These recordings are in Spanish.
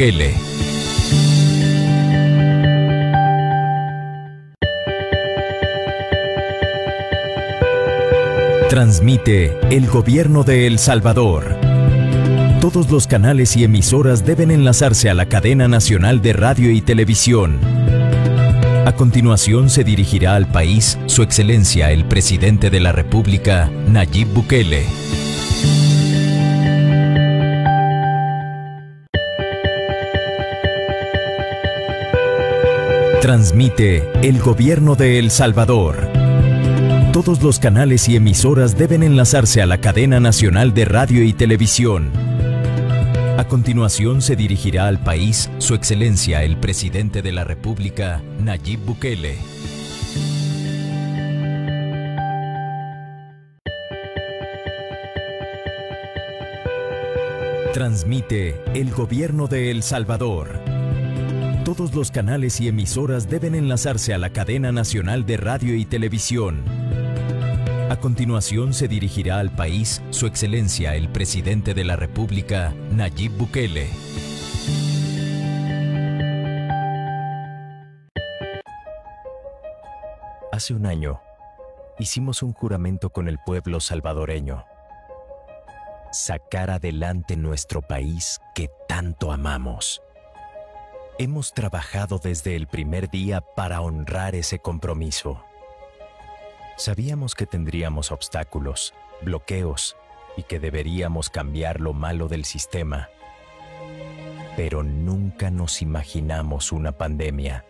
Bukele. Transmite el Gobierno de El Salvador. Todos los canales y emisoras deben enlazarse a la cadena nacional de radio y televisión. A continuación se dirigirá al país Su Excelencia el Presidente de la República, Nayib Bukele. Transmite el Gobierno de El Salvador. Todos los canales y emisoras deben enlazarse a la cadena nacional de radio y televisión. A continuación se dirigirá al país Su Excelencia el Presidente de la República, Nayib Bukele. Transmite el Gobierno de El Salvador. Todos los canales y emisoras deben enlazarse a la cadena nacional de radio y televisión. A continuación se dirigirá al país Su Excelencia el Presidente de la República, Nayib Bukele. Hace un año, hicimos un juramento con el pueblo salvadoreño. Sacar adelante nuestro país que tanto amamos. Hemos trabajado desde el primer día para honrar ese compromiso. Sabíamos que tendríamos obstáculos, bloqueos y que deberíamos cambiar lo malo del sistema. Pero nunca nos imaginamos una pandemia,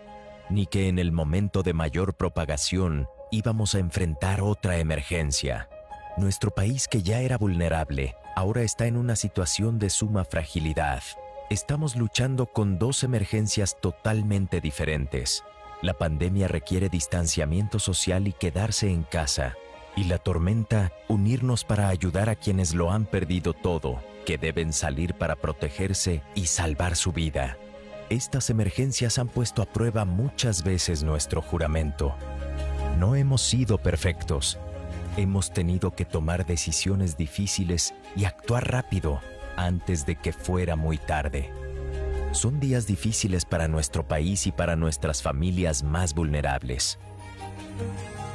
ni que en el momento de mayor propagación íbamos a enfrentar otra emergencia. Nuestro país, que ya era vulnerable, ahora está en una situación de suma fragilidad. Estamos luchando con dos emergencias totalmente diferentes. La pandemia requiere distanciamiento social y quedarse en casa. Y la tormenta, unirnos para ayudar a quienes lo han perdido todo, que deben salir para protegerse y salvar su vida. Estas emergencias han puesto a prueba muchas veces nuestro juramento. No hemos sido perfectos. Hemos tenido que tomar decisiones difíciles y actuar rápido antes de que fuera muy tarde. Son días difíciles para nuestro país y para nuestras familias más vulnerables.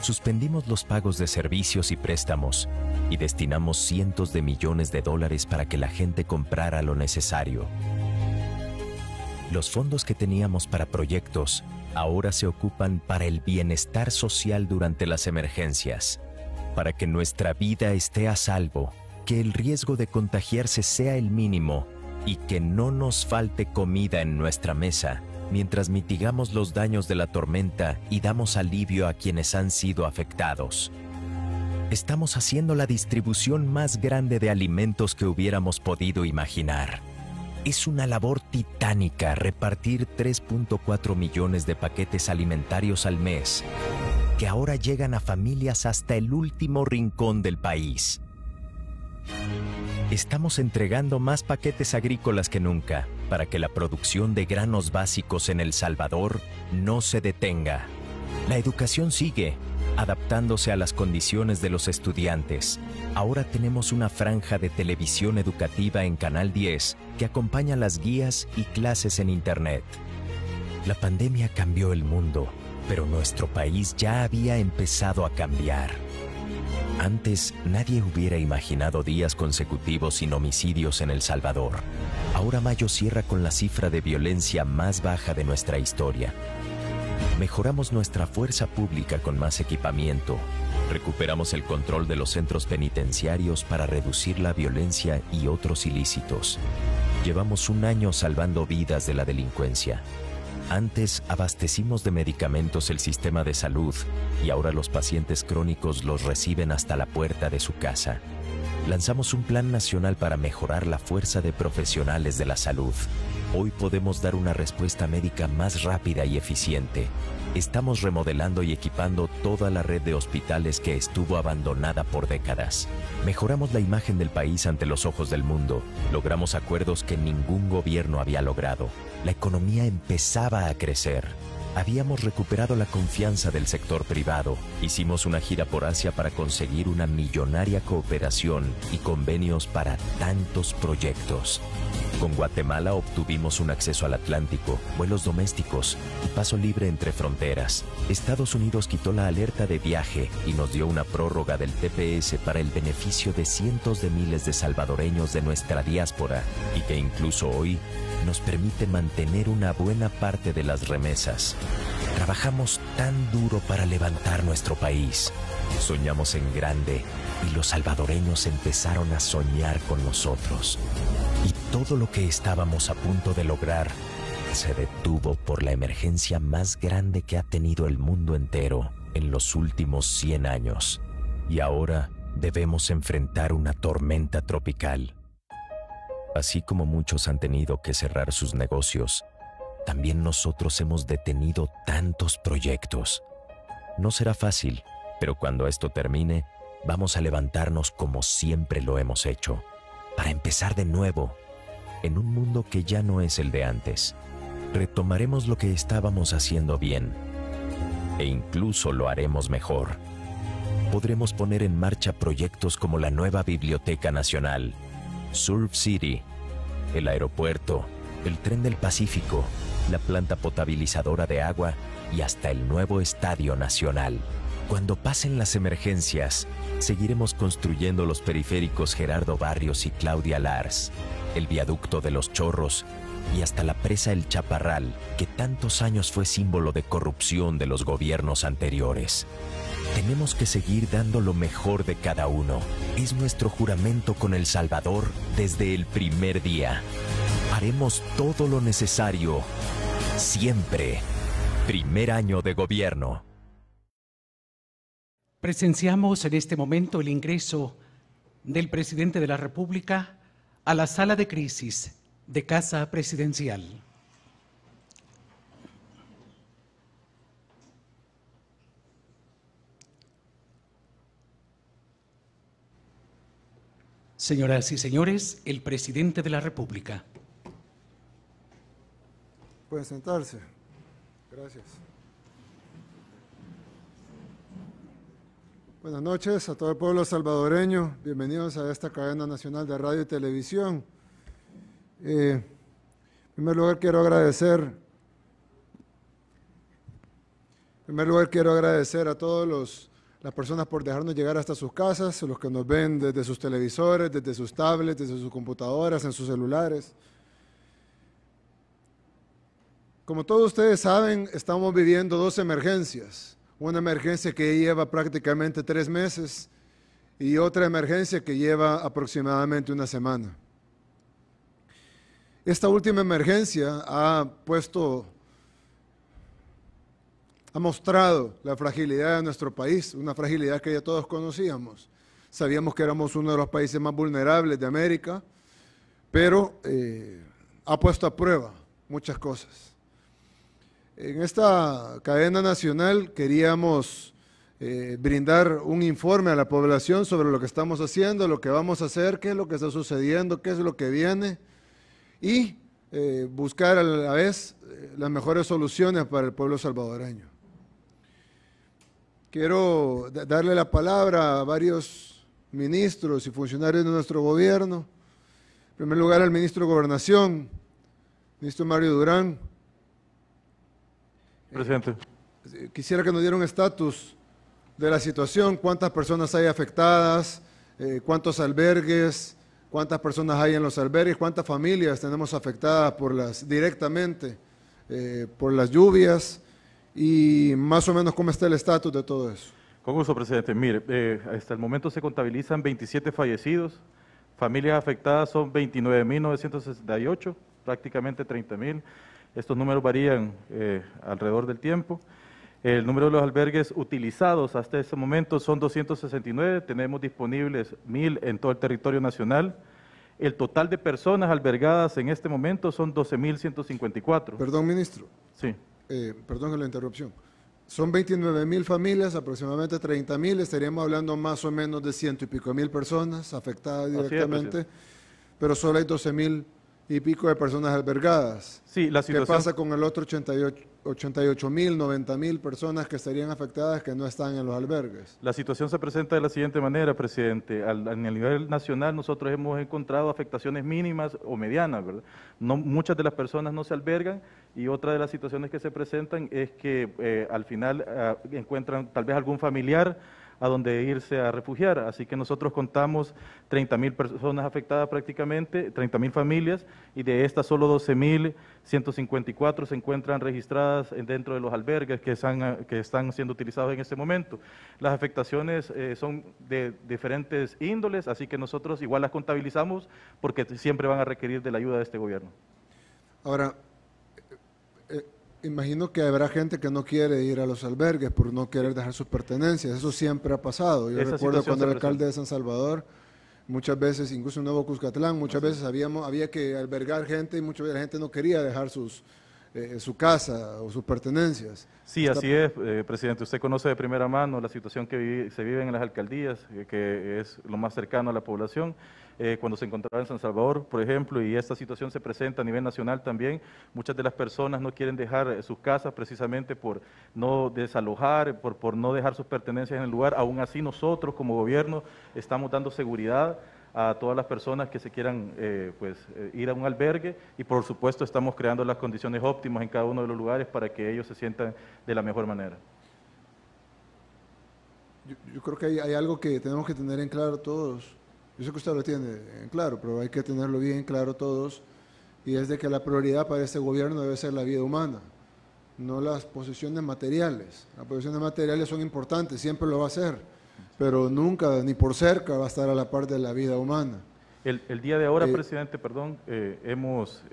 Suspendimos los pagos de servicios y préstamos y destinamos cientos de millones de dólares para que la gente comprara lo necesario. Los fondos que teníamos para proyectos ahora se ocupan para el bienestar social durante las emergencias, para que nuestra vida esté a salvo, que el riesgo de contagiarse sea el mínimo y que no nos falte comida en nuestra mesa, mientras mitigamos los daños de la tormenta y damos alivio a quienes han sido afectados. Estamos haciendo la distribución más grande de alimentos que hubiéramos podido imaginar. Es una labor titánica repartir 3.4 millones de paquetes alimentarios al mes, que ahora llegan a familias hasta el último rincón del país. Estamos entregando más paquetes agrícolas que nunca para que la producción de granos básicos en El Salvador no se detenga. La educación sigue, adaptándose a las condiciones de los estudiantes. Ahora tenemos una franja de televisión educativa en Canal 10 que acompaña las guías y clases en Internet. La pandemia cambió el mundo, pero nuestro país ya había empezado a cambiar. Antes, nadie hubiera imaginado días consecutivos sin homicidios en El Salvador. Ahora mayo cierra con la cifra de violencia más baja de nuestra historia. Mejoramos nuestra fuerza pública con más equipamiento. Recuperamos el control de los centros penitenciarios para reducir la violencia y otros ilícitos. Llevamos un año salvando vidas de la delincuencia. Antes abastecimos de medicamentos el sistema de salud y ahora los pacientes crónicos los reciben hasta la puerta de su casa. Lanzamos un plan nacional para mejorar la fuerza de profesionales de la salud. Hoy podemos dar una respuesta médica más rápida y eficiente. Estamos remodelando y equipando toda la red de hospitales que estuvo abandonada por décadas. Mejoramos la imagen del país ante los ojos del mundo. Logramos acuerdos que ningún gobierno había logrado. La economía empezaba a crecer. Habíamos recuperado la confianza del sector privado. Hicimos una gira por Asia para conseguir una millonaria cooperación y convenios para tantos proyectos. Con Guatemala obtuvimos un acceso al Atlántico, vuelos domésticos y paso libre entre fronteras. Estados Unidos quitó la alerta de viaje y nos dio una prórroga del TPS para el beneficio de cientos de miles de salvadoreños de nuestra diáspora y que incluso hoy nos permite mantener una buena parte de las remesas. Trabajamos tan duro para levantar nuestro país. Soñamos en grande y los salvadoreños empezaron a soñar con nosotros. Y todo lo que estábamos a punto de lograr se detuvo por la emergencia más grande que ha tenido el mundo entero en los últimos 100 años. Y ahora debemos enfrentar una tormenta tropical. Así como muchos han tenido que cerrar sus negocios, también nosotros hemos detenido tantos proyectos. No será fácil, pero cuando esto termine, vamos a levantarnos como siempre lo hemos hecho, para empezar de nuevo, en un mundo que ya no es el de antes. Retomaremos lo que estábamos haciendo bien, e incluso lo haremos mejor. Podremos poner en marcha proyectos como la nueva Biblioteca Nacional, Surf City, el aeropuerto, el Tren del Pacífico, la planta potabilizadora de agua y hasta el nuevo Estadio Nacional. Cuando pasen las emergencias, seguiremos construyendo los periféricos Gerardo Barrios y Claudia Lars, el viaducto de los Chorros y hasta la presa El Chaparral, que tantos años fue símbolo de corrupción de los gobiernos anteriores. Tenemos que seguir dando lo mejor de cada uno. Es nuestro juramento con El Salvador desde el primer día. Haremos todo lo necesario, siempre. Primer año de gobierno. Presenciamos en este momento el ingreso del presidente de la República a la sala de crisis de Casa Presidencial. Señoras y señores, el presidente de la República. Pueden sentarse. Gracias. Buenas noches a todo el pueblo salvadoreño. Bienvenidos a esta cadena nacional de radio y televisión. En primer lugar, quiero agradecer a todas las personas por dejarnos llegar hasta sus casas, los que nos ven desde sus televisores, desde sus tablets, desde sus computadoras, en sus celulares. Como todos ustedes saben, estamos viviendo dos emergencias. Una emergencia que lleva prácticamente 3 meses y otra emergencia que lleva aproximadamente una semana. Esta última emergencia ha mostrado la fragilidad de nuestro país, una fragilidad que ya todos conocíamos. Sabíamos que éramos uno de los países más vulnerables de América, pero ha puesto a prueba muchas cosas. En esta cadena nacional queríamos brindar un informe a la población sobre lo que estamos haciendo, lo que vamos a hacer, qué es lo que está sucediendo, qué es lo que viene y buscar a la vez las mejores soluciones para el pueblo salvadoreño. Quiero darle la palabra a varios ministros y funcionarios de nuestro gobierno. En primer lugar, al ministro de Gobernación, ministro Mario Durán. Presidente. Quisiera que nos diera un estatus de la situación, cuántas personas hay afectadas, cuántos albergues, cuántas personas hay en los albergues, cuántas familias tenemos afectadas directamente por las lluvias y más o menos cómo está el estatus de todo eso. Con gusto, presidente. Mire, hasta el momento se contabilizan 27 fallecidos, familias afectadas son 29.968, prácticamente 30.000. Estos números varían alrededor del tiempo. El número de los albergues utilizados hasta este momento son 269, tenemos disponibles 1.000 en todo el territorio nacional. El total de personas albergadas en este momento son 12.154. Perdón, ministro. Sí. Perdón la interrupción. Son 29.000 familias, aproximadamente 30.000, estaríamos hablando más o menos de 100 y pico mil personas afectadas directamente, pero solo hay 12.000 y pico de personas albergadas. Sí, la ¿Qué situación... pasa con el otro 88.000, 90.000 personas que estarían afectadas que no están en los albergues? La situación se presenta de la siguiente manera, presidente. En el nivel nacional nosotros hemos encontrado afectaciones mínimas o medianas, ¿verdad? No, muchas de las personas no se albergan y otra de las situaciones que se presentan es que al final encuentran tal vez algún familiar a donde irse a refugiar. Así que nosotros contamos 30.000 personas afectadas prácticamente, 30.000 familias, y de estas solo 12.154 se encuentran registradas dentro de los albergues que están siendo utilizados en este momento. Las afectaciones son de diferentes índoles, así que nosotros igual las contabilizamos porque siempre van a requerir de la ayuda de este gobierno. Ahora, imagino que habrá gente que no quiere ir a los albergues por no querer dejar sus pertenencias. Eso siempre ha pasado. Yo recuerdo cuando era alcalde de San Salvador, muchas veces, incluso en Nuevo Cuscatlán, muchas veces había que albergar gente y muchas veces la gente no quería dejar su casa o sus pertenencias. Sí, así es, presidente. Usted conoce de primera mano la situación que se vive en las alcaldías, que es lo más cercano a la población. Cuando se encontraba en San Salvador, por ejemplo, y esta situación se presenta a nivel nacional también, muchas de las personas no quieren dejar sus casas precisamente por no desalojar, por no dejar sus pertenencias en el lugar. Aún así nosotros como gobierno estamos dando seguridad a todas las personas que se quieran ir a un albergue y por supuesto estamos creando las condiciones óptimas en cada uno de los lugares para que ellos se sientan de la mejor manera. Yo creo que hay algo que tenemos que tener en claro todos. Yo sé que usted lo tiene en claro, pero hay que tenerlo bien claro todos, y es de que la prioridad para este gobierno debe ser la vida humana, no las posesiones materiales. Las posesiones materiales son importantes, siempre lo va a ser, pero nunca, ni por cerca, va a estar a la par de la vida humana. El día de ahora, presidente, perdón, hemos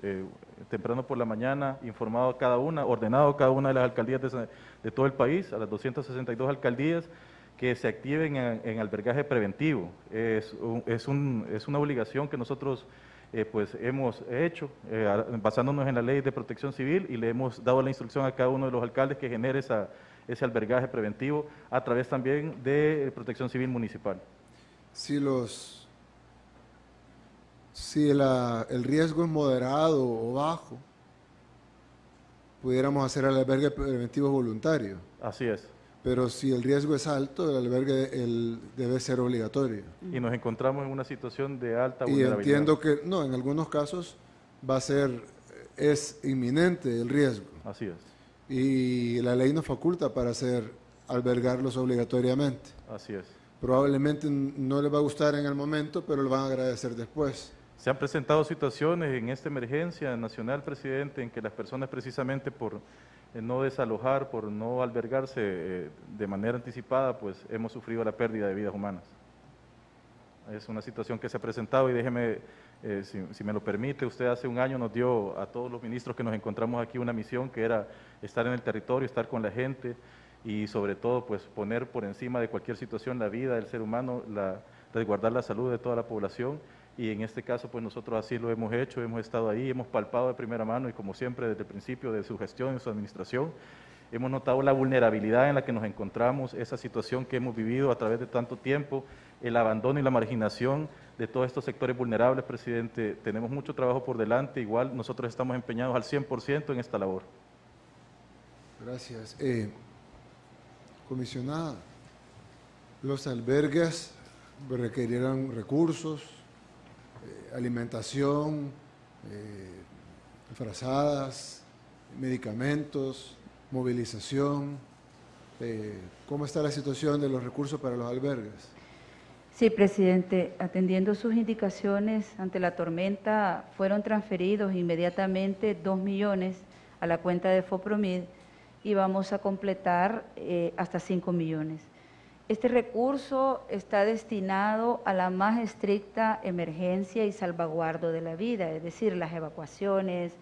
temprano por la mañana informado a cada una, ordenado a cada una de las alcaldías de todo el país, a las 262 alcaldías, que se activen en albergaje preventivo. Es una obligación que nosotros hemos hecho, basándonos en la ley de protección civil, y le hemos dado la instrucción a cada uno de los alcaldes que genere ese albergaje preventivo a través también de protección civil municipal. Si el riesgo es moderado o bajo, pudiéramos hacer el albergue preventivo voluntario. Así es. Pero si el riesgo es alto, el albergue debe ser obligatorio. Y nos encontramos en una situación de alta vulnerabilidad. Y entiendo que, no, en algunos casos es inminente el riesgo. Así es. Y la ley nos faculta para albergarlos obligatoriamente. Así es. Probablemente no les va a gustar en el momento, pero lo van a agradecer después. Se han presentado situaciones en esta emergencia nacional, presidente, en que las personas precisamente por no desalojar, por no albergarse de manera anticipada, pues hemos sufrido la pérdida de vidas humanas. Es una situación que se ha presentado y déjeme, si me lo permite, usted hace un año nos dio a todos los ministros que nos encontramos aquí una misión que era estar en el territorio, estar con la gente y sobre todo pues poner por encima de cualquier situación la vida del ser humano, resguardar la salud de toda la población. Y en este caso, pues nosotros así lo hemos hecho, hemos estado ahí, hemos palpado de primera mano y como siempre desde el principio de su gestión, de su administración, hemos notado la vulnerabilidad en la que nos encontramos, esa situación que hemos vivido a través de tanto tiempo, el abandono y la marginación de todos estos sectores vulnerables, presidente. Tenemos mucho trabajo por delante, igual nosotros estamos empeñados al 100% en esta labor. Gracias. Comisionada, los albergues requerirán recursos, alimentación, frazadas, medicamentos, movilización. ¿Cómo está la situación de los recursos para los albergues? Sí, presidente, atendiendo sus indicaciones ante la tormenta, fueron transferidos inmediatamente 2 millones a la cuenta de FOPROMID y vamos a completar hasta 5 millones. Este recurso está destinado a la más estricta emergencia y salvaguardo de la vida, es decir, las evacuaciones,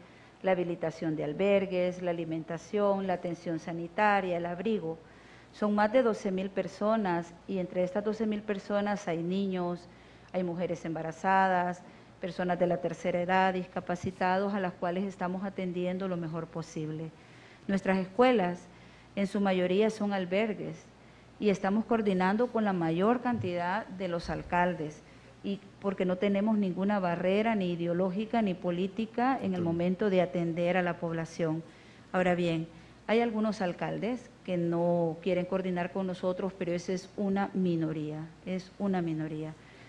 la habilitación de albergues, la alimentación, la atención sanitaria, el abrigo. Son más de 12.000 personas y entre estas 12.000 personas hay niños, hay mujeres embarazadas, personas de la tercera edad, discapacitados, a las cuales estamos atendiendo lo mejor posible. Nuestras escuelas en su mayoría son albergues y estamos coordinando con la mayor cantidad de los alcaldes y porque no tenemos ninguna barrera ni ideológica ni política en el momento de atender a la población. Ahora bien, hay algunos alcaldes que no quieren coordinar con nosotros, pero esa es una minoría,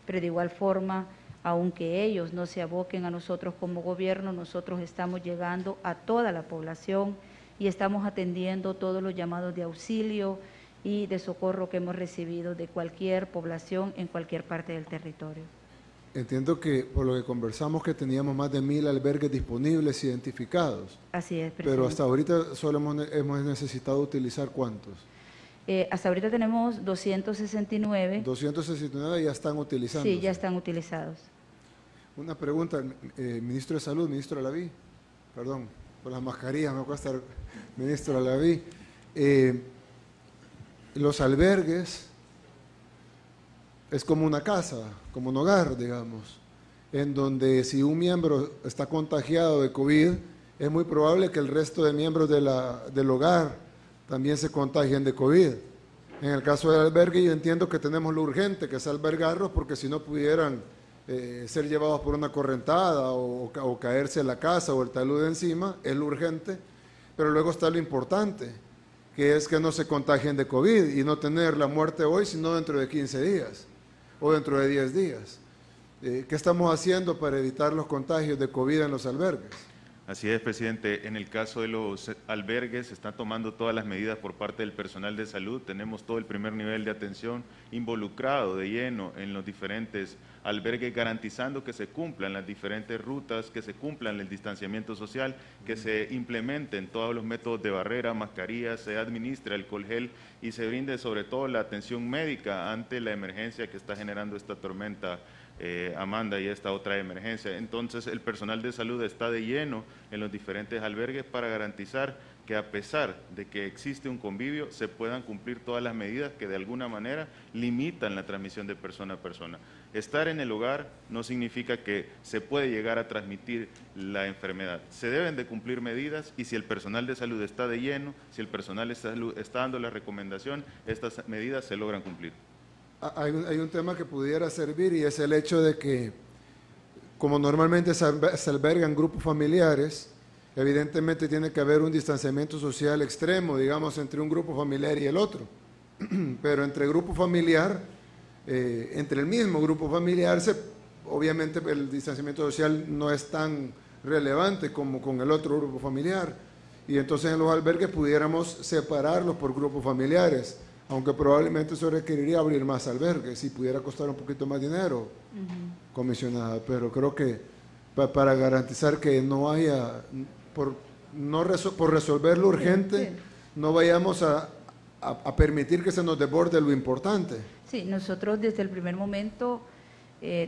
Pero de igual forma, aunque ellos no se aboquen a nosotros como gobierno, nosotros estamos llegando a toda la población y estamos atendiendo todos los llamados de auxilio y de socorro que hemos recibido de cualquier población en cualquier parte del territorio. Entiendo que por lo que conversamos que teníamos más de 1000 albergues disponibles identificados. Así es, presidente. Pero hasta ahorita solo hemos necesitado utilizar ¿cuántos? Hasta ahorita tenemos 269. 269 ya están utilizando. Sí, ya están utilizados. Una pregunta, ministro de Salud, ministro Alaví, perdón, por las mascarillas me cuesta, ministro Alaví. Los albergues es como una casa, como un hogar, digamos, en donde si un miembro está contagiado de COVID, es muy probable que el resto de miembros del hogar también se contagien de COVID. En el caso del albergue yo entiendo que tenemos lo urgente, que es albergarlos, porque si no pudieran ser llevados por una correntada o caerse en la casa o el talud encima, es lo urgente, pero luego está lo importante, que es que no se contagien de COVID y no tener la muerte hoy, sino dentro de 15 días o dentro de 10 días. ¿Qué estamos haciendo para evitar los contagios de COVID en los albergues? Así es, presidente. En el caso de los albergues, se están tomando todas las medidas por parte del personal de salud. Tenemos todo el primer nivel de atención involucrado de lleno en los diferentes albergues, garantizando que se cumplan las diferentes rutas, que se cumplan el distanciamiento social, que se implementen todos los métodos de barrera, mascarillas, se administre alcohol gel y se brinde sobre todo la atención médica ante la emergencia que está generando esta tormenta Amanda y esta otra emergencia. Entonces el personal de salud está de lleno en los diferentes albergues para garantizar que a pesar de que existe un convivio se puedan cumplir todas las medidas que de alguna manera limitan la transmisión de persona a persona. Estar en el hogar no significa que se puede llegar a transmitir la enfermedad. Se deben de cumplir medidas y si el personal de salud está de lleno, si el personal de salud está dando la recomendación, estas medidas se logran cumplir. Hay un tema que pudiera servir y es el hecho de que, como normalmente se albergan grupos familiares, evidentemente tiene que haber un distanciamiento social extremo, digamos, entre un grupo familiar y el otro. Pero entre grupo familiar, entre el mismo grupo familiar, obviamente el distanciamiento social no es tan relevante como con el otro grupo familiar. Y entonces en los albergues pudiéramos separarlos por grupos familiares, aunque probablemente eso requeriría abrir más albergues y pudiera costar un poquito más dinero, comisionada, pero creo que para garantizar que no haya, por resolver lo urgente, no vayamos a permitir que se nos desborde lo importante. Sí, nosotros desde el primer momento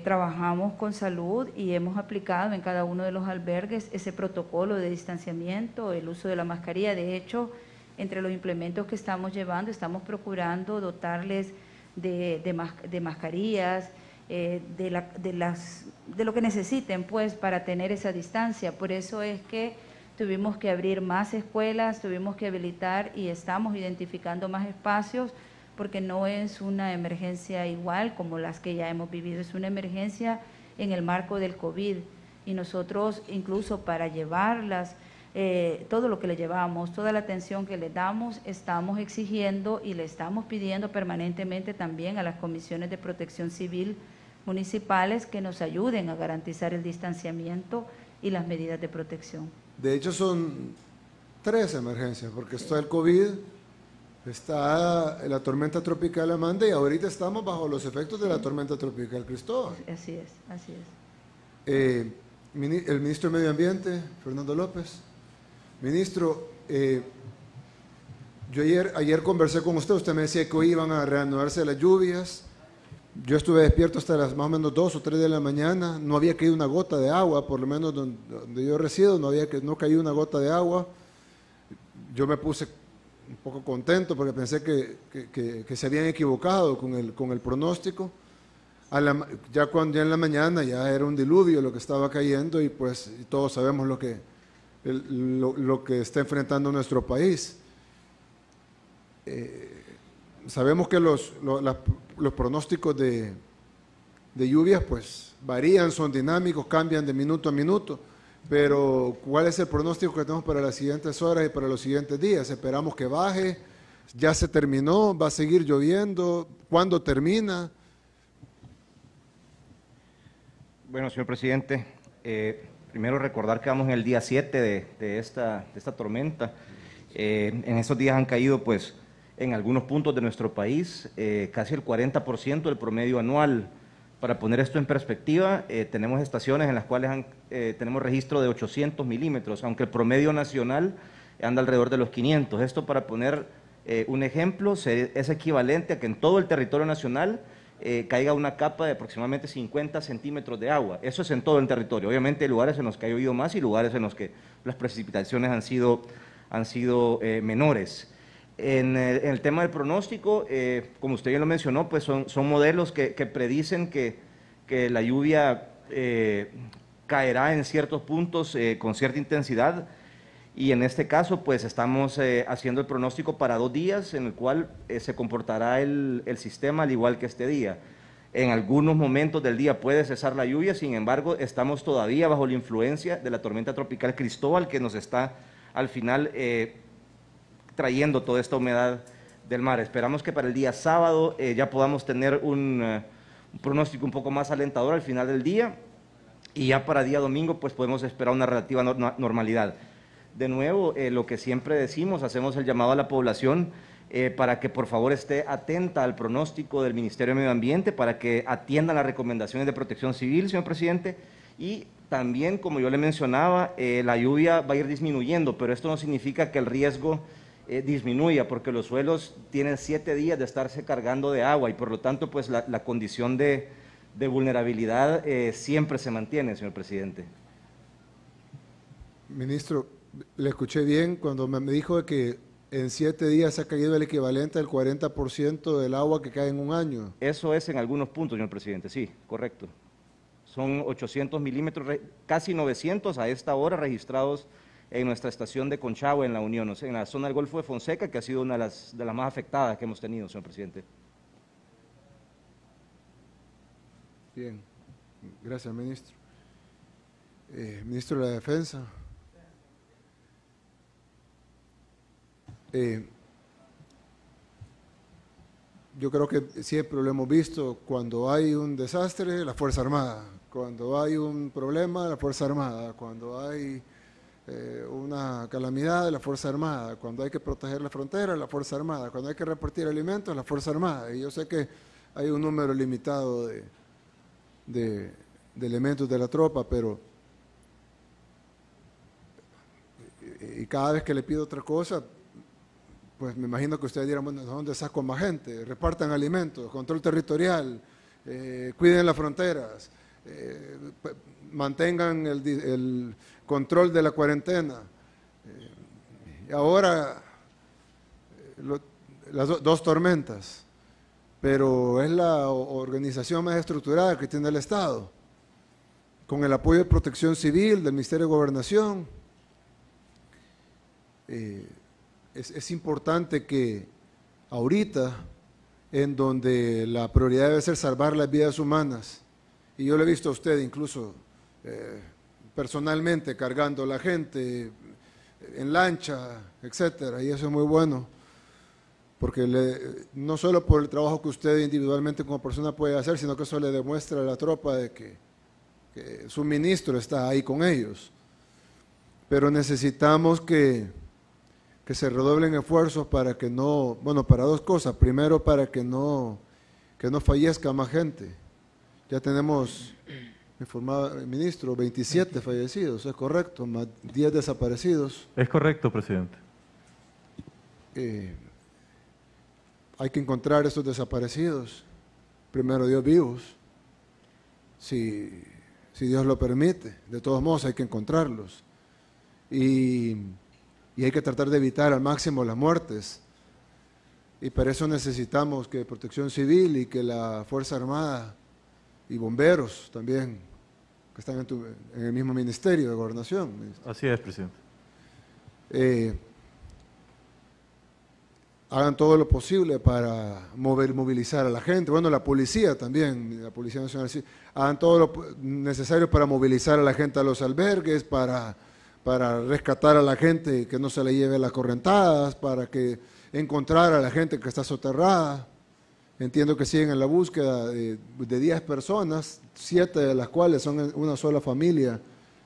trabajamos con salud y hemos aplicado en cada uno de los albergues ese protocolo de distanciamiento, el uso de la mascarilla. De hecho, entre los implementos que estamos llevando, estamos procurando dotarles de mascarillas, de lo que necesiten, pues, para tener esa distancia. Por eso es que tuvimos que abrir más escuelas, tuvimos que habilitar y estamos identificando más espacios, porque no es una emergencia igual como las que ya hemos vivido, es una emergencia en el marco del COVID. Y nosotros, incluso para llevarlas, todo lo que le llevamos, toda la atención que le damos, estamos exigiendo y le estamos pidiendo permanentemente también a las comisiones de protección civil municipales que nos ayuden a garantizar el distanciamiento y las medidas de protección. De hecho son 3 emergencias, porque está el COVID, está la tormenta tropical Amanda y ahorita estamos bajo los efectos de la tormenta tropical Cristóbal. Así es, así es. El ministro de Medio Ambiente, Fernando López. Ministro, yo ayer conversé con usted me decía que hoy iban a reanudarse las lluvias. Yo estuve despierto hasta las más o menos 2 o 3 de la mañana, no había caído una gota de agua, por lo menos donde yo resido, no cayó una gota de agua. Yo me puse un poco contento porque pensé que se habían equivocado con el pronóstico. Ya en la mañana ya era un diluvio lo que estaba cayendo y pues todos sabemos lo que está enfrentando nuestro país. Sabemos que los pronósticos de de lluvias pues varían, son dinámicos, cambian de minuto a minuto, pero ¿cuál es el pronóstico que tenemos para las siguientes horas y para los siguientes días? Esperamos que baje, ya se terminó, va a seguir lloviendo, ¿cuándo termina? Bueno, señor presidente, primero recordar que vamos en el día 7 de esta tormenta. En estos días han caído, pues, en algunos puntos de nuestro país, casi el 40% del promedio anual. Para poner esto en perspectiva, tenemos estaciones en las cuales tenemos registro de 800 milímetros, aunque el promedio nacional anda alrededor de los 500. Esto, para poner un ejemplo, es equivalente a que en todo el territorio nacional caiga una capa de aproximadamente 50 centímetros de agua. Eso es en todo el territorio. Obviamente hay lugares en los que ha llovido más y lugares en los que las precipitaciones han sido menores. En el tema del pronóstico, como usted ya lo mencionó, pues son modelos que predicen que la lluvia caerá en ciertos puntos con cierta intensidad, y en este caso pues estamos haciendo el pronóstico para 2 días en el cual se comportará el sistema al igual que este día. En algunos momentos del día puede cesar la lluvia, sin embargo estamos todavía bajo la influencia de la tormenta tropical Cristóbal, que nos está al final trayendo toda esta humedad del mar. Esperamos que para el día sábado ya podamos tener un pronóstico un poco más alentador al final del día, y ya para día domingo pues podemos esperar una relativa normalidad. De nuevo, lo que siempre decimos, hacemos el llamado a la población para que por favor esté atenta al pronóstico del Ministerio de Medio Ambiente, para que atiendan las recomendaciones de Protección Civil, señor presidente, y también, como yo le mencionaba, la lluvia va a ir disminuyendo, pero esto no significa que el riesgo disminuya, porque los suelos tienen 7 días de estarse cargando de agua y por lo tanto pues la condición de vulnerabilidad siempre se mantiene, señor presidente. Ministro, le escuché bien cuando me dijo que en 7 días ha caído el equivalente al 40% del agua que cae en un año. Eso es en algunos puntos, señor presidente, sí, correcto. Son 800 milímetros, casi 900 a esta hora registrados en nuestra estación de Conchagua, en la Unión, o sea, en la zona del Golfo de Fonseca, que ha sido una de las más afectadas que hemos tenido, señor presidente. Bien, gracias, ministro. Ministro de la Defensa. Yo creo que siempre lo hemos visto, cuando hay un desastre, la Fuerza Armada, cuando hay un problema, la Fuerza Armada, cuando hay una calamidad, la Fuerza Armada, cuando hay que proteger la frontera, la Fuerza Armada, cuando hay que repartir alimentos, la Fuerza Armada. Y yo sé que hay un número limitado de elementos de la tropa, pero y cada vez que le pido otra cosa, pues me imagino que ustedes dirán, bueno, ¿dónde saco más gente? Repartan alimentos, control territorial, cuiden las fronteras, mantengan el control de la cuarentena. Y ahora, las 2 tormentas, pero es la organización más estructurada que tiene el Estado, con el apoyo de Protección Civil, del Ministerio de Gobernación. Es importante que ahorita, en donde la prioridad debe ser salvar las vidas humanas, y yo lo he visto a usted incluso personalmente cargando a la gente en lancha, etcétera, y eso es muy bueno, porque no solo por el trabajo que usted individualmente como persona puede hacer, sino que eso le demuestra a la tropa de que su ministro está ahí con ellos. Pero necesitamos que se redoblen esfuerzos para que no, bueno, para 2 cosas. Primero, para que no fallezca más gente. Ya tenemos, me informaba el ministro, 27 fallecidos, ¿es correcto? Más 10 desaparecidos. Es correcto, presidente. Hay que encontrar esos desaparecidos, primero Dios vivos, si Dios lo permite. De todos modos hay que encontrarlos. Y hay que tratar de evitar al máximo las muertes. Y para eso necesitamos que Protección Civil y que la Fuerza Armada y bomberos también, que están en el mismo Ministerio de Gobernación. Así es, presidente. hagan todo lo posible para movilizar a la gente. Bueno, la policía también, la Policía Nacional, sí, hagan todo lo necesario para movilizar a la gente a los albergues, para rescatar a la gente, que no se le lleve las correntadas, para que encontrar a la gente que está soterrada. Entiendo que siguen en la búsqueda de 10 personas, 7 de las cuales son una sola familia.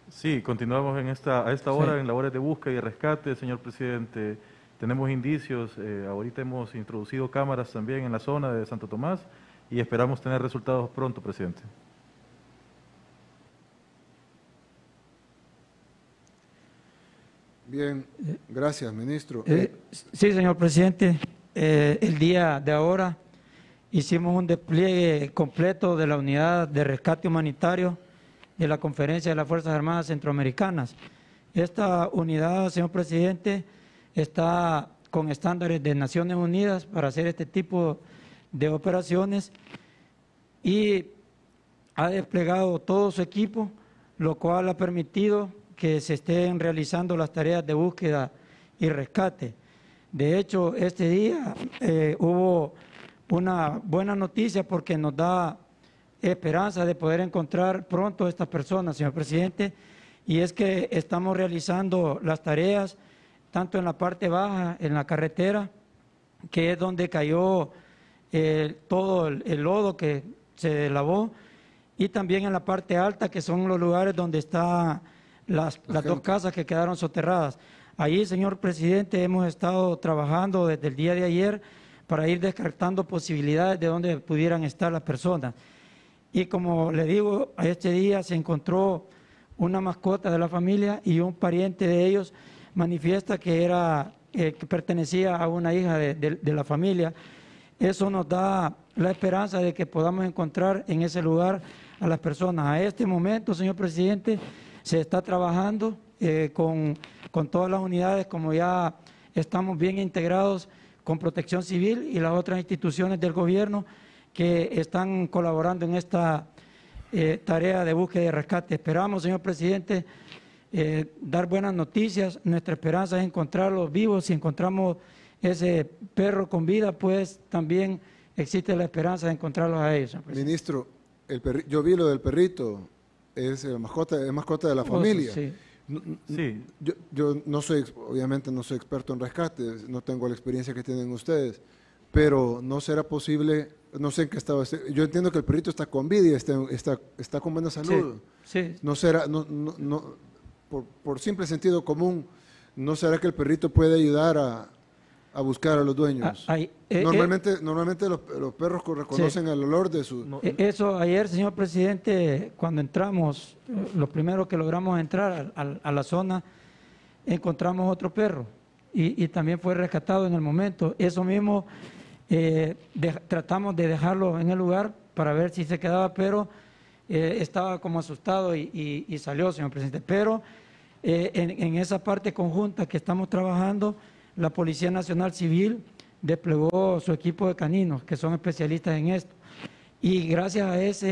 Sí, continuamos a esta hora en labores de búsqueda y rescate, señor presidente. Tenemos indicios, ahorita hemos introducido cámaras también en la zona de Santo Tomás y esperamos tener resultados pronto, presidente. Bien, gracias, ministro. Sí, señor presidente. El día de ahora hicimos un despliegue completo de la unidad de rescate humanitario de la Conferencia de las Fuerzas Armadas Centroamericanas. Esta unidad, señor presidente, está con estándares de Naciones Unidas para hacer este tipo de operaciones y ha desplegado todo su equipo, lo cual ha permitido que se estén realizando las tareas de búsqueda y rescate. De hecho, este día hubo una buena noticia porque nos da esperanza de poder encontrar pronto a estas personas, señor presidente, y es que estamos realizando las tareas tanto en la parte baja, en la carretera, que es donde cayó todo el lodo que se lavó, y también en la parte alta, que son los lugares donde están las dos casas que quedaron soterradas. Allí, señor presidente, hemos estado trabajando desde el día de ayer para ir descartando posibilidades de dónde pudieran estar las personas. Y como le digo, a este día se encontró una mascota de la familia y un pariente de ellos manifiesta que pertenecía a una hija de la familia. Eso nos da la esperanza de que podamos encontrar en ese lugar a las personas. A este momento, señor presidente, se está trabajando con todas las unidades, como ya estamos bien integrados con Protección Civil y las otras instituciones del gobierno que están colaborando en esta tarea de búsqueda y rescate. Esperamos, señor presidente, dar buenas noticias. Nuestra esperanza es encontrarlos vivos. Si encontramos ese perro con vida, pues también existe la esperanza de encontrarlos a ellos. Ministro, yo vi lo del perrito, es mascota de la familia. Sí. Sí. Yo no soy, obviamente no soy experto en rescate, no tengo la experiencia que tienen ustedes, pero no será posible, no sé en qué estado esté. Yo entiendo que el perrito está con vida y está con buena salud. Sí. No será, por simple sentido común, ¿no será que el perrito puede ayudar a buscar a los dueños? Normalmente los perros reconocen el olor de su... Eso ayer, señor presidente, cuando entramos, lo primero que logramos entrar a la zona, encontramos otro perro y también fue rescatado en el momento. Eso mismo tratamos de dejarlo en el lugar para ver si se quedaba, pero estaba como asustado y salió, señor presidente. Pero en esa parte conjunta que estamos trabajando, la Policía Nacional Civil desplegó su equipo de caninos, que son especialistas en esto. Y gracias a esa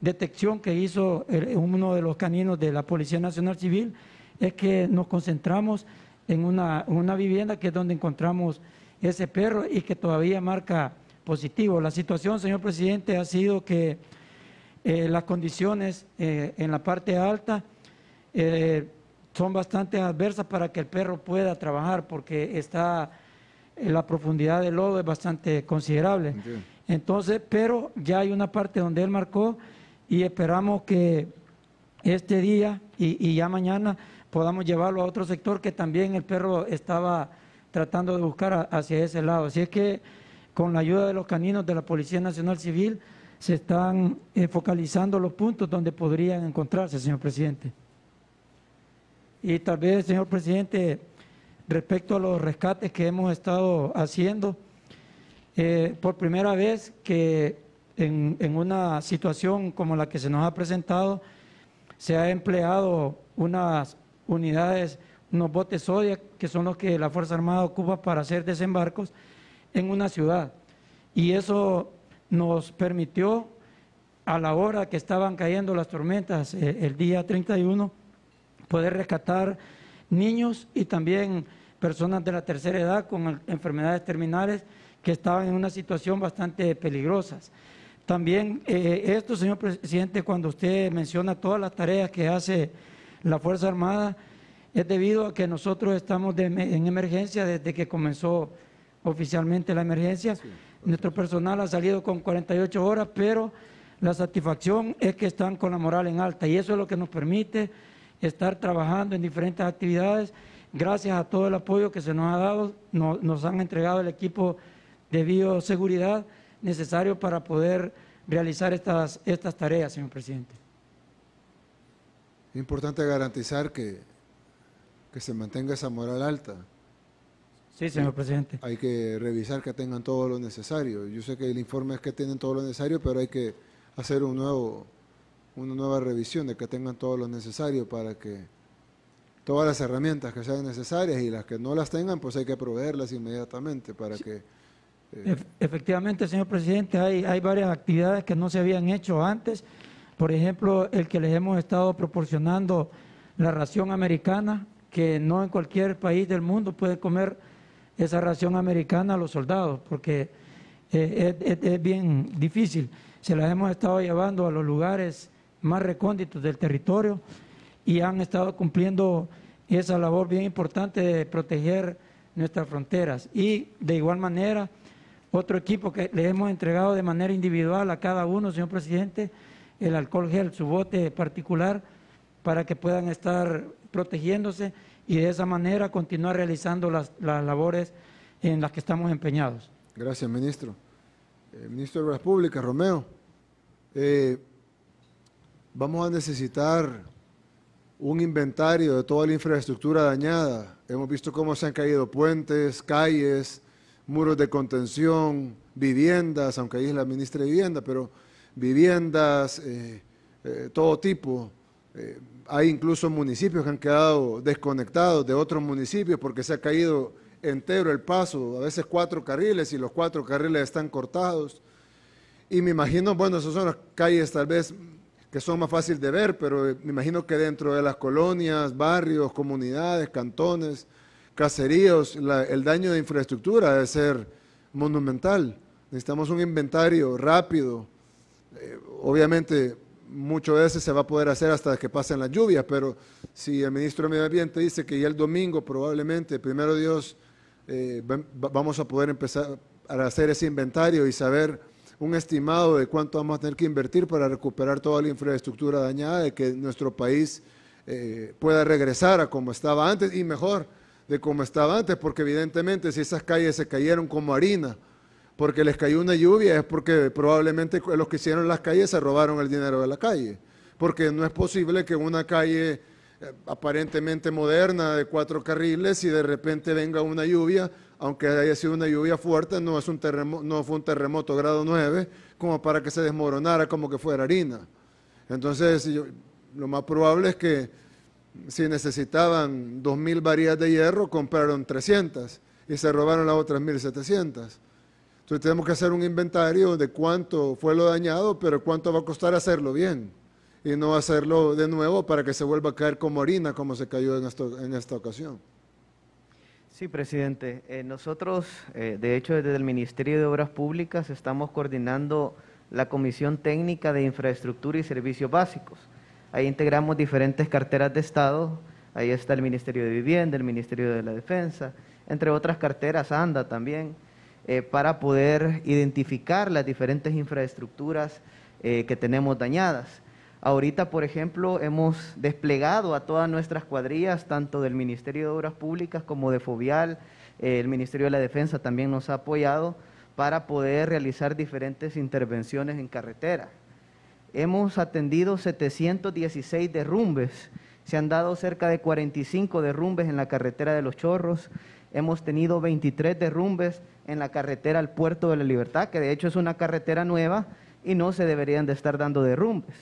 detección que hizo uno de los caninos de la Policía Nacional Civil, es que nos concentramos en una vivienda que es donde encontramos ese perro y que todavía marca positivo. La situación, señor presidente, ha sido que las condiciones en la parte alta son bastante adversas para que el perro pueda trabajar, porque la profundidad del lodo es bastante considerable. Entiendo. Entonces, pero ya hay una parte donde él marcó y esperamos que este día y ya mañana podamos llevarlo a otro sector que también el perro estaba tratando de buscar hacia ese lado. Así es que con la ayuda de los caninos de la Policía Nacional Civil se están focalizando los puntos donde podrían encontrarse, señor presidente. Y tal vez, señor presidente, respecto a los rescates que hemos estado haciendo, por primera vez que en una situación como la que se nos ha presentado, se ha empleado unas unidades, unos botes Zodiac, que son los que la Fuerza Armada ocupa para hacer desembarcos en una ciudad. Y eso nos permitió, a la hora que estaban cayendo las tormentas, el día 31, poder rescatar niños y también personas de la tercera edad con enfermedades terminales que estaban en una situación bastante peligrosa. También esto, señor presidente, cuando usted menciona todas las tareas que hace la Fuerza Armada, es debido a que nosotros estamos en emergencia desde que comenzó oficialmente la emergencia. Sí. Nuestro personal ha salido con 48 horas, pero la satisfacción es que están con la moral en alta y eso es lo que nos permite estar trabajando en diferentes actividades. Gracias a todo el apoyo que se nos ha dado, nos han entregado el equipo de bioseguridad necesario para poder realizar estas tareas, señor presidente. Es importante garantizar que se mantenga esa moral alta. Sí, señor presidente. Hay que revisar que tengan todo lo necesario. Yo sé que el informe es que tienen todo lo necesario, pero hay que hacer una nueva revisión de que tengan todo lo necesario para que todas las herramientas que sean necesarias y las que no las tengan, pues hay que proveerlas inmediatamente para que... Efectivamente, señor presidente, hay varias actividades que no se habían hecho antes. Por ejemplo, el que les hemos estado proporcionando la ración americana, que no en cualquier país del mundo puede comer esa ración americana a los soldados, porque es bien difícil. Se las hemos estado llevando a los lugares más recónditos del territorio y han estado cumpliendo esa labor bien importante de proteger nuestras fronteras. Y de igual manera, otro equipo que le hemos entregado de manera individual a cada uno, señor presidente, el alcohol gel, su bote particular, para que puedan estar protegiéndose y de esa manera continuar realizando las labores en las que estamos empeñados. Gracias, ministro. Ministro de Obras Públicas, Romeo, vamos a necesitar un inventario de toda la infraestructura dañada. Hemos visto cómo se han caído puentes, calles, muros de contención, viviendas, aunque ahí es la ministra de Vivienda, pero viviendas, todo tipo. Hay incluso municipios que han quedado desconectados de otros municipios porque se ha caído entero el paso, a veces 4 carriles y los 4 carriles están cortados. Y me imagino, bueno, esas son las calles tal vez que son más fáciles de ver, pero me imagino que dentro de las colonias, barrios, comunidades, cantones, caseríos, el daño de infraestructura debe ser monumental. Necesitamos un inventario rápido. Obviamente, mucho de ese se va a poder hacer hasta que pasen las lluvias, pero si el ministro de Medio Ambiente dice que ya el domingo probablemente, primero Dios, vamos a poder empezar a hacer ese inventario y saber un estimado de cuánto vamos a tener que invertir para recuperar toda la infraestructura dañada, de que nuestro país pueda regresar a como estaba antes y mejor de como estaba antes, porque evidentemente si esas calles se cayeron como harina, porque les cayó una lluvia, es porque probablemente los que hicieron las calles se robaron el dinero de la calle, porque no es posible que una calle aparentemente moderna de 4 carriles y de repente venga una lluvia, aunque haya sido una lluvia fuerte, no fue un terremoto grado 9, como para que se desmoronara como que fuera harina. Entonces, lo más probable es que si necesitaban 2.000 varillas de hierro, compraron 300 y se robaron las otras 1.700. Entonces tenemos que hacer un inventario de cuánto fue lo dañado, pero cuánto va a costar hacerlo bien y no hacerlo de nuevo para que se vuelva a caer como harina, como se cayó en esta ocasión. Sí, presidente. Nosotros, de hecho, desde el Ministerio de Obras Públicas estamos coordinando la Comisión Técnica de Infraestructura y Servicios Básicos. Ahí integramos diferentes carteras de Estado, ahí está el Ministerio de Vivienda, el Ministerio de la Defensa, entre otras carteras, ANDA también, para poder identificar las diferentes infraestructuras que tenemos dañadas. Ahorita, por ejemplo, hemos desplegado a todas nuestras cuadrillas, tanto del Ministerio de Obras Públicas como de FOVIAL, el Ministerio de la Defensa también nos ha apoyado para poder realizar diferentes intervenciones en carretera. Hemos atendido 716 derrumbes, se han dado cerca de 45 derrumbes en la carretera de Los Chorros, hemos tenido 23 derrumbes en la carretera al Puerto de la Libertad, que de hecho es una carretera nueva y no se deberían de estar dando derrumbes.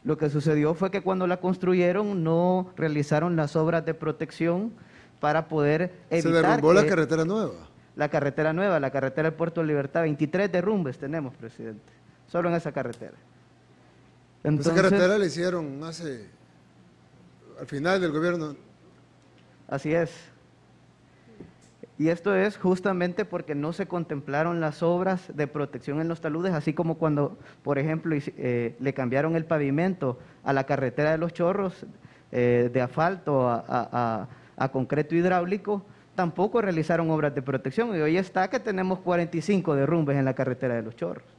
Lo que sucedió fue que cuando la construyeron no realizaron las obras de protección para poder evitar... ¿Se derrumbó la carretera nueva? La carretera nueva, la carretera del Puerto de Libertad, 23 derrumbes tenemos, presidente, solo en esa carretera. Entonces, esa carretera la hicieron al final del gobierno. Así es. Y esto es justamente porque no se contemplaron las obras de protección en los taludes, así como cuando, por ejemplo, le cambiaron el pavimento a la carretera de Los Chorros de asfalto a concreto hidráulico, tampoco realizaron obras de protección. Y hoy está que tenemos 45 derrumbes en la carretera de Los Chorros.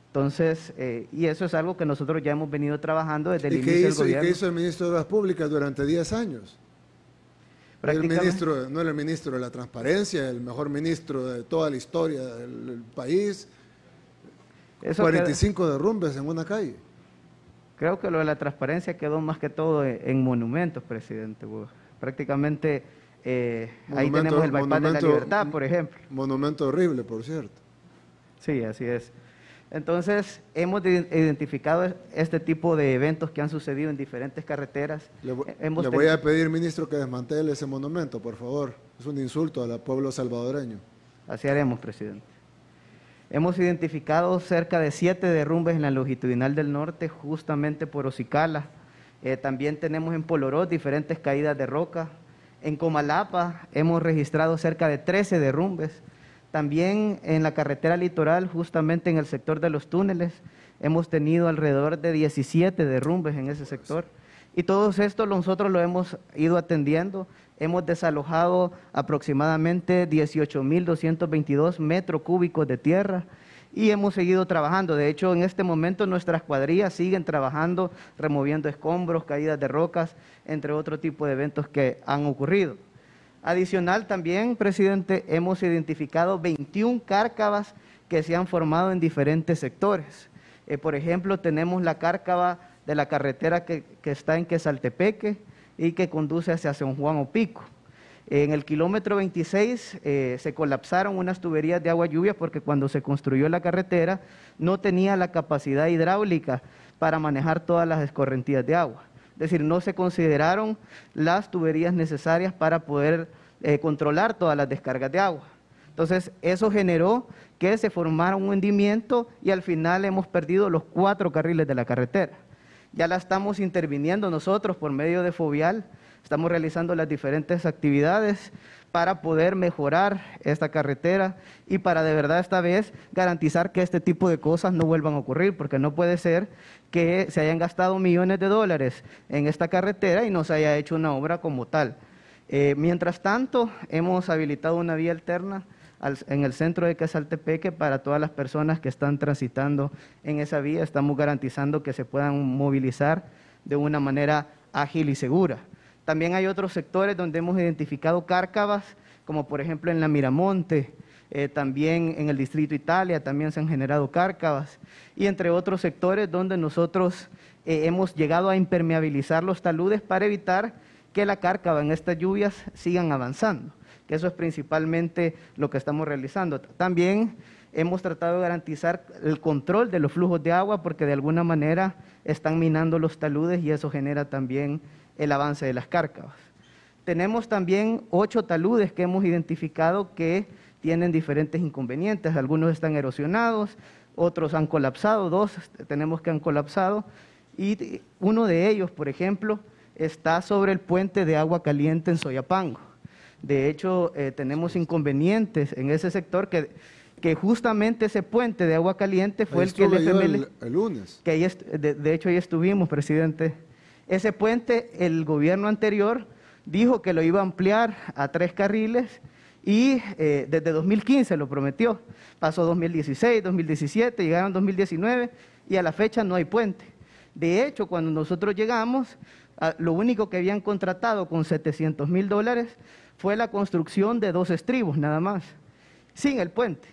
Entonces, y eso es algo que nosotros ya hemos venido trabajando desde el inicio del gobierno. ¿Y qué hizo el ministro de Obras Públicas durante 10 años? El ministro, no era el ministro de la transparencia, el mejor ministro de toda la historia del país. 45 derrumbes en una calle. Creo que lo de la transparencia quedó más que todo en monumentos, presidente. Prácticamente ahí tenemos el bypass de la Libertad, por ejemplo. Monumento horrible, por cierto. Sí, así es. Entonces, hemos identificado este tipo de eventos que han sucedido en diferentes carreteras. Le voy a pedir, ministro, que desmantele ese monumento, por favor. Es un insulto al pueblo salvadoreño. Así haremos, presidente. Hemos identificado cerca de 7 derrumbes en la longitudinal del norte, justamente por Ocicala. También tenemos en Poloró diferentes caídas de roca. En Comalapa hemos registrado cerca de 13 derrumbes. También en la carretera litoral, justamente en el sector de los túneles, hemos tenido alrededor de 17 derrumbes en ese sector. Y todo esto nosotros lo hemos ido atendiendo. Hemos desalojado aproximadamente 18.222 metros cúbicos de tierra y hemos seguido trabajando. De hecho, en este momento nuestras cuadrillas siguen trabajando, removiendo escombros, caídas de rocas, entre otro tipo de eventos que han ocurrido. Adicional también, presidente, hemos identificado 21 cárcavas que se han formado en diferentes sectores. Por ejemplo, tenemos la cárcava de la carretera que está en Quesaltepeque y que conduce hacia San Juan Opico. En el kilómetro 26 se colapsaron unas tuberías de agua lluvia porque cuando se construyó la carretera no tenía la capacidad hidráulica para manejar todas las escorrentías de agua. Es decir, no se consideraron las tuberías necesarias para poder controlar todas las descargas de agua. Entonces, eso generó que se formara un hundimiento y al final hemos perdido los 4 carriles de la carretera. Ya la estamos interviniendo nosotros por medio de Fovial, estamos realizando las diferentes actividades para poder mejorar esta carretera y para de verdad esta vez garantizar que este tipo de cosas no vuelvan a ocurrir, porque no puede ser que se hayan gastado millones de dólares en esta carretera y no se haya hecho una obra como tal. Mientras tanto, hemos habilitado una vía alterna en el centro de Quesaltepeque para todas las personas que están transitando en esa vía. Estamos garantizando que se puedan movilizar de una manera ágil y segura. También hay otros sectores donde hemos identificado cárcavas, como por ejemplo en la Miramonte, también en el Distrito Italia, también se han generado cárcavas, y entre otros sectores donde nosotros hemos llegado a impermeabilizar los taludes para evitar que la cárcava en estas lluvias sigan avanzando, que eso es principalmente lo que estamos realizando. También hemos tratado de garantizar el control de los flujos de agua porque de alguna manera están minando los taludes y eso genera también el avance de las cárcavas. Tenemos también 8 taludes que hemos identificado que tienen diferentes inconvenientes. Algunos están erosionados, otros han colapsado, 2 tenemos que han colapsado y uno de ellos, por ejemplo, está sobre el puente de agua caliente en Soyapango. De hecho, tenemos inconvenientes en ese sector que justamente ese puente de agua caliente fue el que el FML... el lunes. Que ahí de hecho ahí estuvimos, presidente. Ese puente, el gobierno anterior dijo que lo iba a ampliar a 3 carriles y desde 2015 lo prometió. Pasó 2016, 2017, llegaron 2019 y a la fecha no hay puente. De hecho, cuando nosotros llegamos, lo único que habían contratado con $700,000 fue la construcción de 2 estribos nada más, sin el puente.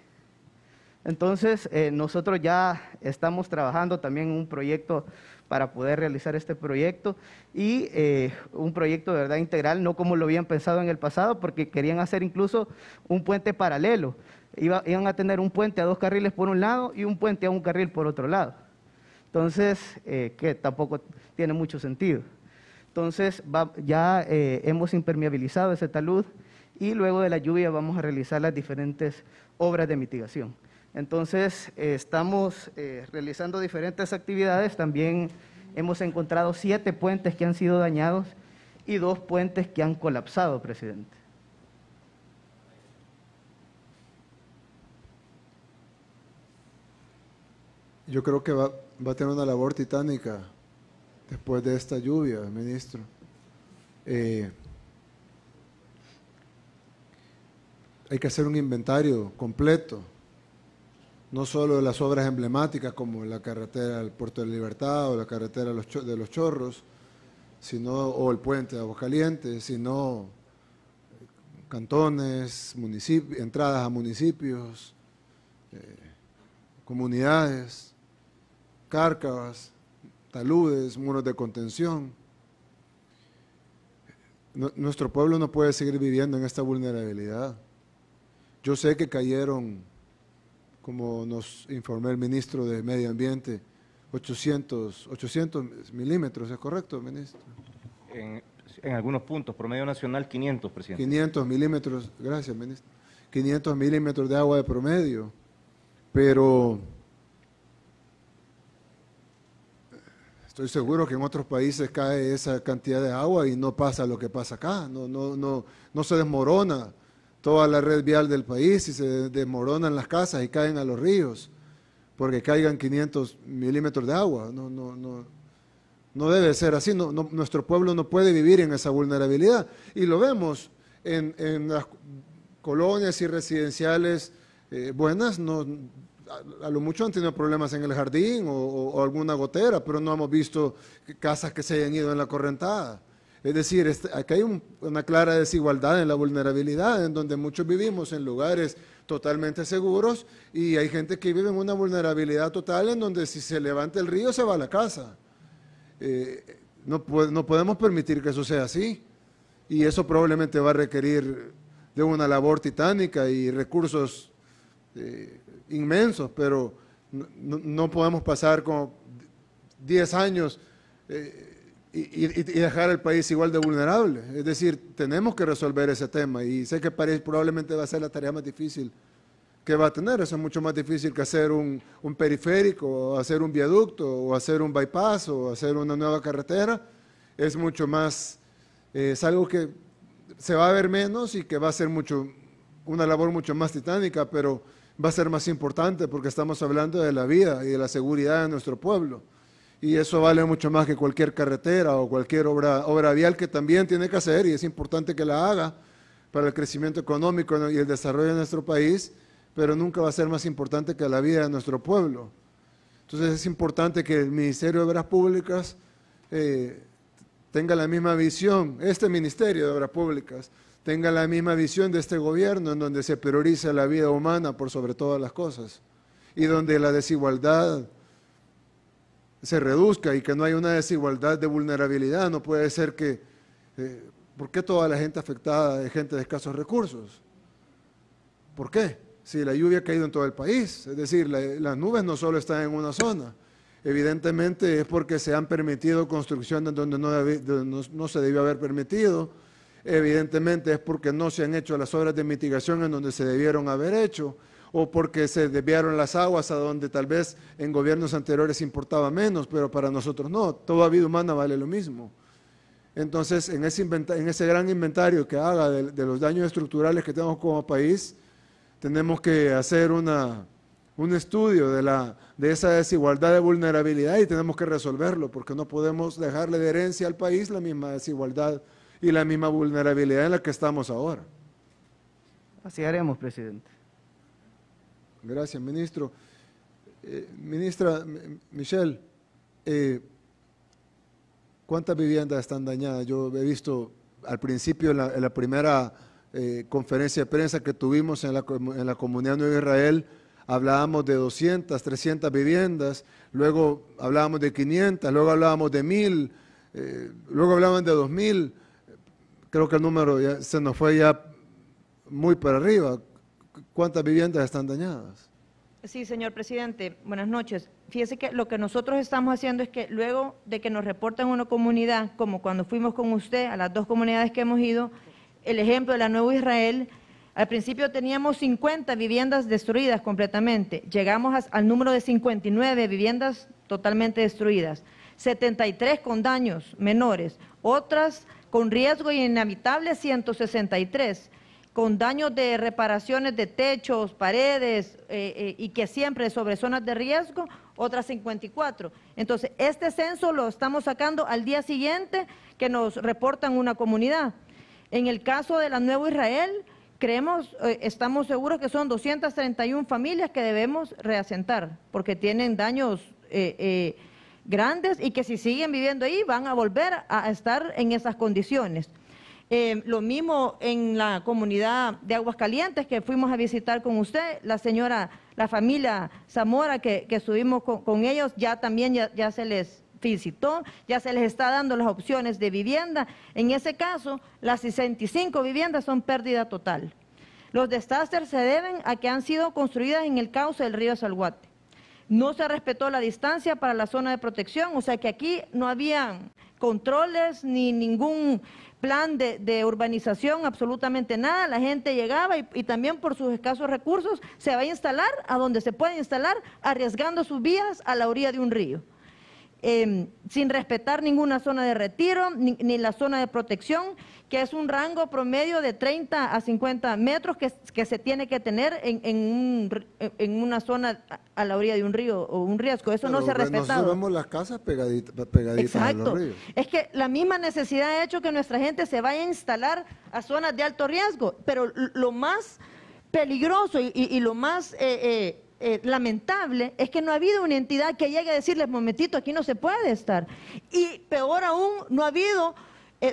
Entonces, nosotros ya estamos trabajando también en un proyecto para poder realizar este proyecto y un proyecto de verdad integral, no como lo habían pensado en el pasado, porque querían hacer incluso un puente paralelo. Iban a tener un puente a 2 carriles por un lado y un puente a 1 carril por otro lado. Entonces, que tampoco tiene mucho sentido. Entonces, ya hemos impermeabilizado ese talud y luego de la lluvia vamos a realizar las diferentes obras de mitigación. Entonces, estamos realizando diferentes actividades. También hemos encontrado 7 puentes que han sido dañados y 2 puentes que han colapsado, presidente. Yo creo que va a tener una labor titánica después de esta lluvia, ministro. Hay que hacer un inventario completo, no solo de las obras emblemáticas como la carretera al Puerto de la Libertad o la carretera de los Chorros, o el puente de Aguascalientes, sino cantones, entradas a municipios, comunidades, cárcavas, taludes, muros de contención. Nuestro pueblo no puede seguir viviendo en esta vulnerabilidad. Yo sé que cayeron, como nos informó el ministro de Medio Ambiente, 800 milímetros, ¿es correcto, ministro? En algunos puntos, promedio nacional 500, presidente. 500 milímetros, gracias, ministro. 500 milímetros de agua de promedio, pero estoy seguro que en otros países cae esa cantidad de agua y no pasa lo que pasa acá, no se desmorona toda la red vial del país y se desmoronan las casas y caen a los ríos porque caigan 500 milímetros de agua. No debe ser así, nuestro pueblo no puede vivir en esa vulnerabilidad. Y lo vemos en las colonias y residenciales buenas, a lo mucho han tenido problemas en el jardín o alguna gotera, pero no hemos visto casas que se hayan ido en la correntada. Es decir, aquí hay una clara desigualdad en la vulnerabilidad, en donde muchos vivimos en lugares totalmente seguros y hay gente que vive en una vulnerabilidad total en donde si se levanta el río se va a la casa. No podemos permitir que eso sea así y eso probablemente va a requerir de una labor titánica y recursos inmensos, pero no podemos pasar como 10 años y dejar al país igual de vulnerable. Es decir, tenemos que resolver ese tema y sé que París probablemente va a ser la tarea más difícil que va a tener. Eso es mucho más difícil que hacer un periférico, o hacer un viaducto, o hacer un bypass, o hacer una nueva carretera. Es mucho más, es algo que se va a ver menos y que va a ser una labor mucho más titánica, pero va a ser más importante porque estamos hablando de la vida y de la seguridad de nuestro pueblo. Y eso vale mucho más que cualquier carretera o cualquier obra vial que también tiene que hacer y es importante que la haga para el crecimiento económico y el desarrollo de nuestro país, pero nunca va a ser más importante que la vida de nuestro pueblo. Entonces es importante que el Ministerio de Obras Públicas tenga la misma visión, este Ministerio de Obras Públicas tenga la misma visión de este gobierno en donde se prioriza la vida humana por sobre todas las cosas y donde la desigualdad se reduzca y que no haya una desigualdad de vulnerabilidad. No puede ser que, ¿por qué toda la gente afectada es gente de escasos recursos? ¿Por qué? Si la lluvia ha caído en todo el país, es decir, las nubes no solo están en una zona, evidentemente es porque se han permitido construcciones donde no se debió haber permitido, evidentemente es porque no se han hecho las obras de mitigación en donde se debieron haber hecho, o porque se desviaron las aguas a donde tal vez en gobiernos anteriores importaba menos, pero para nosotros no, toda vida humana vale lo mismo. Entonces, en ese gran inventario que haga de los daños estructurales que tenemos como país, tenemos que hacer un estudio de esa desigualdad de vulnerabilidad y tenemos que resolverlo, porque no podemos dejarle de herencia al país la misma desigualdad y la misma vulnerabilidad en la que estamos ahora. Así haremos, presidente. Gracias, ministro. Ministra Michelle, ¿cuántas viviendas están dañadas? Yo he visto al principio en la primera conferencia de prensa que tuvimos en la Comunidad Nueva Israel, hablábamos de 200, 300 viviendas, luego hablábamos de 500, luego hablábamos de 1000, luego hablaban de 2000, creo que el número ya se nos fue ya muy para arriba. ¿Cuántas viviendas están dañadas? Sí, señor presidente, buenas noches. Fíjese que lo que nosotros estamos haciendo es que luego de que nos reportan una comunidad, como cuando fuimos con usted a las 2 comunidades que hemos ido, el ejemplo de la Nueva Israel, al principio teníamos 50 viviendas destruidas completamente, llegamos al número de 59 viviendas totalmente destruidas, 73 con daños menores, otras con riesgo inhabitable 163, con daños de reparaciones de techos, paredes y que siempre sobre zonas de riesgo, otras 54. Entonces, este censo lo estamos sacando al día siguiente que nos reportan una comunidad. En el caso de la Nuevo Israel, estamos seguros que son 231 familias que debemos reasentar, porque tienen daños grandes y que si siguen viviendo ahí van a volver a estar en esas condiciones. Lo mismo en la comunidad de Aguascalientes que fuimos a visitar con usted, la familia Zamora que estuvimos con ellos, ya se les visitó, ya se les está dando las opciones de vivienda. En ese caso, las 65 viviendas son pérdida total. Los desastres se deben a que han sido construidas en el cauce del río Salhuate. No se respetó la distancia para la zona de protección, o sea que aquí no había controles ni ningún plan de urbanización, absolutamente nada. La gente llegaba y también por sus escasos recursos se va a instalar a donde se puede instalar, arriesgando sus vías a la orilla de un río. Sin respetar ninguna zona de retiro ni la zona de protección, que es un rango promedio de 30 a 50 metros que se tiene que tener en una zona a la orilla de un río o un riesgo. Eso no se ha respetado. Nosotros vemos las casas pegaditas a los ríos. Es que la misma necesidad ha hecho que nuestra gente se vaya a instalar a zonas de alto riesgo, pero lo más peligroso y lo más lamentable es que no ha habido una entidad que llegue a decirles, momentito, aquí no se puede estar. Y peor aún, no ha habido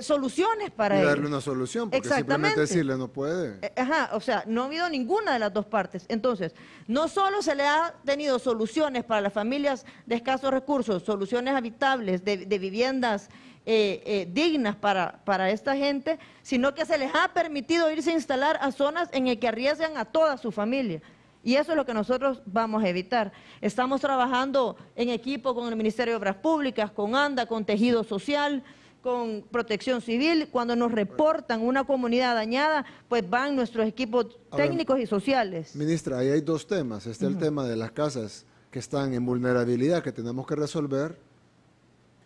soluciones para ello. Y darle una solución, porque simplemente decirle no puede. O sea, no ha habido ninguna de las dos partes. Entonces, no solo se le ha tenido soluciones para las familias de escasos recursos, soluciones habitables, de viviendas dignas para esta gente, sino que se les ha permitido irse a instalar a zonas en las que arriesgan a toda su familia. Y eso es lo que nosotros vamos a evitar. Estamos trabajando en equipo con el Ministerio de Obras Públicas, con ANDA, con Tejido Social, con Protección Civil. Cuando nos reportan una comunidad dañada, pues van nuestros equipos técnicos y sociales. Ministra, ahí hay dos temas. Está el tema de las casas que están en vulnerabilidad, que tenemos que resolver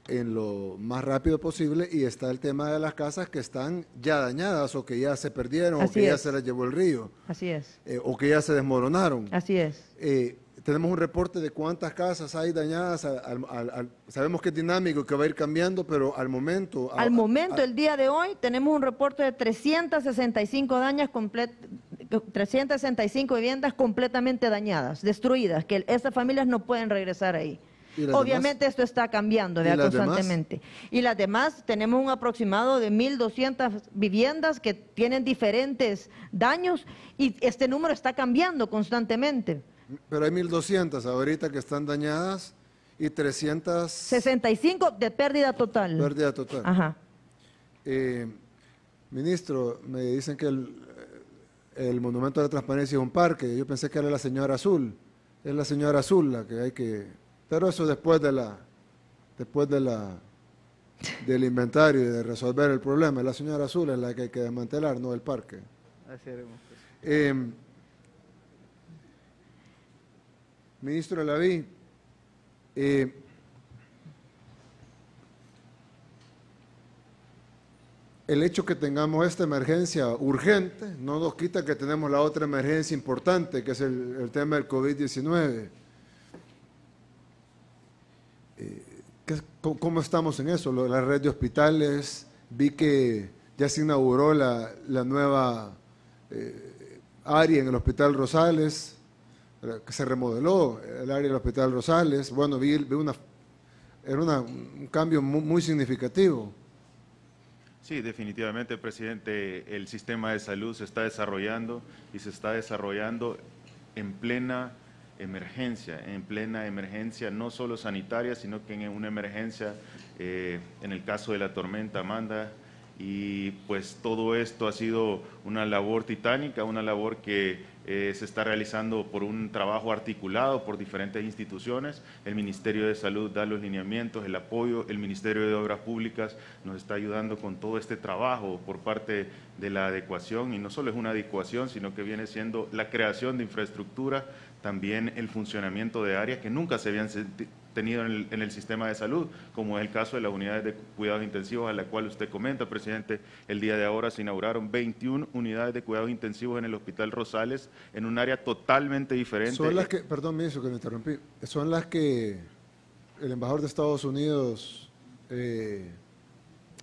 en lo más rápido posible, y está el tema de las casas que están ya dañadas o que ya se perdieron o que ya se las llevó el río. Así es. O que ya se desmoronaron. Así es. Tenemos un reporte de cuántas casas hay dañadas. Sabemos que es dinámico y que va a ir cambiando, pero al momento... el día de hoy, tenemos un reporte de 365 viviendas completamente dañadas, destruidas, que esas familias no pueden regresar ahí. Obviamente esto está cambiando constantemente. Y las demás, tenemos un aproximado de 1.200 viviendas que tienen diferentes daños y este número está cambiando constantemente. Pero hay 1.200 ahorita que están dañadas y 365 de pérdida total. Pérdida total. Ajá. Ministro, me dicen que el Monumento de la Transparencia es un parque. Yo pensé que era la señora Azul. Es la señora Azul la que hay que... Pero eso después del inventario y de resolver el problema. La señora Azul es la que hay que desmantelar, no el parque. Así haremos. Ministro Laví, el hecho que tengamos esta emergencia urgente no nos quita que tenemos la otra emergencia importante, que es el tema del COVID-19. ¿Cómo estamos en eso? La red de hospitales, vi que ya se inauguró la nueva área en el Hospital Rosales, que se remodeló el área del Hospital Rosales. Bueno, era un cambio muy significativo. Sí, definitivamente, presidente, el sistema de salud se está desarrollando y se está desarrollando en plena emergencia no solo sanitaria, sino que en una emergencia en el caso de la tormenta Amanda. Y pues todo esto ha sido una labor titánica, una labor que se está realizando por un trabajo articulado por diferentes instituciones. El Ministerio de Salud da los lineamientos, el apoyo, el Ministerio de Obras Públicas nos está ayudando con todo este trabajo por parte de la adecuación, y no solo es una adecuación, sino que viene siendo la creación de infraestructura, también el funcionamiento de áreas que nunca se habían tenido en el sistema de salud, como es el caso de las unidades de cuidados intensivos a la cual usted comenta, presidente. El día de ahora se inauguraron 21 unidades de cuidados intensivos en el Hospital Rosales, en un área totalmente diferente. Son las que, perdón, ministro, que me interrumpí, son las que el embajador de Estados Unidos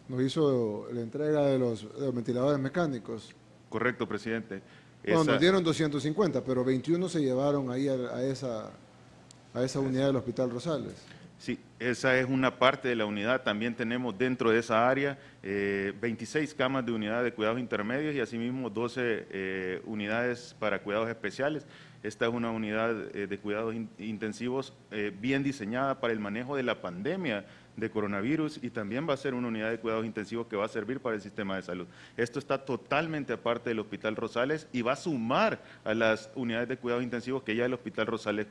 nos hizo la entrega de los ventiladores mecánicos. Correcto, presidente. Bueno, nos dieron 250, pero 21 se llevaron ahí a esa unidad del Hospital Rosales. Sí, esa es una parte de la unidad. También tenemos dentro de esa área 26 camas de unidad de cuidados intermedios y asimismo 12 unidades para cuidados especiales. Esta es una unidad de cuidados intensivos bien diseñada para el manejo de la pandemia de coronavirus y también va a ser una unidad de cuidados intensivos que va a servir para el sistema de salud. Esto está totalmente aparte del Hospital Rosales y va a sumar a las unidades de cuidados intensivos que ya el Hospital Rosales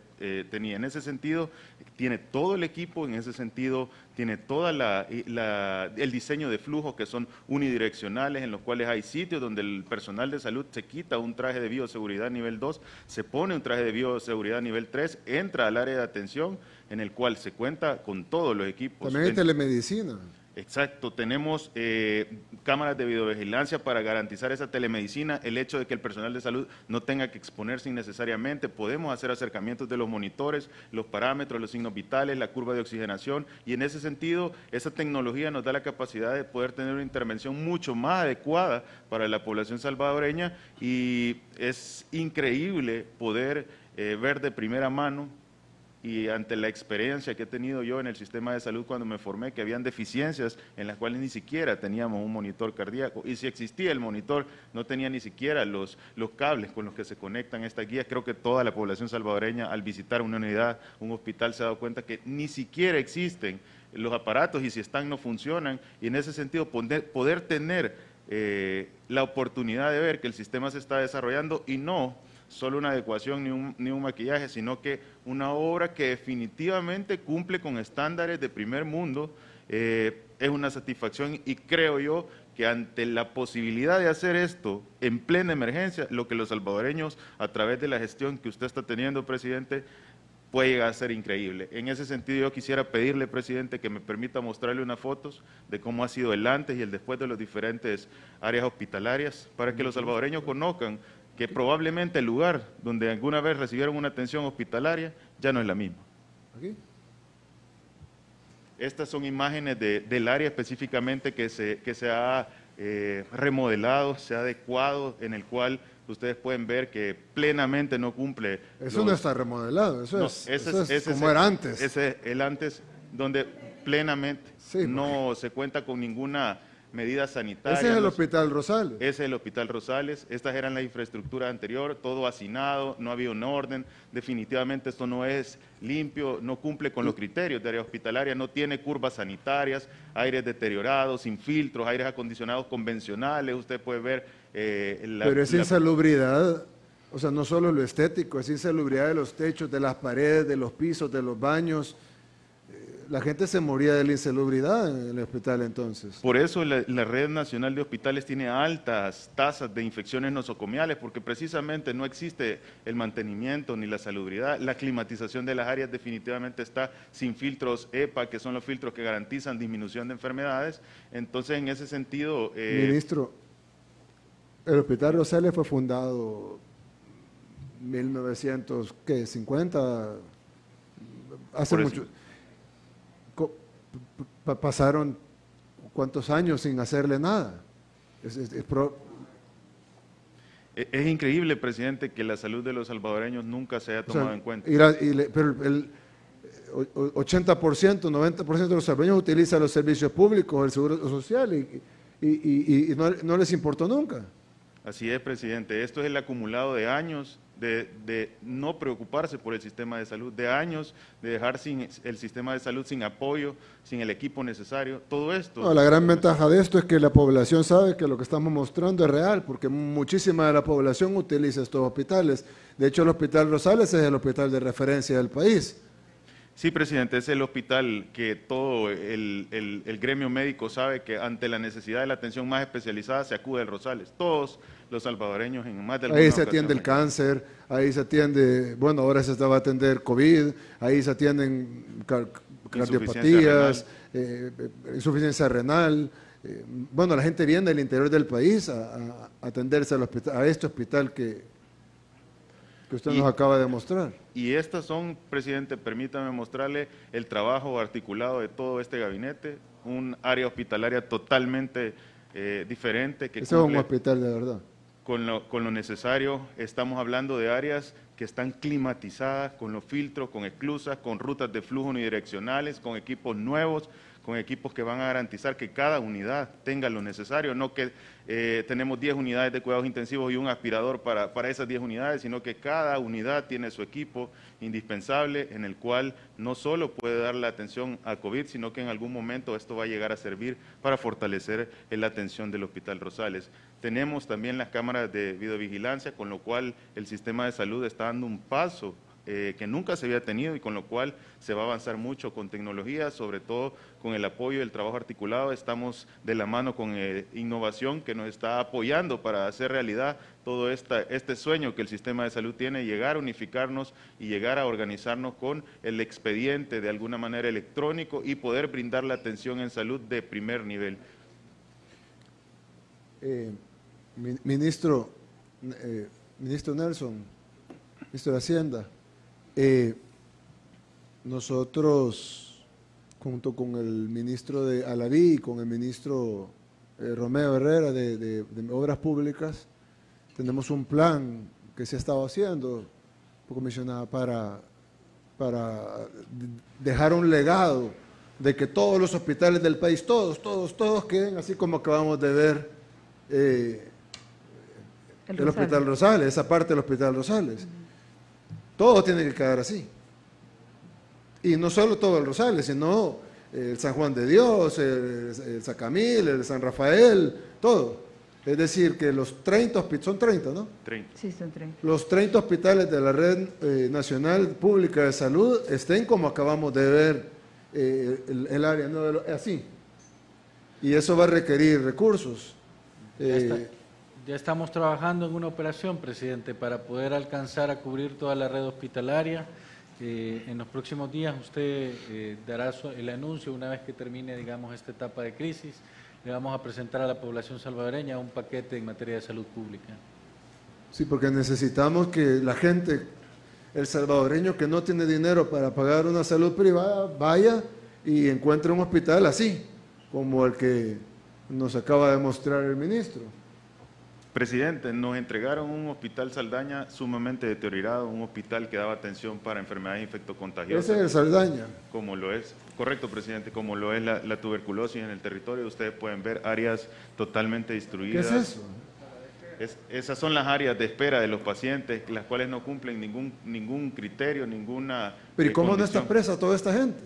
tenía. En ese sentido, tiene todo el equipo, en ese sentido, tiene todo el diseño de flujos que son unidireccionales, en los cuales hay sitios donde el personal de salud se quita un traje de bioseguridad nivel 2, se pone un traje de bioseguridad nivel 3, entra al área de atención, en el cual se cuenta con todos los equipos. También hay telemedicina. Exacto, tenemos cámaras de videovigilancia para garantizar esa telemedicina, el hecho de que el personal de salud no tenga que exponerse innecesariamente, podemos hacer acercamientos de los monitores, los parámetros, los signos vitales, la curva de oxigenación, y en ese sentido, esa tecnología nos da la capacidad de poder tener una intervención mucho más adecuada para la población salvadoreña, y es increíble poder ver de primera mano, y ante la experiencia que he tenido yo en el sistema de salud cuando me formé, que habían deficiencias en las cuales ni siquiera teníamos un monitor cardíaco, y si existía el monitor, no tenía ni siquiera los cables con los que se conectan estas guías. Creo que toda la población salvadoreña, al visitar una unidad, un hospital, se ha dado cuenta que ni siquiera existen los aparatos, y si están no funcionan, y en ese sentido poder tener la oportunidad de ver que el sistema se está desarrollando y no solo una adecuación ni un maquillaje, sino que una obra que definitivamente cumple con estándares de primer mundo, es una satisfacción, y creo yo que ante la posibilidad de hacer esto en plena emergencia, lo que los salvadoreños, a través de la gestión que usted está teniendo, presidente, puede llegar a ser increíble. En ese sentido, yo quisiera pedirle, presidente, que me permita mostrarle unas fotos de cómo ha sido el antes y el después de las diferentes áreas hospitalarias, para que los salvadoreños conozcan que probablemente el lugar donde alguna vez recibieron una atención hospitalaria ya no es la misma. ¿Aquí? Estas son imágenes del área específicamente que se ha remodelado, se ha adecuado, en el cual ustedes pueden ver que plenamente no cumple. Eso no está remodelado, eso es como era antes. Ese es el antes, donde plenamente no se cuenta con ninguna medida sanitaria. Ese es el Hospital Rosales. Ese es el Hospital Rosales. Estas eran las infraestructuras anteriores, todo hacinado, no había un orden. Definitivamente esto no es limpio, no cumple con los criterios de área hospitalaria, no tiene curvas sanitarias, aires deteriorados, sin filtros, aires acondicionados convencionales. Usted puede ver Pero esa insalubridad, o sea, no solo lo estético, es insalubridad de los techos, de las paredes, de los pisos, de los baños. La gente se moría de la insalubridad en el hospital entonces. Por eso la Red Nacional de Hospitales tiene altas tasas de infecciones nosocomiales, porque precisamente no existe el mantenimiento ni la salubridad. La climatización de las áreas definitivamente está sin filtros EPA, que son los filtros que garantizan disminución de enfermedades. Entonces, en ese sentido... Ministro, el Hospital Rosales fue fundado en 1950, hace mucho... Pasaron ¿cuántos años sin hacerle nada? Es increíble, presidente, que la salud de los salvadoreños nunca se haya tomado en cuenta. Pero el 80%, 90% de los salvadoreños utilizan los servicios públicos, el seguro social, y no les importó nunca. Así es, presidente. Esto es el acumulado de años de no preocuparse por el sistema de salud, de años de dejar sin el sistema de salud sin apoyo, sin el equipo necesario, todo esto. No, la gran ventaja de esto es que la población sabe que lo que estamos mostrando es real, porque muchísima de la población utiliza estos hospitales. De hecho, el Hospital Rosales es el hospital de referencia del país. Sí, presidente, es el hospital que todo el gremio médico sabe que ante la necesidad de la atención más especializada se acude al Rosales. Todos los salvadoreños en más de alguna Ahí se atiende el cáncer, ahí se atiende, bueno, ahora se va a atender COVID, ahí se atienden cardiopatías, insuficiencia renal. Bueno, la gente viene del interior del país a atenderse al hospital, a este hospital que que usted nos acaba de mostrar. Y estas son, presidente, permítame mostrarle el trabajo articulado de todo este gabinete, un área hospitalaria totalmente diferente. Que ese es un hospital de verdad. Con lo necesario, estamos hablando de áreas que están climatizadas, con los filtros, con esclusas, con rutas de flujo unidireccionales, con equipos nuevos, con equipos que van a garantizar que cada unidad tenga lo necesario, no que tenemos 10 unidades de cuidados intensivos y un aspirador para esas 10 unidades, sino que cada unidad tiene su equipo indispensable en el cual no solo puede dar la atención a COVID, sino que en algún momento esto va a llegar a servir para fortalecer la atención del Hospital Rosales. Tenemos también las cámaras de videovigilancia, con lo cual el sistema de salud está dando un paso que nunca se había tenido y con lo cual se va a avanzar mucho con tecnología, sobre todo con el apoyo del trabajo articulado. Estamos de la mano con innovación que nos está apoyando para hacer realidad todo este sueño que el sistema de salud tiene, llegar a unificarnos y llegar a organizarnos con el expediente de alguna manera electrónico y poder brindar la atención en salud de primer nivel. Ministro Nelson, ministro de Hacienda, nosotros, junto con el ministro de Alaví y con el ministro Romeo Herrera de Obras Públicas, tenemos un plan que se ha estado haciendo, comisionada, para dejar un legado de que todos los hospitales del país, todos queden así como acabamos de ver el Hospital Rosales, esa parte del Hospital Rosales. Todo tiene que quedar así. Y no solo todo el Rosales, sino el San Juan de Dios, el San Camil, el San Rafael, todo. Es decir, que los 30 hospitales, son 30, ¿no? 30. Sí, son 30. Los 30 hospitales de la Red Nacional Pública de Salud estén como acabamos de ver el área, ¿no? Así. Y eso va a requerir recursos. Ya estamos trabajando en una operación, presidente, para poder alcanzar a cubrir toda la red hospitalaria. En los próximos días usted dará el anuncio una vez que termine, digamos, esta etapa de crisis. Le vamos a presentar a la población salvadoreña un paquete en materia de salud pública. Sí, porque necesitamos que la gente, el salvadoreño que no tiene dinero para pagar una salud privada, vaya y encuentre un hospital así, como el que nos acaba de mostrar el ministro. Presidente, nos entregaron un hospital Saldaña sumamente deteriorado, un hospital que daba atención para enfermedades infectocontagiosas. Ese es el Saldaña. Como lo es, correcto, presidente, como lo es la tuberculosis en el territorio. Ustedes pueden ver áreas totalmente destruidas. ¿Qué es eso? Esas son las áreas de espera de los pacientes, las cuales no cumplen ningún criterio, ninguna Pero ¿y cómo no condición. está presa toda esta gente?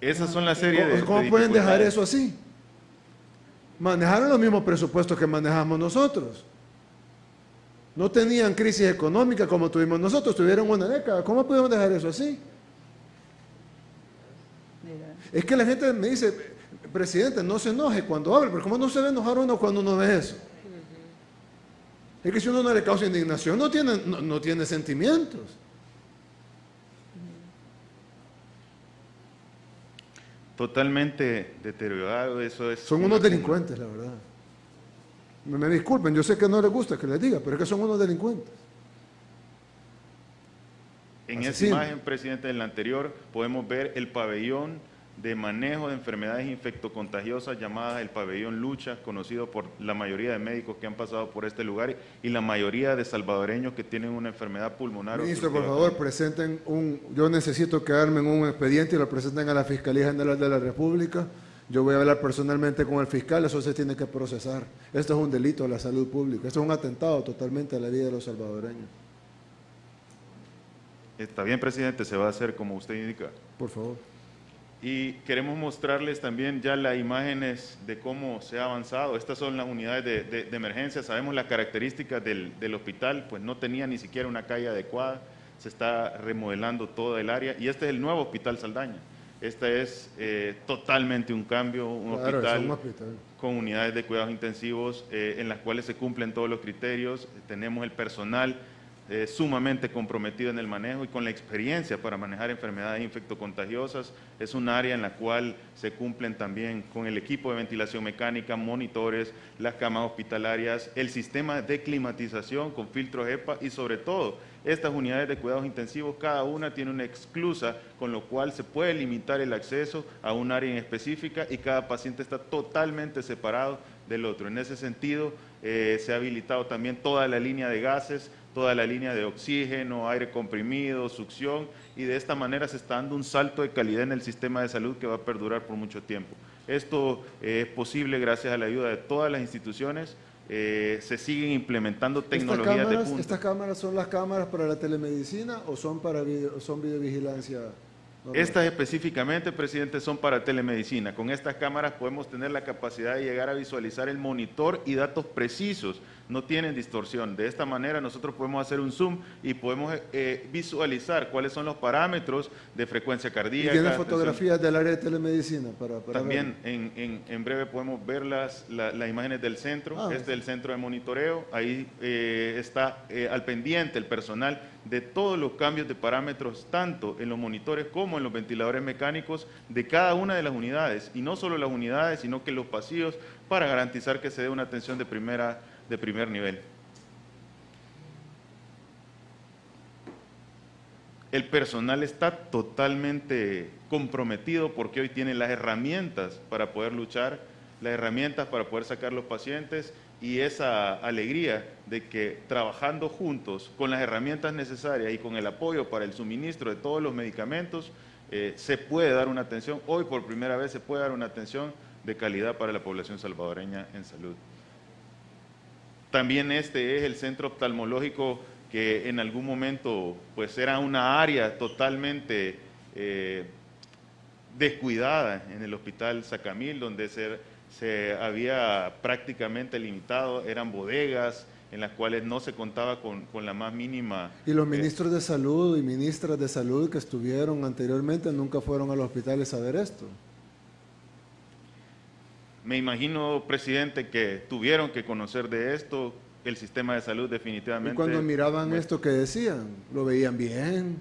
Esas son la serie de ¿Cómo pueden dejar eso así? Manejaron los mismos presupuestos que manejamos nosotros. No tenían crisis económica como tuvimos nosotros, tuvieron una década. ¿Cómo pudieron dejar eso así? Es que la gente me dice, presidente, no se enoje cuando hable, pero ¿cómo no se ve enojar uno cuando uno ve eso? Es que si uno no le causa indignación, no tiene sentimientos. Totalmente deteriorado, eso es... Son unos delincuentes, la verdad. Me disculpen, yo sé que no les gusta que les diga, pero es que son unos delincuentes. En esa imagen, presidente, en la anterior, podemos ver el pabellón de manejo de enfermedades infectocontagiosas llamada el pabellón Lucha, conocido por la mayoría de médicos que han pasado por este lugar y la mayoría de salvadoreños que tienen una enfermedad pulmonar. Ministro, por favor, presenten yo necesito quedarme en un expediente y lo presenten a la Fiscalía General de la República. Yo voy a hablar personalmente con el fiscal, eso se tiene que procesar. Esto es un delito a la salud pública, esto es un atentado totalmente a la vida de los salvadoreños. Está bien, presidente, se va a hacer como usted indica. Por favor. Y queremos mostrarles también ya las imágenes de cómo se ha avanzado. Estas son las unidades de emergencia. Sabemos las características del hospital, pues no tenía ni siquiera una calle adecuada. Se está remodelando toda el área y este es el nuevo Hospital Saldaña. Este es totalmente un cambio, un hospital con unidades de cuidados intensivos en las cuales se cumplen todos los criterios. Tenemos el personal sumamente comprometido en el manejo y con la experiencia para manejar enfermedades infectocontagiosas. Es un área en la cual se cumplen también con el equipo de ventilación mecánica, monitores, las camas hospitalarias, el sistema de climatización con filtros HEPA y sobre todo estas unidades de cuidados intensivos, cada una tiene una exclusa, con lo cual se puede limitar el acceso a un área en específica y cada paciente está totalmente separado del otro. En ese sentido, se ha habilitado también toda la línea de gases, toda la línea de oxígeno, aire comprimido, succión, y de esta manera se está dando un salto de calidad en el sistema de salud que va a perdurar por mucho tiempo. Esto es posible gracias a la ayuda de todas las instituciones. Se siguen implementando tecnologías de punta. ¿Estas cámaras son las cámaras para la telemedicina o son para son videovigilancia normal? Estas específicamente, presidente, son para telemedicina. Con estas cámaras podemos tener la capacidad de llegar a visualizar el monitor y datos precisos, no tienen distorsión. De esta manera nosotros podemos hacer un zoom y podemos visualizar cuáles son los parámetros de frecuencia cardíaca. ¿Y tiene fotografías del área de telemedicina? También en breve podemos ver las imágenes del centro. Este es el centro de monitoreo. Ahí está al pendiente el personal de todos los cambios de parámetros, tanto en los monitores como en los ventiladores mecánicos de cada una de las unidades. Y no solo las unidades, sino que los pasillos, para garantizar que se dé una atención de primer nivel. El personal está totalmente comprometido porque hoy tiene las herramientas para poder luchar, las herramientas para poder sacar los pacientes y esa alegría de que trabajando juntos con las herramientas necesarias y con el apoyo para el suministro de todos los medicamentos, se puede dar una atención, hoy por primera vez se puede dar una atención de calidad para la población salvadoreña en salud. También este es el centro oftalmológico que en algún momento pues era una área totalmente descuidada en el Hospital Sacamil, donde se había prácticamente limitado, eran bodegas en las cuales no se contaba con la más mínima... Y los ministros de salud y ministras de salud que estuvieron anteriormente nunca fueron a los hospitales a ver esto. Me imagino, presidente, que tuvieron que conocer de esto, el sistema de salud definitivamente... Y cuando miraban esto, ¿qué decían? ¿Lo veían bien?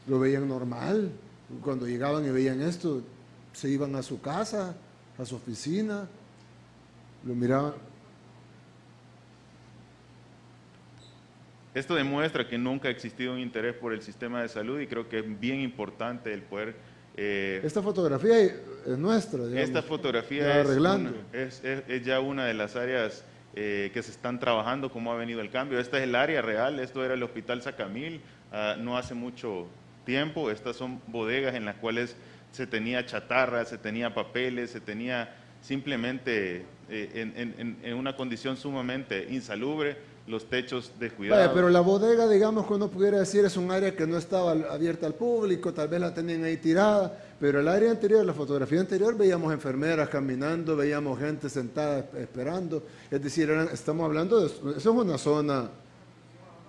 ¿Lo veían normal? Cuando llegaban y veían esto, se iban a su casa, a su oficina, lo miraban... Esto demuestra que nunca ha existido un interés por el sistema de salud y creo que es bien importante el poder... Esta fotografía es nuestra, digamos. Esta fotografía es ya una de las áreas que se están trabajando, cómo ha venido el cambio. Esta es el área real, esto era el Hospital Sacamil, no hace mucho tiempo. Estas son bodegas en las cuales se tenía chatarra, se tenía papeles, se tenía simplemente en una condición sumamente insalubre, los techos descuidados. Vaya, pero la bodega, digamos que uno pudiera decir, es un área que no estaba abierta al público, tal vez la tenían ahí tirada, pero el área anterior, la fotografía anterior, veíamos enfermeras caminando, veíamos gente sentada esperando, es decir, estamos hablando de eso es una zona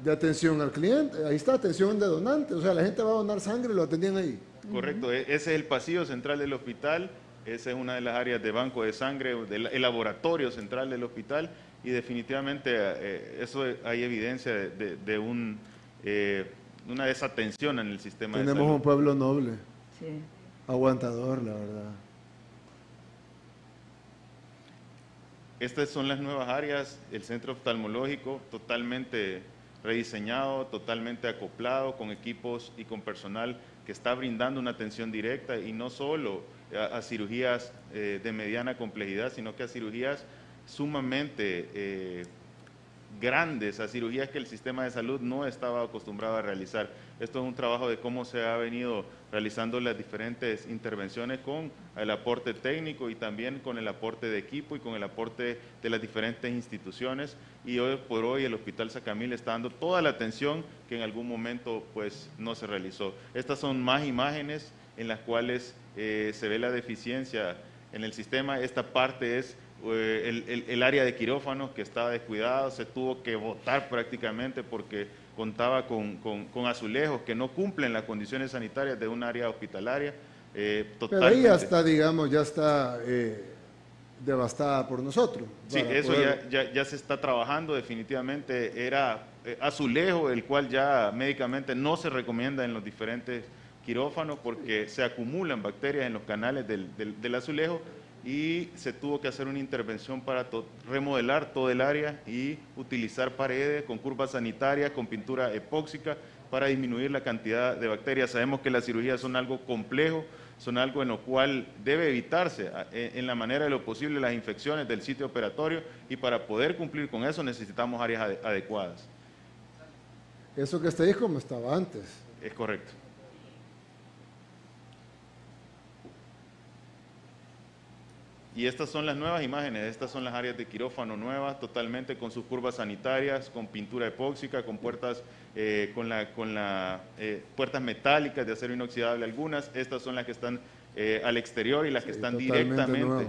de atención al cliente, ahí está atención de donantes, o sea, la gente va a donar sangre y lo atendían ahí. Correcto, ese es el pasillo central del hospital, esa es una de las áreas de banco de sangre, el laboratorio central del hospital, y definitivamente eso hay evidencia de una desatención en el sistema de salud. Tenemos un pueblo noble, Sí. aguantador, la verdad. Estas son las nuevas áreas, el centro oftalmológico totalmente rediseñado, totalmente acoplado, con equipos y con personal que está brindando una atención directa y no solo a cirugías de mediana complejidad, sino que a cirugías sumamente grandes, a cirugías que el sistema de salud no estaba acostumbrado a realizar. Esto es un trabajo de cómo se ha venido realizando las diferentes intervenciones con el aporte técnico y también con el aporte de equipo y con el aporte de las diferentes instituciones, y hoy por hoy el Hospital Sacamil está dando toda la atención que en algún momento pues no se realizó. Estas son más imágenes en las cuales se ve la deficiencia en el sistema. Esta parte es el área de quirófanos que estaba descuidado, se tuvo que botar prácticamente porque contaba con azulejos que no cumplen las condiciones sanitarias de un área hospitalaria. Pero ahí ya está, digamos, ya está devastada por nosotros. Sí, eso ya se está trabajando definitivamente. Era azulejo, el cual ya médicamente no se recomienda en los diferentes quirófanos porque se acumulan bacterias en los canales del azulejo, y se tuvo que hacer una intervención para remodelar todo el área y utilizar paredes con curvas sanitarias, con pintura epóxica, para disminuir la cantidad de bacterias. Sabemos que las cirugías son algo complejo, son algo en lo cual debe evitarse en la manera de lo posible las infecciones del sitio operatorio, y para poder cumplir con eso necesitamos áreas adecuadas. Eso que está ahí es como estaba antes. Es correcto. Y estas son las nuevas imágenes, estas son las áreas de quirófano nuevas, totalmente con sus curvas sanitarias, con pintura epóxica, con puertas, puertas metálicas de acero inoxidable algunas. Estas son las que están al exterior y las que están directamente.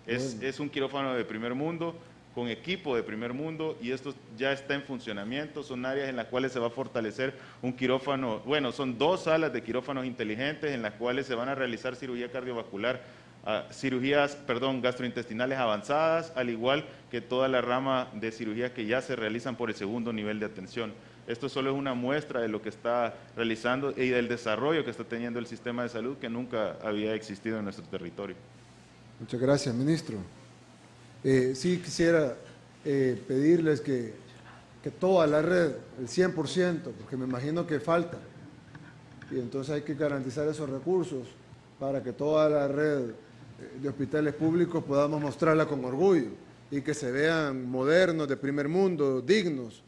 Es un quirófano de primer mundo, con equipo de primer mundo, y esto ya está en funcionamiento. Son áreas en las cuales se va a fortalecer un quirófano, bueno, son 2 salas de quirófanos inteligentes en las cuales se van a realizar cirugía cardiovascular, cirugías, gastrointestinales avanzadas, al igual que toda la rama de cirugías que ya se realizan por el segundo nivel de atención. Esto solo es una muestra de lo que está realizando y del desarrollo que está teniendo el sistema de salud, que nunca había existido en nuestro territorio. Muchas gracias, ministro. Sí quisiera pedirles que toda la red, el 100%, porque me imagino que falta, y entonces hay que garantizar esos recursos para que toda la red de hospitales públicos podamos mostrarla con orgullo y que se vean modernos, de primer mundo, dignos,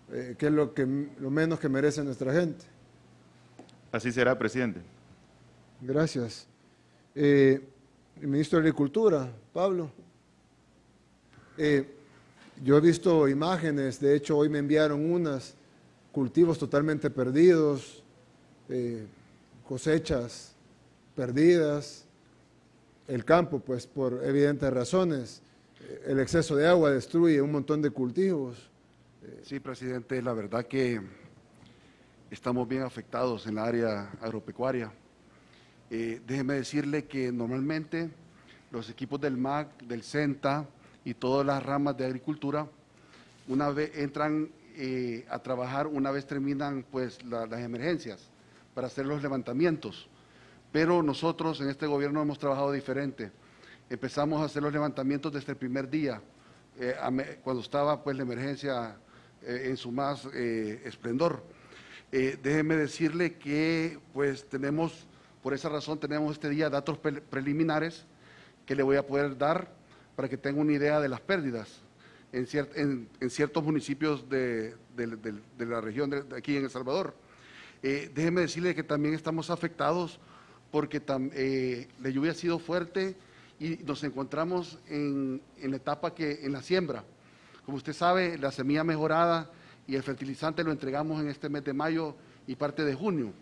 que es lo menos que merece nuestra gente. Así será, presidente. Gracias. El ministro de Agricultura, Pablo. Yo he visto imágenes, de hecho hoy me enviaron unas, cultivos totalmente perdidos, cosechas perdidas, el campo, pues por evidentes razones, el exceso de agua destruye un montón de cultivos. Sí, presidente, la verdad que estamos bien afectados en la área agropecuaria. Déjeme decirle que normalmente los equipos del MAC, del CENTA y todas las ramas de agricultura, una vez entran a trabajar, una vez terminan pues las emergencias para hacer los levantamientos. Pero nosotros en este gobierno hemos trabajado diferente. Empezamos a hacer los levantamientos desde el primer día, cuando estaba pues la emergencia en su más esplendor. Déjeme decirle que pues por esa razón tenemos este día datos preliminares que le voy a poder dar para que tenga una idea de las pérdidas en ciertos municipios de la región de aquí en El Salvador. Déjeme decirle que también estamos afectados porque la lluvia ha sido fuerte y nos encontramos en la etapa en la siembra. Como usted sabe, la semilla mejorada y el fertilizante lo entregamos en este mes de mayo y parte de junio.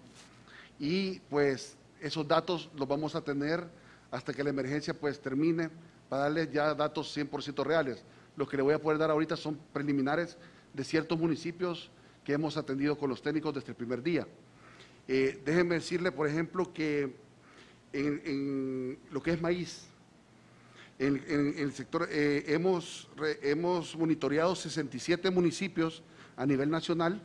Y pues esos datos los vamos a tener hasta que la emergencia pues termine, para darles ya datos 100% reales. Los que le voy a poder dar ahorita son preliminares de ciertos municipios que hemos atendido con los técnicos desde el primer día. Déjenme decirle, por ejemplo, que en lo que es maíz, en el sector hemos monitoreado 67 municipios a nivel nacional,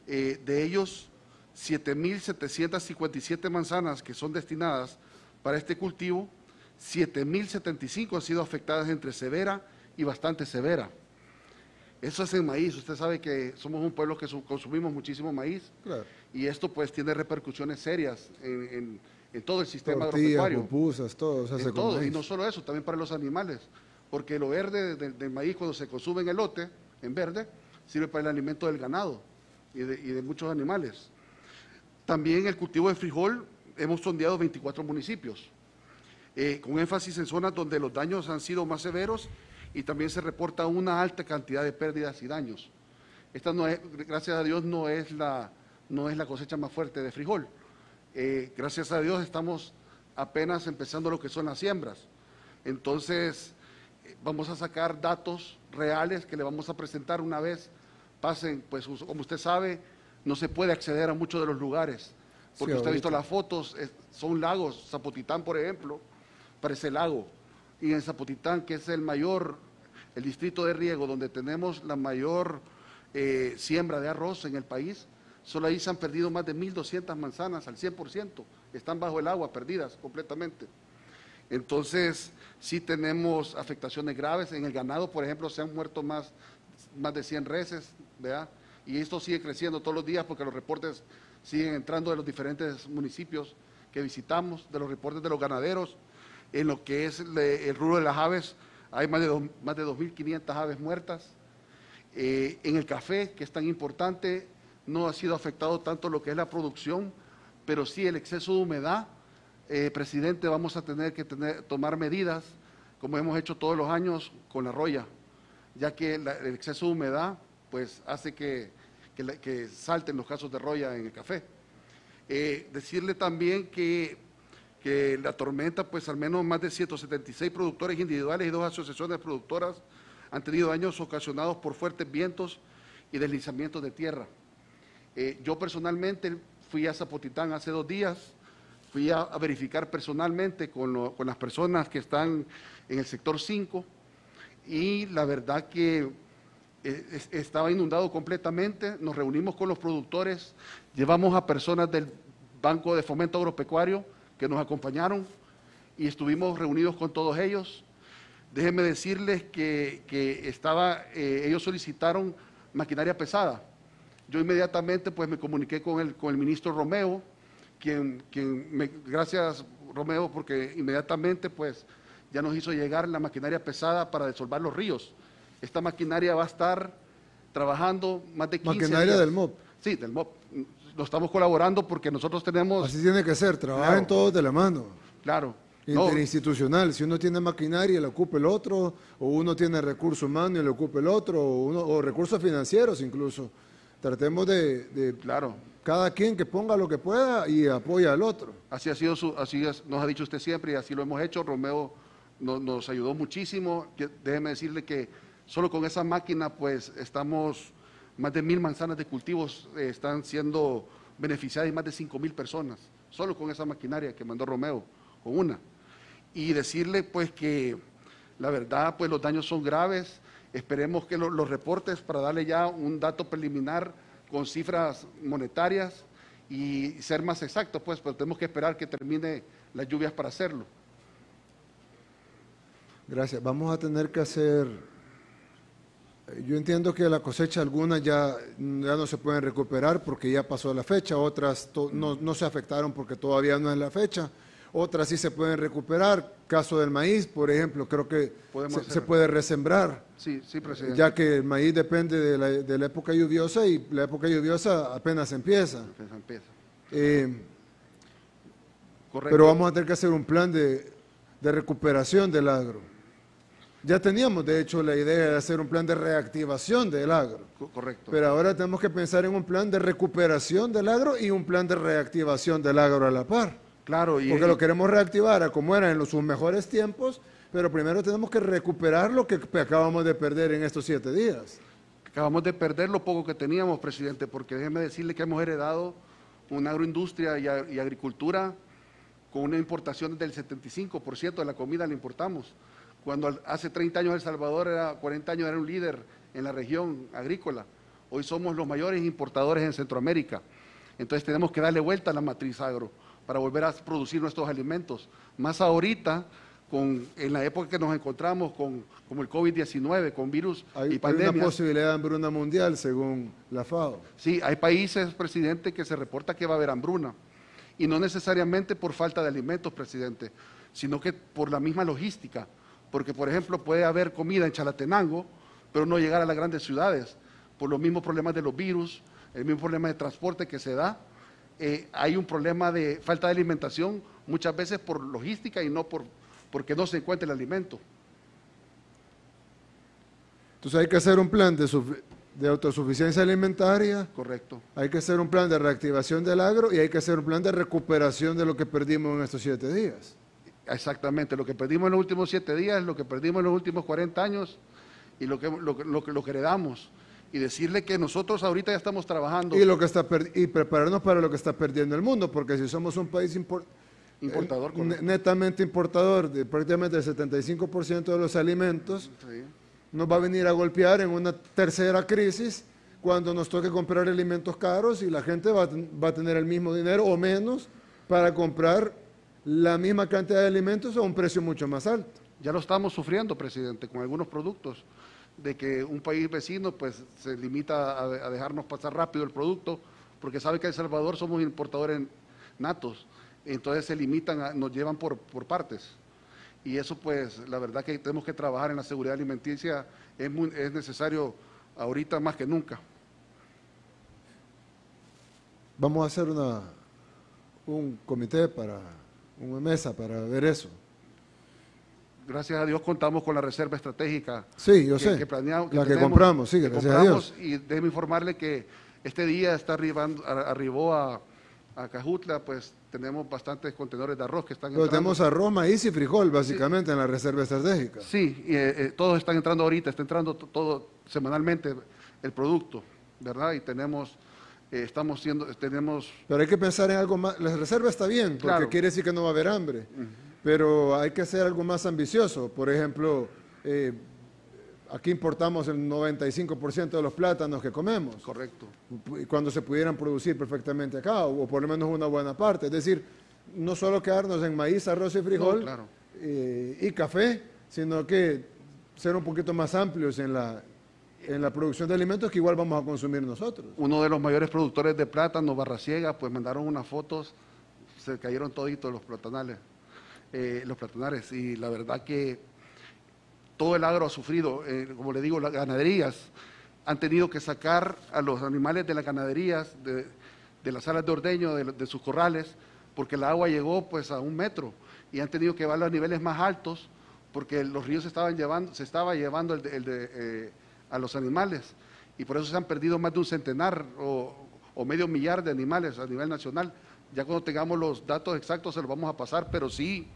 de ellos 7.757 manzanas que son destinadas para este cultivo, 7.075 han sido afectadas entre severa y bastante severa. Eso es en maíz. Usted sabe que somos un pueblo que consumimos muchísimo maíz, claro, y esto pues tiene repercusiones serias en todo el sistema agropecuario. Pupusas, todo se hace con maíz. Y no solo eso, también para los animales, porque lo verde del maíz cuando se consume en elote, en verde, sirve para el alimento del ganado y de muchos animales. También el cultivo de frijol, hemos sondeado 24 municipios, con énfasis en zonas donde los daños han sido más severos y también se reporta una alta cantidad de pérdidas y daños. Esta no es, gracias a Dios, no es la cosecha más fuerte de frijol. Gracias a Dios estamos apenas empezando lo que son las siembras. Entonces, vamos a sacar datos reales que le vamos a presentar una vez pasen, pues como usted sabe, no se puede acceder a muchos de los lugares, porque usted ha visto las fotos, son lagos. Zapotitán, por ejemplo, parece lago. y en Zapotitán, que es el distrito de riego donde tenemos la mayor siembra de arroz en el país, solo ahí se han perdido más de 1.200 manzanas al 100%, están bajo el agua, perdidas completamente. Entonces, sí tenemos afectaciones graves. En el ganado, por ejemplo, se han muerto más de 100 reses, ¿verdad? Y esto sigue creciendo todos los días porque los reportes siguen entrando de los diferentes municipios que visitamos, de los reportes de los ganaderos. En lo que es el rubro de las aves, hay más de 2.500 aves muertas. En el café, que es tan importante, no ha sido afectado tanto lo que es la producción, pero sí el exceso de humedad. Presidente, vamos a tener que tomar medidas, como hemos hecho todos los años con la roya, ya que el exceso de humedad pues hace que salten los casos de roya en el café. Decirle también que la tormenta, pues al menos más de 176 productores individuales y 2 asociaciones productoras han tenido daños ocasionados por fuertes vientos y deslizamientos de tierra. Yo personalmente fui a Zapotitán hace 2 días, fui a verificar personalmente con las personas que están en el sector 5 y la verdad que estaba inundado completamente. Nos reunimos con los productores, llevamos a personas del Banco de Fomento Agropecuario que nos acompañaron y estuvimos reunidos con todos ellos. Déjenme decirles que ellos solicitaron maquinaria pesada. Yo inmediatamente pues me comuniqué con el ministro Romeo, gracias Romeo, porque inmediatamente pues ya nos hizo llegar la maquinaria pesada para desolvar los ríos. Esta maquinaria va a estar trabajando más de 15 días. ¿Maquinaria del MOP? Sí, del MOP. Lo estamos colaborando porque nosotros tenemos... Así tiene que ser, trabajen todos de la mano. Claro. Interinstitucional, si uno tiene maquinaria, le ocupa el otro, o uno tiene recursos humanos y le ocupa el otro, o recursos financieros incluso. Tratemos claro, cada quien que ponga lo que pueda y apoya al otro. Así nos ha dicho usted siempre y así lo hemos hecho. Romeo nos ayudó muchísimo. Déjeme decirle que solo con esa máquina pues estamos, más de 1.000 manzanas de cultivos están siendo beneficiadas y más de 5.000 personas, solo con esa maquinaria que mandó Romeo, con una. Y decirle pues que la verdad pues los daños son graves. Esperemos que los reportes, para darle ya un dato preliminar con cifras monetarias y ser más exactos, pues, pero tenemos que esperar que termine las lluvias para hacerlo. Gracias. Vamos a tener que hacer, yo entiendo que la cosecha algunas ya no se pueden recuperar porque ya pasó la fecha, otras no se afectaron porque todavía no es la fecha. Otras sí se pueden recuperar, caso del maíz, por ejemplo, creo que se puede resembrar. Sí, presidente. Ya que el maíz depende de la época lluviosa y la época lluviosa apenas empieza. Correcto. Pero vamos a tener que hacer un plan de recuperación del agro. Ya teníamos, de hecho, la idea de hacer un plan de reactivación del agro. Correcto. Pero ahora tenemos que pensar en un plan de recuperación del agro y un plan de reactivación del agro a la par. Claro, porque lo queremos reactivar a como era en sus mejores tiempos, pero primero tenemos que recuperar lo que acabamos de perder en estos 7 días. Acabamos de perder lo poco que teníamos, presidente, porque déjeme decirle que hemos heredado una agroindustria y agricultura con una importación del 75% de la comida la importamos. Cuando hace 30 años El Salvador, 40 años era un líder en la región agrícola. Hoy somos los mayores importadores en Centroamérica. Entonces tenemos que darle vuelta a la matriz agro para volver a producir nuestros alimentos. Más ahorita, en la época que nos encontramos como el COVID-19, con virus y pandemias. Hay una posibilidad de hambruna mundial, según la FAO. Sí, hay países, presidente, que se reporta que va a haber hambruna. Y no necesariamente por falta de alimentos, presidente, sino que por la misma logística. Porque, por ejemplo, puede haber comida en Chalatenango, pero no llegar a las grandes ciudades, por los mismos problemas de los virus, el mismo problema de transporte que se da. Hay un problema de falta de alimentación, muchas veces por logística y no porque no se encuentra el alimento. Entonces hay que hacer un plan de autosuficiencia alimentaria. Correcto. Hay que hacer un plan de reactivación del agro y hay que hacer un plan de recuperación de lo que perdimos en estos 7 días. Exactamente, lo que perdimos en los últimos 7 días, lo que perdimos en los últimos 40 años y lo que heredamos. Y decirle que nosotros ahorita ya estamos trabajando. Y prepararnos para lo que está perdiendo el mundo, porque si somos un país Importador, netamente importador de prácticamente el 75% de los alimentos, sí, nos va a venir a golpear en una tercera crisis cuando nos toque comprar alimentos caros y la gente va a tener el mismo dinero o menos para comprar la misma cantidad de alimentos a un precio mucho más alto. Ya lo estamos sufriendo, presidente, con algunos productos, de que un país vecino pues se limita a dejarnos pasar rápido el producto, porque sabe que en El Salvador somos importadores natos, entonces se limitan, nos llevan por partes. Y eso pues la verdad que tenemos que trabajar en la seguridad alimenticia, es necesario ahorita más que nunca. Vamos a hacer un comité una mesa para ver eso. Gracias a Dios contamos con la reserva estratégica. Sí, yo sé, la que compramos, sí, gracias a Dios. Y déjeme informarle que este día arribó a Cajutla, pues tenemos bastantes contenedores de arroz que están entrando. Tenemos arroz, maíz y frijol, básicamente, sí, en la reserva estratégica. Sí, todos están entrando ahorita, está entrando todo semanalmente el producto, ¿verdad? Y tenemos... Pero hay que pensar en algo más. La reserva está bien, porque claro, quiere decir que no va a haber hambre, pero hay que hacer algo más ambicioso. Por ejemplo, aquí importamos el 95% de los plátanos que comemos. Correcto. Cuando se pudieran producir perfectamente acá, o por lo menos una buena parte. Es decir, no solo quedarnos en maíz, arroz y frijol, no, claro, y café, sino que ser un poquito más amplios en la producción de alimentos que igual vamos a consumir nosotros. Uno de los mayores productores de plátano, Barrasiega, pues mandaron unas fotos, se cayeron toditos los platanares, y la verdad que todo el agro ha sufrido, como le digo, las ganaderías han tenido que sacar a los animales de las ganaderías, de las salas de ordeño, de sus corrales, porque el agua llegó pues a 1 metro y han tenido que llevarlo a niveles más altos porque los ríos se estaba llevando a los animales y por eso se han perdido más de 1 centenar o medio millar de animales a nivel nacional. Ya cuando tengamos los datos exactos se los vamos a pasar, pero sí,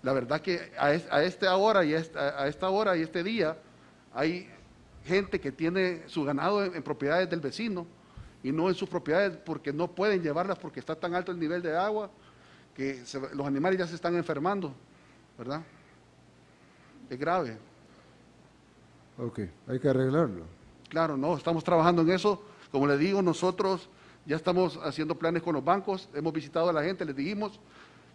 la verdad que a esta hora y este día hay gente que tiene su ganado en propiedades del vecino y no en sus propiedades porque no pueden llevarlas porque está tan alto el nivel de agua que los animales ya se están enfermando, ¿verdad? Es grave. Ok, hay que arreglarlo. Claro, no, estamos trabajando en eso. Como le digo, nosotros ya estamos haciendo planes con los bancos, hemos visitado a la gente, les dijimos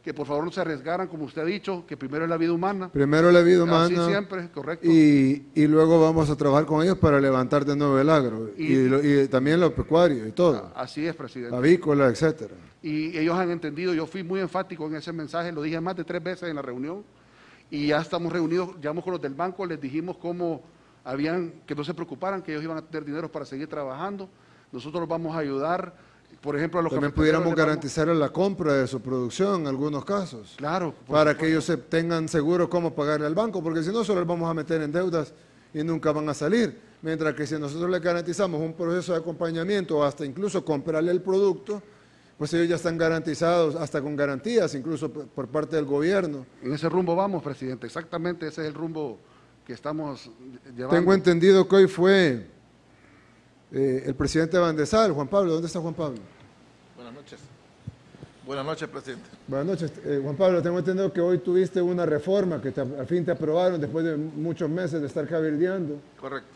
que por favor no se arriesgaran, como usted ha dicho, que primero es la vida humana. Primero la vida humana. Así siempre, correcto. Y luego vamos a trabajar con ellos para levantar de nuevo el agro, y también los pecuarios y todo. Así es, presidente. Avícola, etcétera. Y ellos han entendido, yo fui muy enfático en ese mensaje, lo dije más de 3 veces en la reunión, y ya estamos reunidos, llamamos con los del banco, les dijimos que no se preocuparan, que ellos iban a tener dinero para seguir trabajando, nosotros los vamos a ayudar, por ejemplo, a los también pudiéramos garantizar la compra de su producción en algunos casos. Claro. Para que ellos tengan seguro cómo pagarle al banco, porque si no, solo les vamos a meter en deudas y nunca van a salir. Mientras que si nosotros les garantizamos un proceso de acompañamiento o hasta incluso comprarle el producto, pues ellos ya están garantizados, hasta con garantías, incluso por parte del gobierno. En ese rumbo vamos, presidente, exactamente ese es el rumbo que estamos llevando. Tengo entendido que hoy fue el presidente Van de Sal, Juan Pablo. ¿Dónde está Juan Pablo? Buenas noches. Buenas noches, presidente. Buenas noches. Juan Pablo, tengo entendido que hoy tuviste una reforma que al fin te aprobaron después de muchos meses de estar cabildeando. Correcto.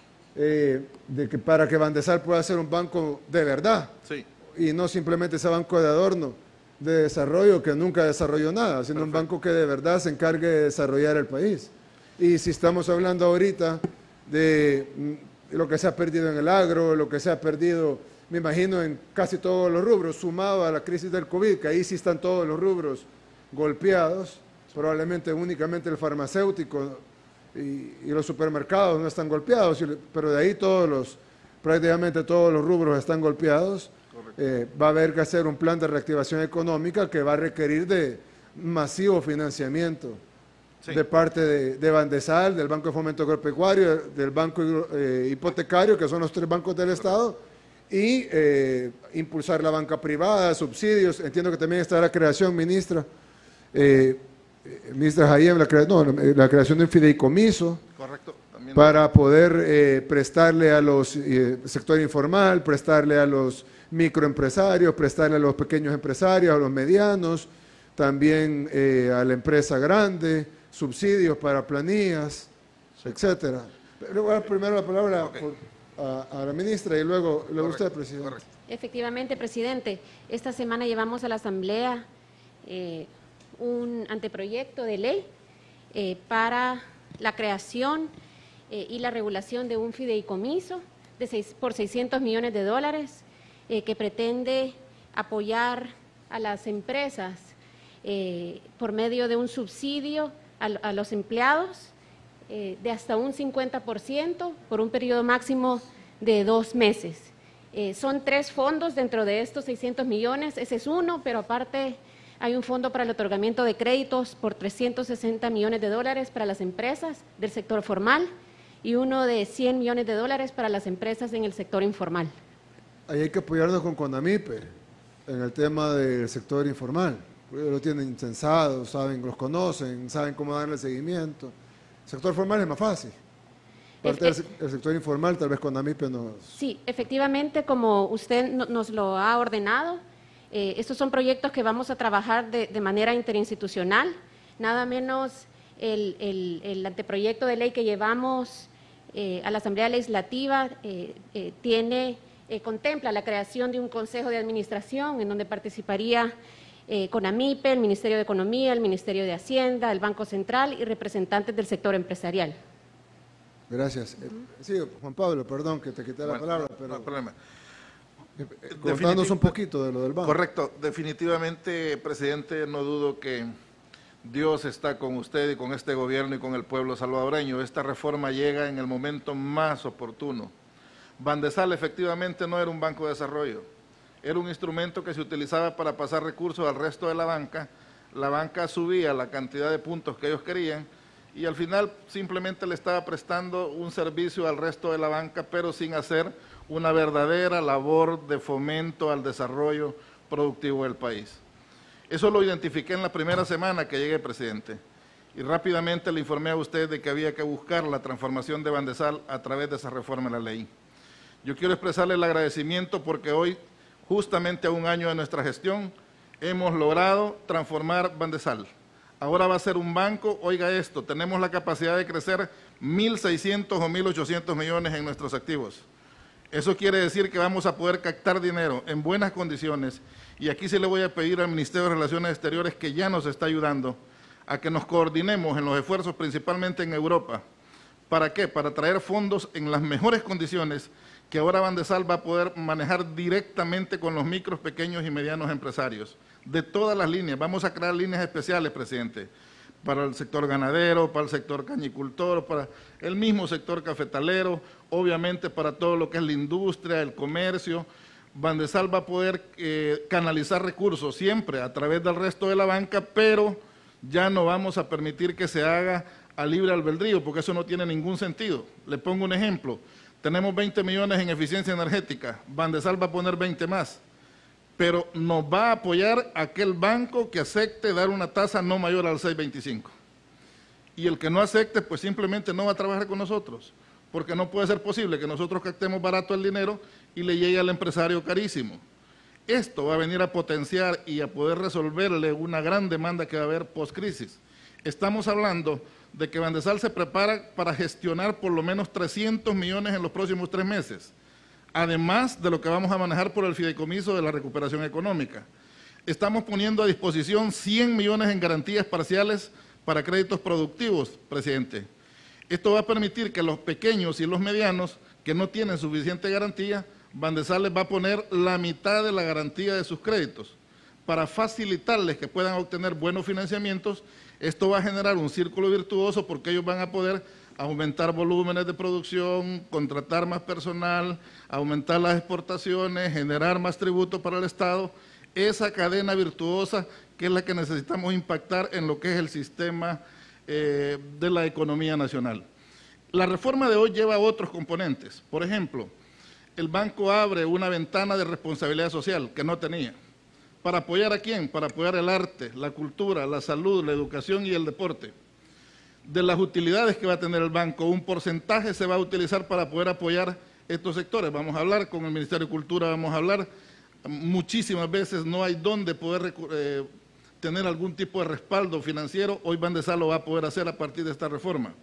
Para que Van de Sal pueda ser un banco de verdad. Sí. Y no simplemente ese banco de adorno, de desarrollo que nunca desarrolló nada, sino un banco que de verdad se encargue de desarrollar el país. Y si estamos hablando ahorita de lo que se ha perdido en el agro, lo que se ha perdido, me imagino, en casi todos los rubros, sumado a la crisis del COVID, que ahí sí están todos los rubros golpeados, probablemente únicamente el farmacéutico y los supermercados no están golpeados, pero de ahí prácticamente todos los rubros están golpeados. Va a haber que hacer un plan de reactivación económica que va a requerir de masivo financiamiento de parte de Van de Sal, del Banco de Fomento Agropecuario, del Banco Hipotecario, que son los 3 bancos del Estado, y impulsar la banca privada, subsidios. Entiendo que también está la creación, ministra Hayem, la creación de un fideicomiso. Correcto. También para poder prestarle a los sector informal, prestarle a los microempresarios, prestarle a los pequeños empresarios, a los medianos, también a la empresa grande, subsidios para planillas, etcétera. Le voy a dar primero la palabra a la ministra y luego usted, presidente. Correcto. Efectivamente, presidente. Esta semana llevamos a la Asamblea un anteproyecto de ley para la creación y la regulación de un fideicomiso por $600 millones que pretende apoyar a las empresas por medio de un subsidio a los empleados de hasta un 50% por un periodo máximo de 2 meses. Son 3 fondos dentro de estos 600 millones, ese es uno, pero aparte hay un fondo para el otorgamiento de créditos por $360 millones para las empresas del sector formal y uno de $100 millones para las empresas en el sector informal. Ahí hay que apoyarnos con CONAMIPE en el tema del sector informal. Lo tienen censado, los conocen, saben cómo darle seguimiento. El sector formal es más fácil. Parte del sector informal, tal vez CONAMIPE nos... Sí, efectivamente, como usted nos lo ha ordenado, estos son proyectos que vamos a trabajar de manera interinstitucional, nada menos el anteproyecto de ley que llevamos a la Asamblea Legislativa contempla la creación de un consejo de administración en donde participaría CONAMIPE, el Ministerio de Economía, el Ministerio de Hacienda, el Banco Central y representantes del sector empresarial. Gracias. Sí, Juan Pablo, perdón que te quité la palabra, pero... No hay problema. Contándonos un poquito de lo del banco. Correcto. Definitivamente, presidente, no dudo que Dios está con usted y con este gobierno y con el pueblo salvadoreño. Esta reforma llega en el momento más oportuno. Bandesal efectivamente no era un banco de desarrollo, era un instrumento que se utilizaba para pasar recursos al resto de la banca subía la cantidad de puntos que ellos querían y al final simplemente le estaba prestando un servicio al resto de la banca, pero sin hacer una verdadera labor de fomento al desarrollo productivo del país. Eso lo identifiqué en la primera semana que llegué, presidente, y rápidamente le informé a usted de que había que buscar la transformación de Bandesal a través de esa reforma de la ley. Yo quiero expresarle el agradecimiento porque hoy, justamente a un año de nuestra gestión, hemos logrado transformar Bandesal. Ahora va a ser un banco, oiga esto, tenemos la capacidad de crecer 1.600 o 1.800 millones en nuestros activos. Eso quiere decir que vamos a poder captar dinero en buenas condiciones y aquí sí le voy a pedir al Ministerio de Relaciones Exteriores que ya nos está ayudando a que nos coordinemos en los esfuerzos principalmente en Europa. ¿Para qué? Para traer fondos en las mejores condiciones que ahora Bandesal va a poder manejar directamente con los micros, pequeños y medianos empresarios, de todas las líneas. Vamos a crear líneas especiales, presidente, para el sector ganadero, para el sector cañicultor, para el mismo sector cafetalero, obviamente para todo lo que es la industria, el comercio. Bandesal va a poder canalizar recursos siempre a través del resto de la banca, pero ya no vamos a permitir que se haga a libre albedrío, porque eso no tiene ningún sentido. Le pongo un ejemplo. Tenemos 20 millones en eficiencia energética, Bandesal va a poner 20 más, pero nos va a apoyar aquel banco que acepte dar una tasa no mayor al 6.25. Y el que no acepte, pues simplemente no va a trabajar con nosotros, porque no puede ser posible que nosotros captemos barato el dinero y le llegue al empresario carísimo. Esto va a venir a potenciar y a poder resolverle una gran demanda que va a haber post-crisis. Estamos hablando de que Bandesal se prepara para gestionar por lo menos 300 millones en los próximos 3 meses, además de lo que vamos a manejar por el fideicomiso de la recuperación económica. Estamos poniendo a disposición 100 millones en garantías parciales para créditos productivos, presidente. Esto va a permitir que los pequeños y los medianos que no tienen suficiente garantía, Bandesal les va a poner la mitad de la garantía de sus créditos para facilitarles que puedan obtener buenos financiamientos. Esto va a generar un círculo virtuoso porque ellos van a poder aumentar volúmenes de producción, contratar más personal, aumentar las exportaciones, generar más tributos para el Estado. Esa cadena virtuosa que es la que necesitamos impactar en lo que es el sistema de la economía nacional. La reforma de hoy lleva otros componentes. Por ejemplo, el banco abre una ventana de responsabilidad social que no tenía. ¿Para apoyar a quién? Para apoyar el arte, la cultura, la salud, la educación y el deporte. De las utilidades que va a tener el banco, un porcentaje se va a utilizar para poder apoyar estos sectores. Vamos a hablar con el Ministerio de Cultura, vamos a hablar muchísimas veces, no hay dónde poder tener algún tipo de respaldo financiero, hoy Bandesal lo va a poder hacer a partir de esta reforma,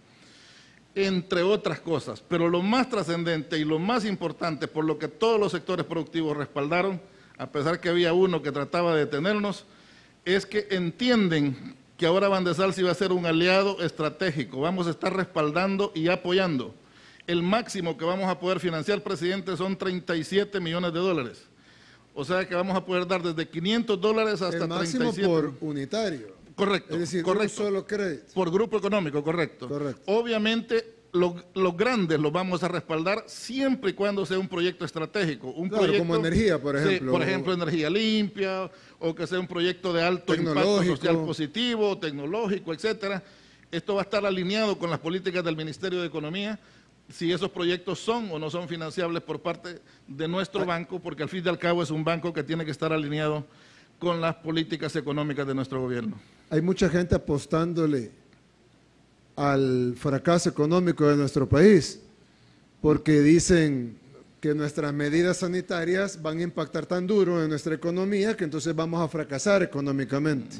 entre otras cosas. Pero lo más trascendente y lo más importante, por lo que todos los sectores productivos respaldaron, a pesar que había uno que trataba de detenernos, es que entienden que ahora Bandesal sí va a ser un aliado estratégico. Vamos a estar respaldando y apoyando. El máximo que vamos a poder financiar, presidente, son 37 millones de dólares. O sea que vamos a poder dar desde $500 hasta 37. El máximo por unitario. Correcto. Es decir, correcto. un solo crédito. Por grupo económico, correcto. Correcto. Obviamente, los grandes los vamos a respaldar siempre y cuando sea un proyecto estratégico. Claro, como energía, por ejemplo. Sí, por ejemplo, energía limpia, o que sea un proyecto de alto impacto social positivo, tecnológico, etcétera. Esto va a estar alineado con las políticas del Ministerio de Economía, si esos proyectos son o no son financiables por parte de nuestro banco, porque al fin y al cabo es un banco que tiene que estar alineado con las políticas económicas de nuestro gobierno. Hay mucha gente apostándole al fracaso económico de nuestro país, porque dicen que nuestras medidas sanitarias van a impactar tan duro en nuestra economía que entonces vamos a fracasar económicamente.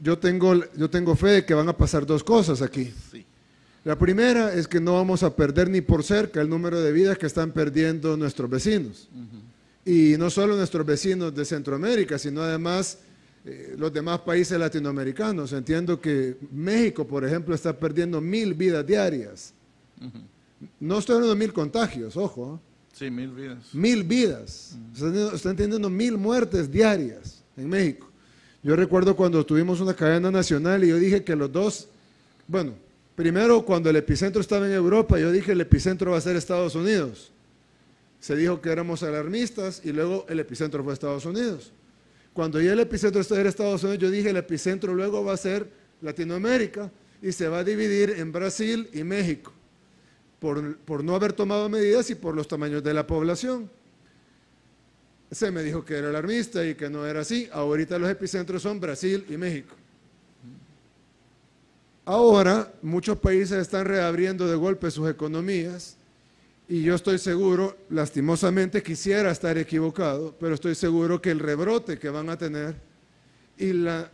Yo tengo fe de que van a pasar dos cosas aquí. Sí. La primera es que no vamos a perder ni por cerca el número de vidas que están perdiendo nuestros vecinos. Y no solo nuestros vecinos de Centroamérica, sino además los demás países latinoamericanos. Entiendo que México, por ejemplo, está perdiendo 1000 vidas diarias. No estoy hablando de 1000 contagios, ojo. Sí, 1000 vidas. 1000 vidas. Están teniendo 1000 muertes diarias en México. Yo recuerdo cuando tuvimos una cadena nacional y yo dije que los dos, bueno, primero cuando el epicentro estaba en Europa, yo dije el epicentro va a ser Estados Unidos. Se dijo que éramos alarmistas y luego el epicentro fue Estados Unidos. Cuando ya el epicentro era Estados Unidos, yo dije el epicentro luego va a ser Latinoamérica y se va a dividir en Brasil y México, por no haber tomado medidas y por los tamaños de la población. Se me dijo que era alarmista y que no era así. Ahorita los epicentros son Brasil y México. Ahora muchos países están reabriendo de golpe sus economías y yo estoy seguro, lastimosamente quisiera estar equivocado, pero estoy seguro que el rebrote que van a tener y la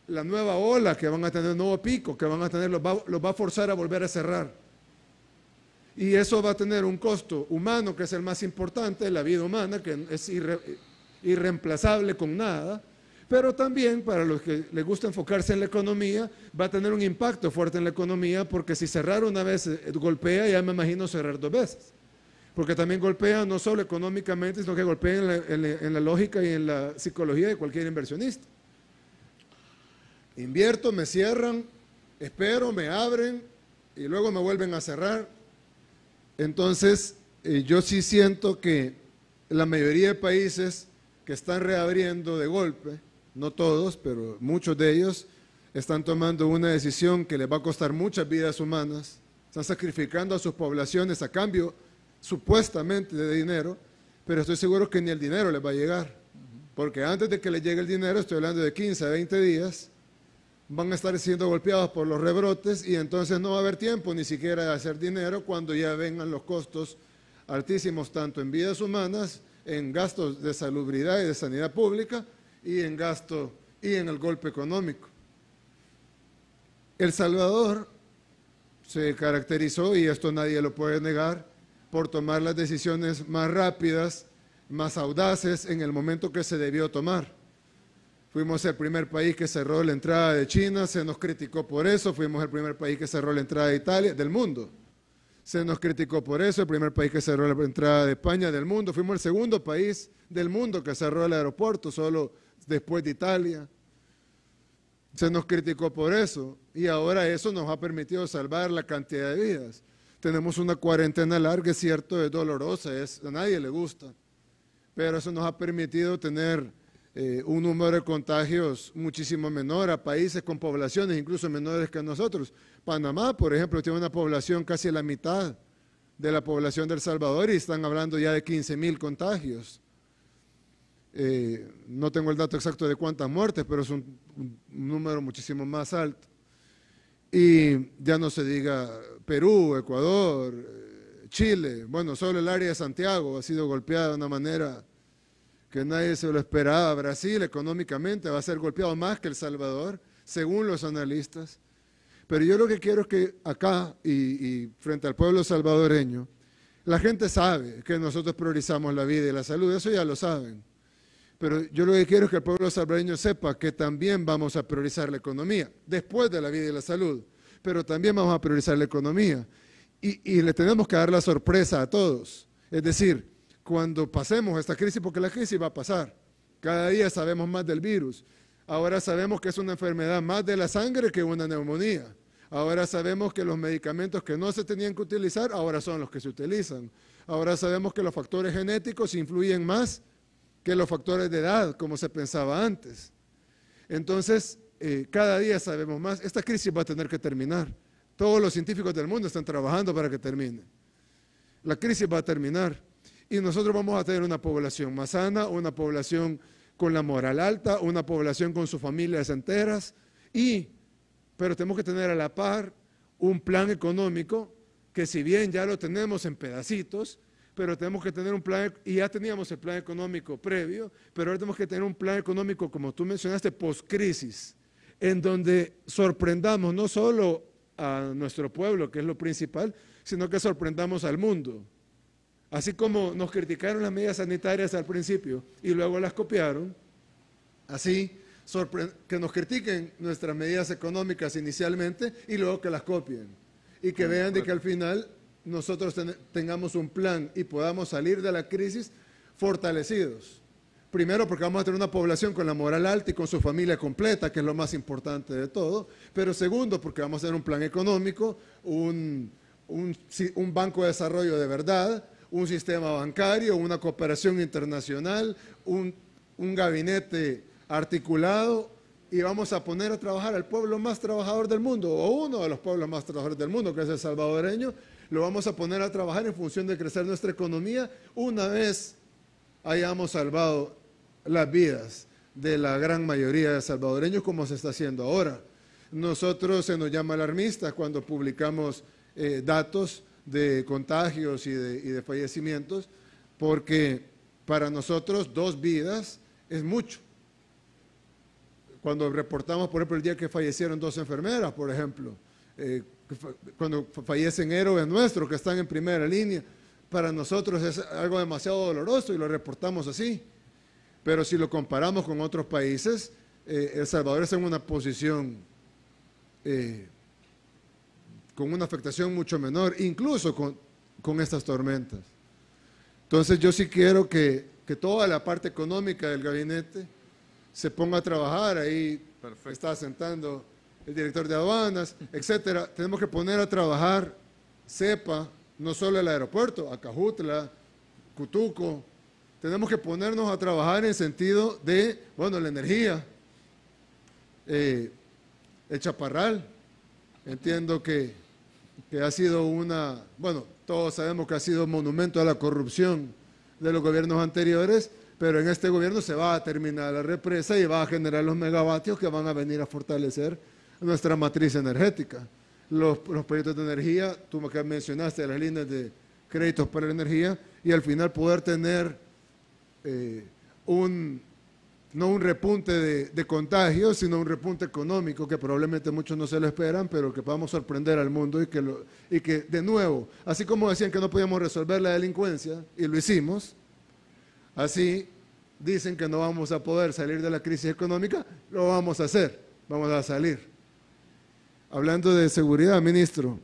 nueva ola que van a tener, el nuevo pico que van a tener, los va a forzar a volver a cerrar. Y eso va a tener un costo humano que es el más importante, la vida humana, que es irreemplazable con nada, pero también para los que les gusta enfocarse en la economía, va a tener un impacto fuerte en la economía, porque si cerrar una vez golpea, ya me imagino cerrar 2 veces. Porque también golpea no solo económicamente, sino que golpea en la lógica y en la psicología de cualquier inversionista. Invierto, me cierran, espero, me abren y luego me vuelven a cerrar. Entonces, yo sí siento que la mayoría de países que están reabriendo de golpe, no todos, pero muchos de ellos, están tomando una decisión que les va a costar muchas vidas humanas, están sacrificando a sus poblaciones a cambio, supuestamente, de dinero, pero estoy seguro que ni el dinero les va a llegar, porque antes de que les llegue el dinero, estoy hablando de 15 a 20 días, van a estar siendo golpeados por los rebrotes y entonces no va a haber tiempo ni siquiera de hacer dinero cuando ya vengan los costos altísimos, tanto en vidas humanas, en gastos de salubridad y de sanidad pública y en gasto y en el golpe económico. El Salvador se caracterizó, y esto nadie lo puede negar, por tomar las decisiones más rápidas, más audaces en el momento que se debió tomar. Fuimos el primer país que cerró la entrada de China, se nos criticó por eso. Fuimos el primer país que cerró la entrada de Italia, del mundo. Se nos criticó por eso, el primer país que cerró la entrada de España, del mundo. Fuimos el segundo país del mundo que cerró el aeropuerto, solo después de Italia. Se nos criticó por eso y ahora eso nos ha permitido salvar la cantidad de vidas. Tenemos una cuarentena larga, es cierto, es dolorosa, a nadie le gusta, pero eso nos ha permitido tener un número de contagios muchísimo menor a países con poblaciones incluso menores que nosotros. Panamá, por ejemplo, tiene una población casi la mitad de la población de El Salvador y están hablando ya de 15,000 contagios. No tengo el dato exacto de cuántas muertes, pero es un número muchísimo más alto. Y ya no se diga Perú, Ecuador, Chile, bueno, solo el área de Santiago ha sido golpeada de una manera que nadie se lo esperaba. Brasil económicamente va a ser golpeado más que El Salvador, según los analistas. Pero yo lo que quiero es que acá y frente al pueblo salvadoreño, la gente sabe que nosotros priorizamos la vida y la salud, eso ya lo saben. Pero yo lo que quiero es que el pueblo salvadoreño sepa que también vamos a priorizar la economía, después de la vida y la salud, pero también vamos a priorizar la economía. Y le tenemos que dar la sorpresa a todos. Es decir, cuando pasemos esta crisis, porque la crisis va a pasar, cada día sabemos más del virus. Ahora sabemos que es una enfermedad más de la sangre que una neumonía. Ahora sabemos que los medicamentos que no se tenían que utilizar, ahora son los que se utilizan. Ahora sabemos que los factores genéticos influyen más que los factores de edad, como se pensaba antes. Entonces, cada día sabemos más. Esta crisis va a tener que terminar. Todos los científicos del mundo están trabajando para que termine. La crisis va a terminar y nosotros vamos a tener una población más sana, una población con la moral alta, una población con sus familias enteras, pero tenemos que tener a la par un plan económico que, si bien ya lo tenemos en pedacitos, pero tenemos que tener un plan, y ya teníamos el plan económico previo, pero ahora tenemos que tener un plan económico, como tú mencionaste, post-crisis, en donde sorprendamos no solo a nuestro pueblo, que es lo principal, sino que sorprendamos al mundo. Así como nos criticaron las medidas sanitarias al principio y luego las copiaron, así que nos critiquen nuestras medidas económicas inicialmente y luego que las copien. Y que vean de que al final nosotros tengamos un plan y podamos salir de la crisis fortalecidos. Primero, porque vamos a tener una población con la moral alta y con su familia completa, que es lo más importante de todo. Pero segundo, porque vamos a tener un plan económico, un banco de desarrollo de verdad, un sistema bancario, una cooperación internacional, un gabinete articulado, y vamos a poner a trabajar al pueblo más trabajador del mundo, o uno de los pueblos más trabajadores del mundo, que es el salvadoreño. Lo vamos a poner a trabajar en función de crecer nuestra economía una vez hayamos salvado las vidas de la gran mayoría de salvadoreños, como se está haciendo ahora. Nosotros se nos llama alarmistas cuando publicamos datos de contagios y de fallecimientos, porque para nosotros 2 vidas es mucho. Cuando reportamos, por ejemplo, el día que fallecieron 2 enfermeras, por ejemplo, cuando fallecen héroes nuestros que están en primera línea, para nosotros es algo demasiado doloroso y lo reportamos así. Pero si lo comparamos con otros países, El Salvador está en una posición con una afectación mucho menor, incluso con estas tormentas. Entonces yo sí quiero que toda la parte económica del gabinete se ponga a trabajar. Ahí está sentando el director de aduanas, etcétera. Tenemos que poner a trabajar CEPA, no solo el aeropuerto, Acajutla, Cutuco. Tenemos que ponernos a trabajar en sentido de, bueno, la energía, el Chaparral. Entiendo que ha sido todos sabemos que ha sido un monumento a la corrupción de los gobiernos anteriores, pero en este gobierno se va a terminar la represa y va a generar los megavatios que van a venir a fortalecer nuestra matriz energética. Los proyectos de energía, tú que mencionaste las líneas de créditos para la energía, y al final poder tener no un repunte de contagios, sino un repunte económico que probablemente muchos no se lo esperan, pero que podamos sorprender al mundo y que de nuevo, así como decían que no podíamos resolver la delincuencia, y lo hicimos, así dicen que no vamos a poder salir de la crisis económica, lo vamos a hacer, vamos a salir. Hablando de seguridad, ministro,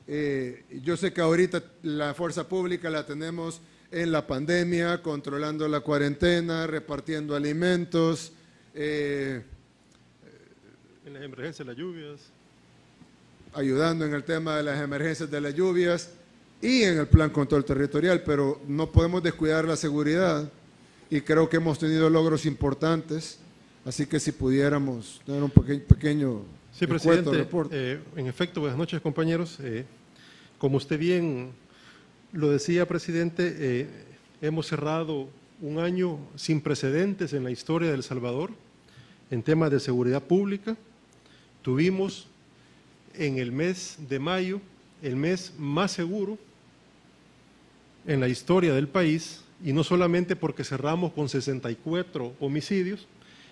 yo sé que ahorita la fuerza pública la tenemos en la pandemia, controlando la cuarentena, repartiendo alimentos. En las emergencias de las lluvias. Ayudando en el tema de las emergencias de las lluvias y en el plan control territorial, pero no podemos descuidar la seguridad y creo que hemos tenido logros importantes, así que si pudiéramos tener un pequeño sí, presidente, reporte. En efecto, buenas noches, compañeros. Como usted bien lo decía, presidente, hemos cerrado un año sin precedentes en la historia de El Salvador en temas de seguridad pública. Tuvimos en el mes de mayo el mes más seguro en la historia del país y no solamente porque cerramos con 64 homicidios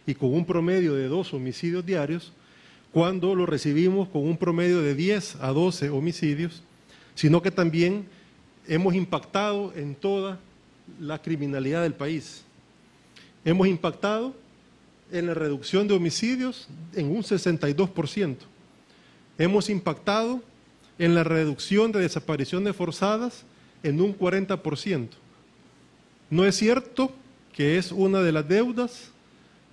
y con un promedio de 2 homicidios diarios, cuando lo recibimos con un promedio de 10 a 12 homicidios, sino que también hemos impactado en toda la criminalidad del país. Hemos impactado en la reducción de homicidios en un 62%. Hemos impactado en la reducción de desapariciones forzadas en un 40%. No es cierto que es una de las deudas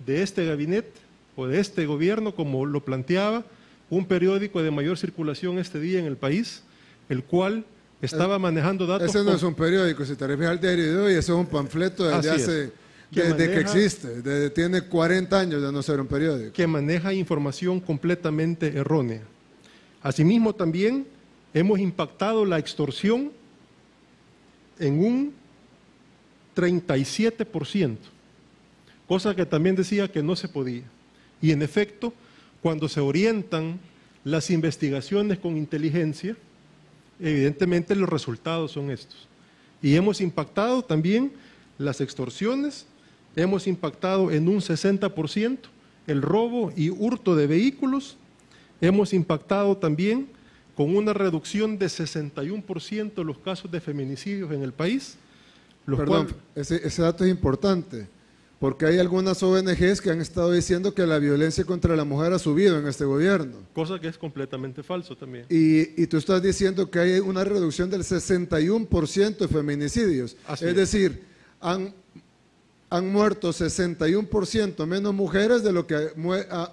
de este gabinete o de este gobierno, como lo planteaba un periódico de mayor circulación este día en el país, el cual estaba manejando datos... Ese no es un periódico, si te refieres al diario de hoy, ese es un panfleto desde que existe, tiene 40 años de no ser un periódico. Que maneja información completamente errónea. Asimismo, también hemos impactado la extorsión en un 37%, cosa que también decía que no se podía. Y en efecto, cuando se orientan las investigaciones con inteligencia, evidentemente los resultados son estos. Y hemos impactado también las extorsiones, hemos impactado en un 60% el robo y hurto de vehículos, hemos impactado también con una reducción de 61% los casos de feminicidios en el país. Perdón, ese dato es importante, porque hay algunas ONGs que han estado diciendo que la violencia contra la mujer ha subido en este gobierno. Cosa que es completamente falso también. Y tú estás diciendo que hay una reducción del 61% de feminicidios. Es decir, han muerto 61% menos mujeres de lo que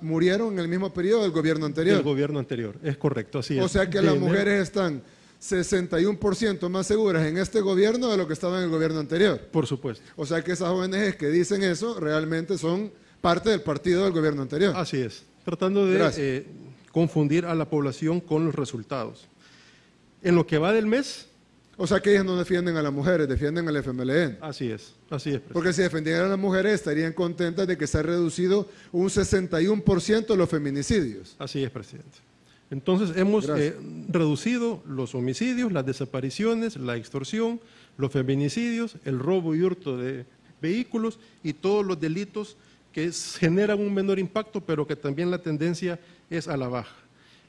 murieron en el mismo periodo del gobierno anterior. Del gobierno anterior, es correcto, así es. O sea que las mujeres están 61% más seguras en este gobierno de lo que estaban en el gobierno anterior. Por supuesto. O sea que esas ONGs que dicen eso realmente son parte del partido del gobierno anterior. Así es, tratando de confundir a la población con los resultados. En lo que va del mes... O sea que ellas no defienden a las mujeres, defienden al FMLN. Así es, presidente. Porque si defendieran a las mujeres estarían contentas de que se ha reducido un 61% los feminicidios. Así es, presidente. Entonces hemos reducido los homicidios, las desapariciones, la extorsión, los feminicidios, el robo y hurto de vehículos y todos los delitos que generan un menor impacto, pero que también la tendencia es a la baja.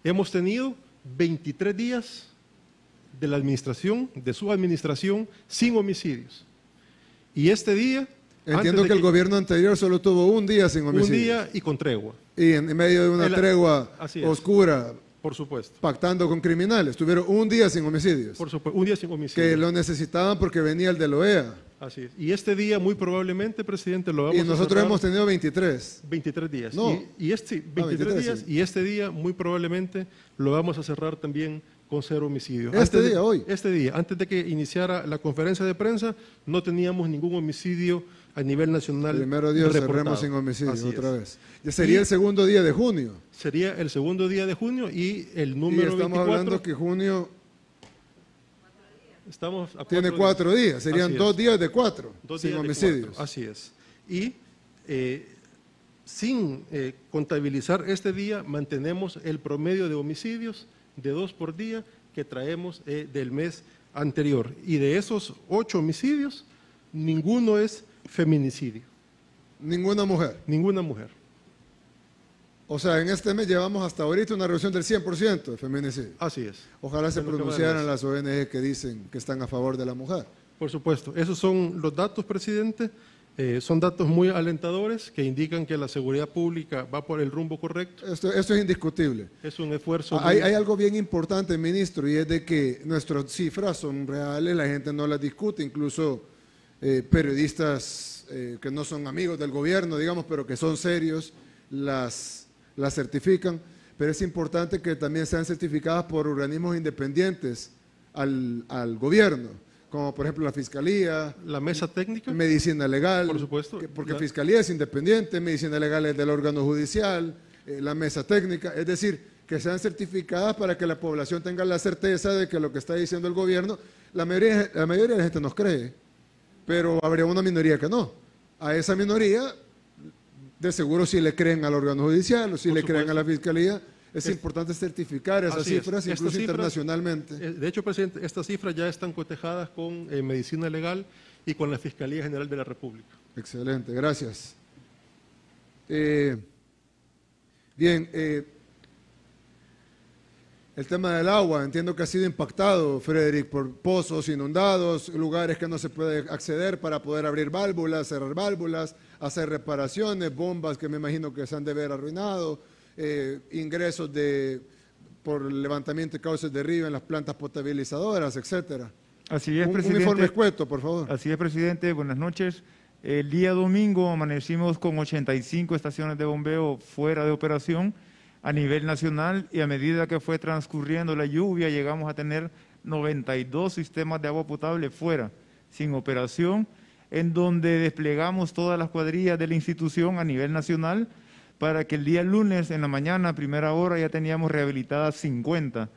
Hemos tenido 23 días de la administración, de su administración, sin homicidios. Y este día... Entiendo que el gobierno anterior solo tuvo un día sin homicidios. Un día y con tregua. Y en medio de una tregua oscura... Por supuesto. Pactando con criminales. Tuvieron un día sin homicidios. Por supuesto, un día sin homicidios. Que lo necesitaban porque venía el de la OEA. Así es. Y este día, muy probablemente, presidente, lo vamos a cerrar. Y nosotros hemos tenido 23. 23 días. No. 23 días. Sí. Y este día, muy probablemente, lo vamos a cerrar también con 0 homicidios. Hoy. Este día, antes de que iniciara la conferencia de prensa, no teníamos ningún homicidio a nivel nacional. Primero Dios, cerremos sin homicidios otra vez. Ya sería el segundo día de junio. Sería el segundo día de junio y el número 24. Y estamos hablando que junio tiene 4 4 días. Serían 2 días de 4 sin homicidios. Así es. Y sin contabilizar este día, mantenemos el promedio de homicidios de 2 por día que traemos del mes anterior. Y de esos 8 homicidios, ninguno es feminicidio. ¿Ninguna mujer? Ninguna mujer. O sea, en este mes llevamos hasta ahorita una reducción del 100% de feminicidio. Así es. Ojalá se pronunciaran las ONG que dicen que están a favor de la mujer. Por supuesto. Esos son los datos, presidente. Son datos muy alentadores que indican que la seguridad pública va por el rumbo correcto. Esto es indiscutible. Es un esfuerzo. Hay algo bien importante, ministro, y es de que nuestras cifras son reales, la gente no las discute, incluso periodistas que no son amigos del gobierno, digamos, pero que son serios, las certifican, pero es importante que también sean certificadas por organismos independientes al gobierno, como por ejemplo la Fiscalía, la Mesa Técnica, Medicina Legal, por supuesto, porque Fiscalía es independiente, Medicina Legal es del órgano judicial, la Mesa Técnica, es decir, que sean certificadas para que la población tenga la certeza de que lo que está diciendo el gobierno, la mayoría de la gente nos cree, pero habría una minoría que no. A esa minoría, de seguro si le creen al órgano judicial o si le creen a la Fiscalía, es importante certificar esas cifras, incluso internacionalmente. De hecho, presidente, estas cifras ya están cotejadas con Medicina Legal y con la Fiscalía General de la República. Excelente, gracias. Bien, el tema del agua, entiendo que ha sido impactado, Frederick, por pozos inundados, lugares que no se puede acceder para poder abrir válvulas, cerrar válvulas, hacer reparaciones, bombas que me imagino que se han de ver arruinado, ingresos por levantamiento de cauces de río en las plantas potabilizadoras, etcétera. Así es, presidente. Un informe escueto, por favor. Así es, presidente. Buenas noches. El día domingo amanecimos con 85 estaciones de bombeo fuera de operación a nivel nacional, y a medida que fue transcurriendo la lluvia llegamos a tener 92 sistemas de agua potable fuera, sin operación, en donde desplegamos todas las cuadrillas de la institución a nivel nacional para que el día lunes en la mañana, a primera hora, ya teníamos rehabilitadas 50.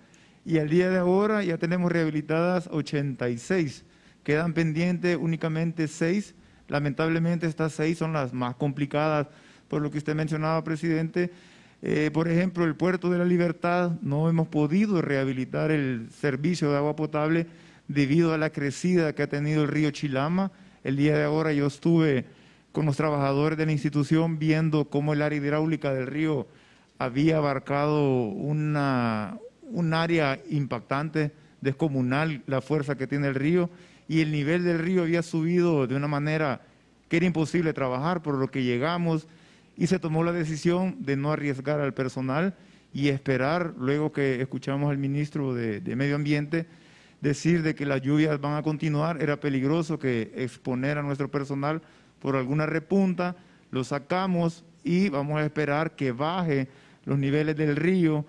Y al día de ahora ya tenemos rehabilitadas 86. Quedan pendientes únicamente 6. Lamentablemente estas 6 son las más complicadas por lo que usted mencionaba, presidente. Por ejemplo, el Puerto de la Libertad, no hemos podido rehabilitar el servicio de agua potable debido a la crecida que ha tenido el río Chilama. El día de ahora yo estuve con los trabajadores de la institución viendo cómo el área hidráulica del río había abarcado un área impactante, descomunal, la fuerza que tiene el río, y el nivel del río había subido de una manera que era imposible trabajar, por lo que llegamos y se tomó la decisión de no arriesgar al personal y esperar, luego que escuchamos al ministro de Medio Ambiente decir de que las lluvias van a continuar. Era peligroso que exponer a nuestro personal por alguna repunta. Lo sacamos y vamos a esperar que baje los niveles del río,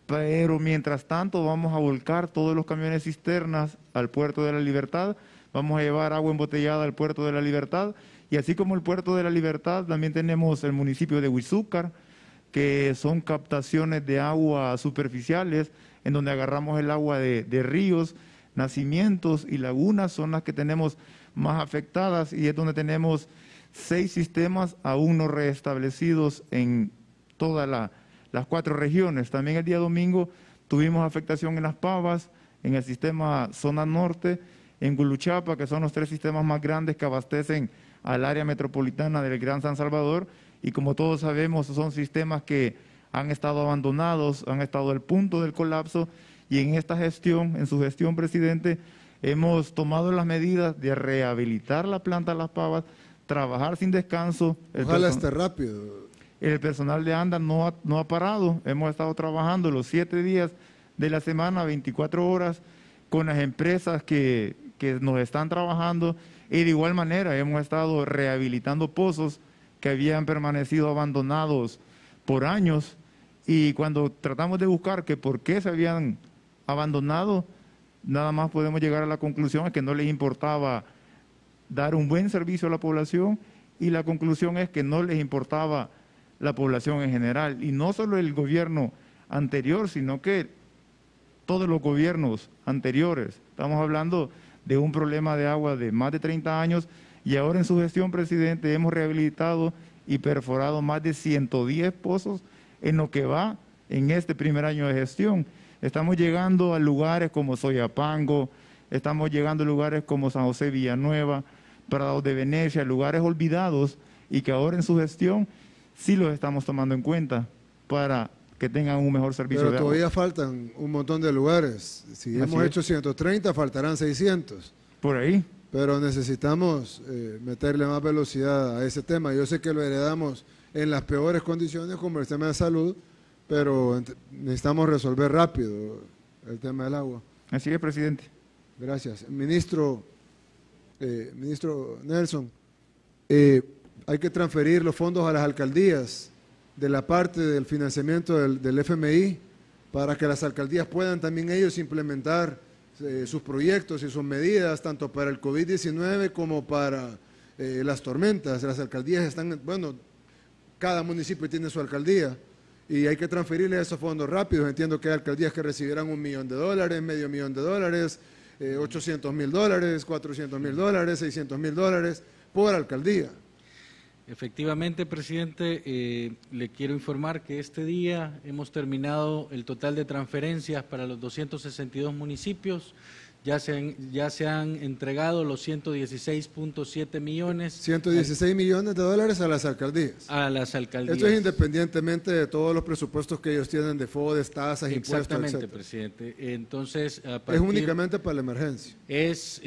pero mientras tanto vamos a volcar todos los camiones cisternas al Puerto de la Libertad, vamos a llevar agua embotellada al Puerto de la Libertad, y así como el Puerto de la Libertad, también tenemos el municipio de Huizúcar, que son captaciones de agua superficiales, en donde agarramos el agua de ríos, nacimientos y lagunas, son las que tenemos más afectadas, y es donde tenemos 6 sistemas aún no restablecidos en todas las 4 regiones. También el día domingo tuvimos afectación en Las Pavas, en el sistema Zona Norte, en Guluchapa, que son los 3 sistemas más grandes que abastecen al área metropolitana del Gran San Salvador, y como todos sabemos son sistemas que han estado abandonados, han estado al punto del colapso, y en esta gestión, en su gestión, presidente, hemos tomado las medidas de rehabilitar la planta de Las Pavas, trabajar sin descanso. Ojalá esté rápido. El personal de ANDA no ha parado, hemos estado trabajando los 7 días de la semana, 24 horas, con las empresas que nos están trabajando, y de igual manera hemos estado rehabilitando pozos que habían permanecido abandonados por años, y cuando tratamos de buscar que por qué se habían abandonado, nada más podemos llegar a la conclusión de que no les importaba dar un buen servicio a la población, y la conclusión es que no les importaba la población en general, y no solo el gobierno anterior, sino que todos los gobiernos anteriores. Estamos hablando de un problema de agua de más de 30 años, y ahora en su gestión, presidente, hemos rehabilitado y perforado más de 110 pozos en lo que va en este primer año de gestión. Estamos llegando a lugares como Soyapango, estamos llegando a lugares como San José Villanueva, Prados de Venecia, lugares olvidados, y que ahora en su gestión sí los estamos tomando en cuenta para que tengan un mejor servicio de agua. Pero todavía faltan un montón de lugares. Si hemos hecho 130, faltarán 600. Por ahí. Pero necesitamos meterle más velocidad a ese tema. Yo sé que lo heredamos en las peores condiciones como el tema de salud, pero necesitamos resolver rápido el tema del agua. Así es, presidente. Gracias. Ministro Nelson, hay que transferir los fondos a las alcaldías de la parte del financiamiento del FMI para que las alcaldías puedan también ellos implementar sus proyectos y sus medidas, tanto para el COVID-19 como para las tormentas. Las alcaldías están, bueno, cada municipio tiene su alcaldía y hay que transferirle esos fondos rápidos. Entiendo que hay alcaldías que recibirán $1 millón, $500,000, $800,000, $400,000, $600,000 por alcaldía. Efectivamente, presidente, le quiero informar que este día hemos terminado el total de transferencias para los 262 municipios. ya se han entregado los 116.7 millones. 116 millones de dólares a las alcaldías. A las alcaldías. Esto es independientemente de todos los presupuestos que ellos tienen de FODES, tasas, impuestos, Exactamente, etcétera. Presidente. Entonces, Es únicamente para la emergencia. Es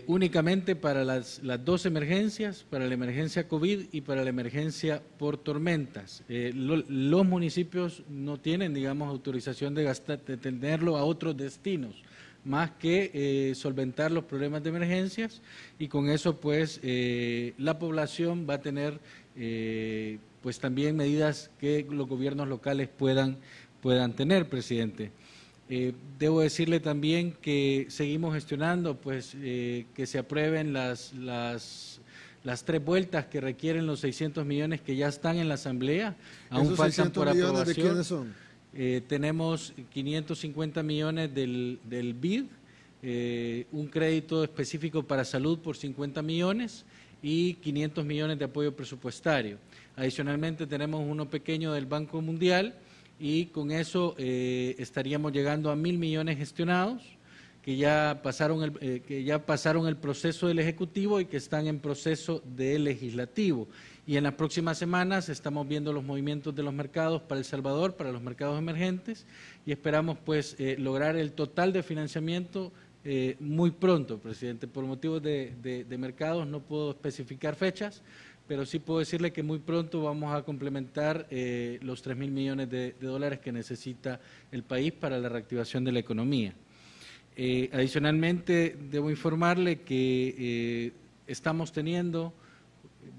únicamente para las dos emergencias, para la emergencia COVID y para la emergencia por tormentas. Los municipios no tienen, digamos, autorización de tenerlo a otros destinos, más que solventar los problemas de emergencias, y con eso pues la población va a tener pues también medidas que los gobiernos locales puedan tener, presidente. Debo decirle también que seguimos gestionando pues que se aprueben las 3 vueltas que requieren los 600 millones que ya están en la Asamblea. Aún faltan por aprobación. ¿De quiénes son? Tenemos 550 millones del BID, un crédito específico para salud por 50 millones y 500 millones de apoyo presupuestario. Adicionalmente tenemos uno pequeño del Banco Mundial, y con eso estaríamos llegando a 1.000 millones gestionados, que ya pasaron el proceso del Ejecutivo y que están en proceso del Legislativo. Y en las próximas semanas estamos viendo los movimientos de los mercados para El Salvador, para los mercados emergentes, y esperamos pues lograr el total de financiamiento muy pronto, presidente. Por motivos de mercados no puedo especificar fechas, pero sí puedo decirle que muy pronto vamos a complementar los 3.000 millones de dólares que necesita el país para la reactivación de la economía. Adicionalmente, debo informarle que estamos teniendo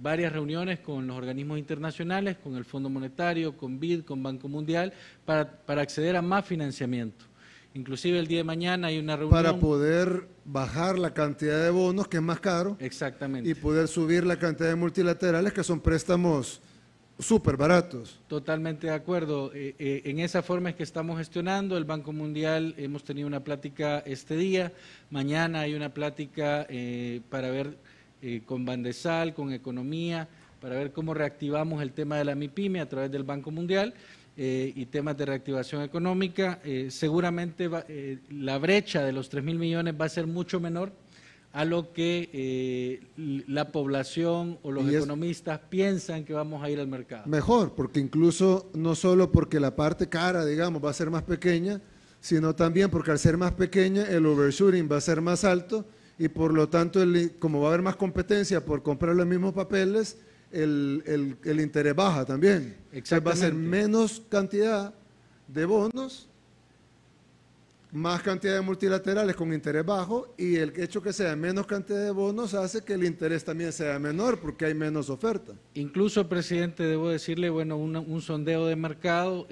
varias reuniones con los organismos internacionales, con el Fondo Monetario, con BID, con Banco Mundial, para acceder a más financiamiento. Inclusive el día de mañana hay una reunión. Para poder bajar la cantidad de bonos, que es más caro. Exactamente. Y poder subir la cantidad de multilaterales, que son préstamos súper baratos. Totalmente de acuerdo. En esa forma es que estamos gestionando. El Banco Mundial, hemos tenido una plática este día. Mañana hay una plática para ver con Bandesal, con Economía, para ver cómo reactivamos el tema de la MIPYME a través del Banco Mundial y temas de reactivación económica. Seguramente la brecha de los 3.000 millones va a ser mucho menor a lo que la población o los economistas piensan que vamos a ir al mercado. Mejor, porque incluso no solo porque la parte cara, digamos, va a ser más pequeña, sino también porque al ser más pequeña el overshooting va a ser más alto, y por lo tanto, como va a haber más competencia por comprar los mismos papeles, el interés baja también. Va a ser menos cantidad de bonos, más cantidad de multilaterales con interés bajo, y el hecho que sea menos cantidad de bonos hace que el interés también sea menor porque hay menos oferta. Incluso, presidente, debo decirle, bueno, un sondeo de mercado,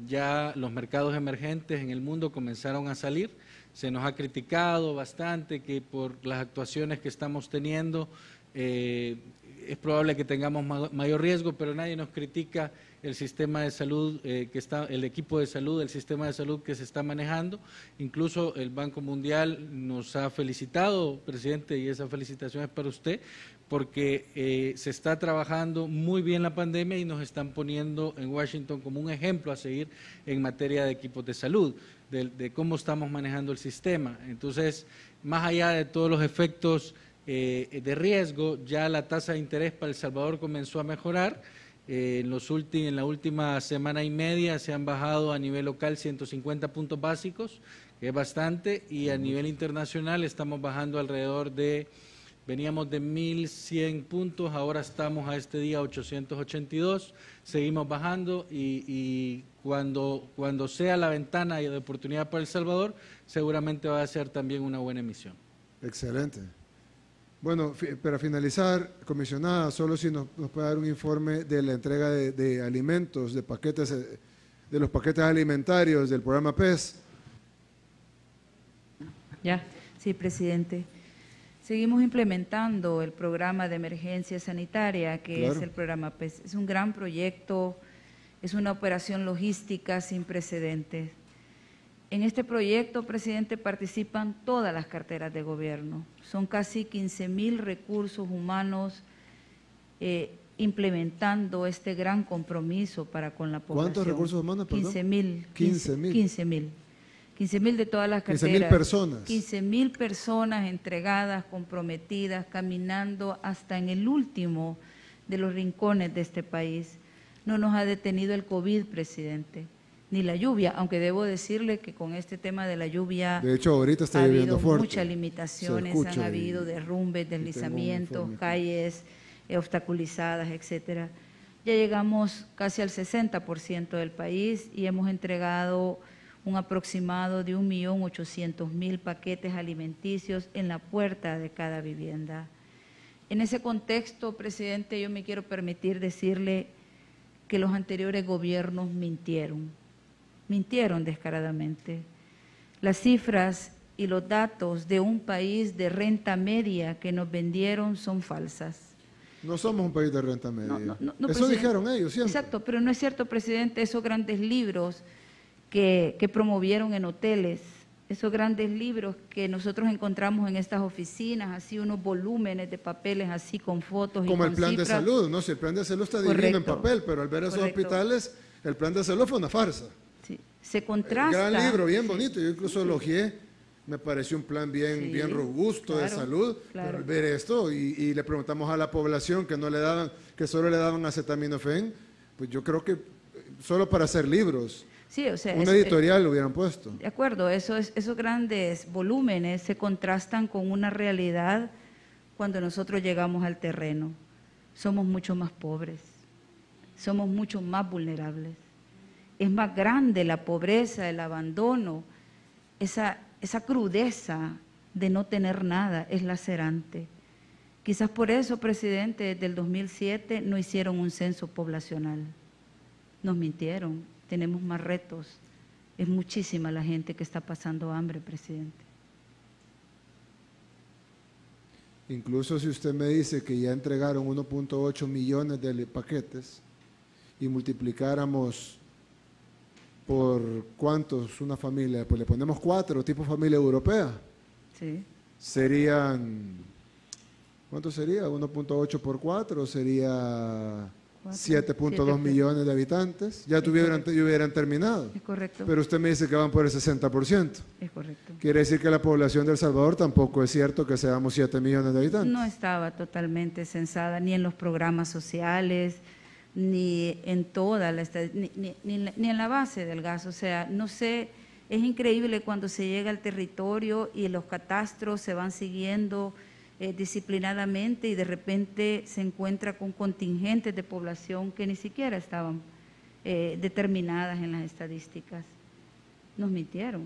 ya los mercados emergentes en el mundo comenzaron a salir. Se nos ha criticado bastante que por las actuaciones que estamos teniendo es probable que tengamos mayor riesgo, pero nadie nos critica el sistema de salud el equipo de salud, el sistema de salud que se está manejando. Incluso el Banco Mundial nos ha felicitado, presidente, y esa felicitación es para usted, porque se está trabajando muy bien la pandemia y nos están poniendo en Washington como un ejemplo a seguir en materia de equipos de salud, de cómo estamos manejando el sistema. Entonces, más allá de todos los efectos de riesgo, ya la tasa de interés para El Salvador comenzó a mejorar. En la última semana y media se han bajado a nivel local 150 puntos básicos, que es bastante, y a nivel internacional estamos bajando alrededor veníamos de 1.100 puntos, ahora estamos a este día 882, seguimos bajando y cuando sea la ventana de oportunidad para El Salvador, seguramente va a ser también una buena emisión. Excelente. Bueno, para finalizar, comisionada, solo si nos puede dar un informe de la entrega de alimentos, de los paquetes alimentarios del programa PES. Sí, presidente. Seguimos implementando el programa de emergencia sanitaria, que es el programa PES. Es un gran proyecto, es una operación logística sin precedentes. En este proyecto, presidente, participan todas las carteras de gobierno. Son casi 15.000 recursos humanos implementando este gran compromiso para con la población. ¿Cuántos recursos humanos, perdón? 15.000. 15.000. 15.000. 15.000 de todas las carteras. 15.000 personas. 15.000 personas entregadas, comprometidas, caminando hasta en el último de los rincones de este país. No nos ha detenido el COVID, presidente, ni la lluvia, aunque debo decirle que con este tema de la lluvia de hecho, ahorita está ha lloviendo habido fuerte. muchas limitaciones, han habido derrumbes, deslizamientos, calles obstaculizadas, etcétera. Ya llegamos casi al 60% del país y hemos entregado un aproximado de 1.800.000 paquetes alimenticios en la puerta de cada vivienda. En ese contexto, presidente, yo me quiero permitir decirle que los anteriores gobiernos mintieron descaradamente. Las cifras y los datos de un país de renta media que nos vendieron son falsas. No somos un país de renta media. No, eso dijeron ellos siempre. Exacto, pero no es cierto, presidente, esos grandes libros que promovieron en hoteles, esos grandes libros que nosotros encontramos en estas oficinas, así unos volúmenes de papeles así con fotos y con cifras. Como el plan de salud, ¿no? Si el plan de salud está divino en papel, pero al ver esos hospitales, el plan de salud fue una farsa. Sí, se contrasta. Gran libro, bien bonito, yo incluso elogié. Me pareció un plan bien robusto de salud. Pero al ver esto y le preguntamos a la población que solo le daban acetaminofén, pues yo creo que solo para hacer libros, sí, o sea, una editorial lo hubieran puesto. De acuerdo, esos grandes volúmenes se contrastan con una realidad cuando nosotros llegamos al terreno. Somos mucho más pobres, somos mucho más vulnerables. Es más grande la pobreza, el abandono, esa crudeza de no tener nada es lacerante. Quizás por eso, presidente, desde el 2007 no hicieron un censo poblacional. Nos mintieron, tenemos más retos. Es muchísima la gente que está pasando hambre, presidente. Incluso si usted me dice que ya entregaron 1.8 millones de paquetes y multiplicáramos por cuántos una familia, pues le ponemos 4, tipo familia europea. Sí. Serían, ¿cuánto sería? 1.8 por 4 sería 7.2 millones de habitantes. Ya hubieran terminado. Es correcto. Pero usted me dice que van por el 60%. Es correcto. Quiere decir que la población de El Salvador tampoco es cierto que seamos 7 millones de habitantes. No estaba totalmente censada ni en los programas sociales, ni en toda la ni en la base del gas. O sea, no sé, es increíble cuando se llega al territorio y los catastros se van siguiendo disciplinadamente y de repente se encuentra con contingentes de población que ni siquiera estaban determinadas en las estadísticas. Nos mintieron.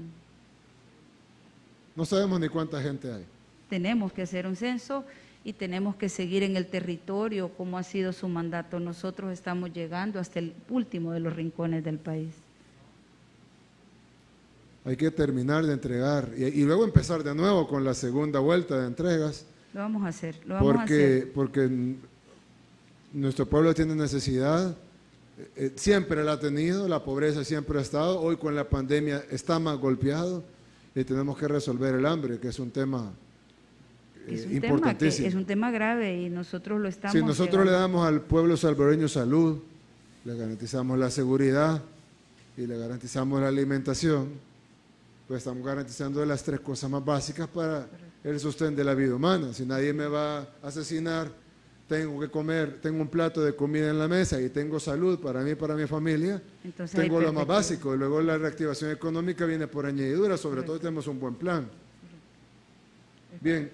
No sabemos ni cuánta gente hay. Tenemos que hacer un censo y tenemos que seguir en el territorio como ha sido su mandato. Nosotros estamos llegando hasta el último de los rincones del país. Hay que terminar de entregar y luego empezar de nuevo con la segunda vuelta de entregas. Lo vamos a hacer, lo vamos a hacer. Porque nuestro pueblo tiene necesidad, siempre la ha tenido, la pobreza siempre ha estado, hoy con la pandemia está más golpeado y tenemos que resolver el hambre, que es un tema importantísimo. Es un tema grave y nosotros lo estamos Si nosotros le damos al pueblo salvadoreño salud, le garantizamos la seguridad y le garantizamos la alimentación, pues estamos garantizando las 3 cosas más básicas para el sostén de la vida humana. Si nadie me va a asesinar, tengo que comer, tengo un plato de comida en la mesa y tengo salud para mí y para mi familia, entonces tengo lo más básico. Y luego la reactivación económica viene por añadidura, sobre todo tenemos un buen plan. Bien,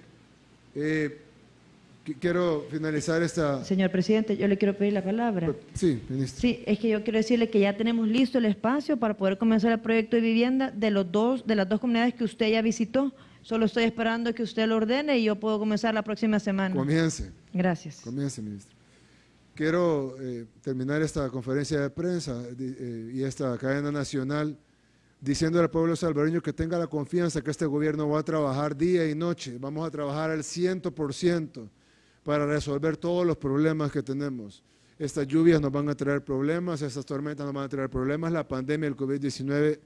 quiero finalizar esta... Señor presidente, yo le quiero pedir la palabra. Sí, ministro. Sí, es que yo quiero decirle que ya tenemos listo el espacio para poder comenzar el proyecto de vivienda de las dos comunidades que usted ya visitó. Solo estoy esperando que usted lo ordene y yo puedo comenzar la próxima semana. Comience. Gracias. Comience, ministro. Quiero terminar esta conferencia de prensa y esta cadena nacional diciendo al pueblo salvadoreño que tenga la confianza que este gobierno va a trabajar día y noche. Vamos a trabajar al 100% para resolver todos los problemas que tenemos. Estas lluvias nos van a traer problemas, estas tormentas nos van a traer problemas. La pandemia del COVID-19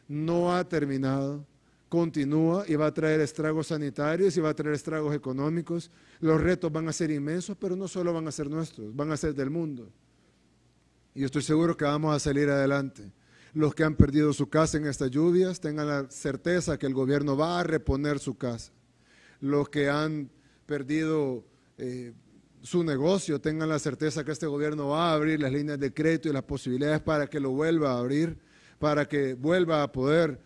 no ha terminado, continúa y va a traer estragos sanitarios y va a traer estragos económicos. Los retos van a ser inmensos, pero no solo van a ser nuestros, van a ser del mundo. Y estoy seguro que vamos a salir adelante. Los que han perdido su casa en estas lluvias, tengan la certeza que el gobierno va a reponer su casa. Los que han perdido su negocio, tengan la certeza que este gobierno va a abrir las líneas de crédito y las posibilidades para que lo vuelva a abrir, para que vuelva a poder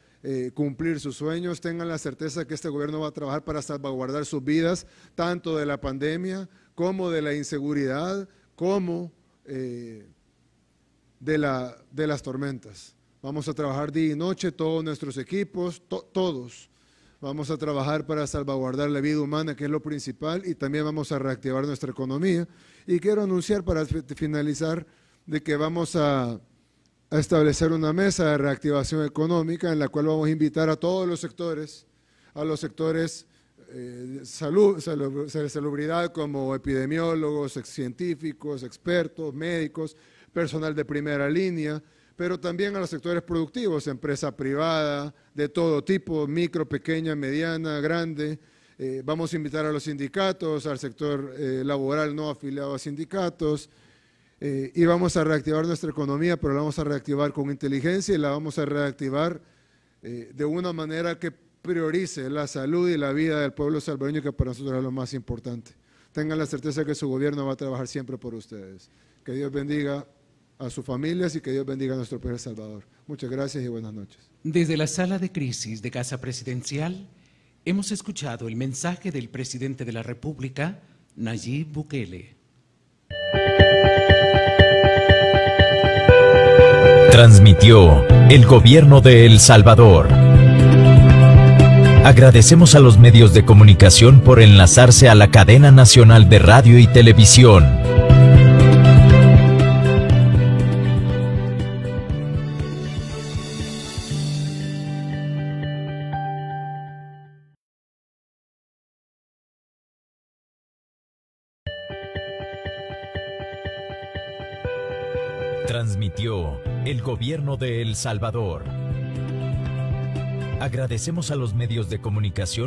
cumplir sus sueños. Tengan la certeza que este gobierno va a trabajar para salvaguardar sus vidas, tanto de la pandemia como de la inseguridad, como de las tormentas. Vamos a trabajar día y noche, todos nuestros equipos, todos. Vamos a trabajar para salvaguardar la vida humana, que es lo principal, y también vamos a reactivar nuestra economía. Y quiero anunciar para finalizar de que vamos a establecer una mesa de reactivación económica en la cual vamos a invitar a todos los sectores, a los sectores de salubridad como epidemiólogos, científicos, expertos, médicos, personal de primera línea, pero también a los sectores productivos, empresa privada, de todo tipo, micro, pequeña, mediana, grande. Vamos a invitar a los sindicatos, al sector laboral no afiliado a sindicatos, y vamos a reactivar nuestra economía, pero la vamos a reactivar con inteligencia y la vamos a reactivar de una manera que priorice la salud y la vida del pueblo salvadoreño, que para nosotros es lo más importante. Tengan la certeza que su gobierno va a trabajar siempre por ustedes. Que Dios bendiga a sus familias y que Dios bendiga a nuestro país El Salvador. Muchas gracias y buenas noches. Desde la sala de crisis de Casa Presidencial, hemos escuchado el mensaje del presidente de la República, Nayib Bukele. Transmitió el gobierno de El Salvador. Agradecemos a los medios de comunicación por enlazarse a la cadena nacional de radio y televisión. Transmitió el gobierno de El Salvador. Agradecemos a los medios de comunicación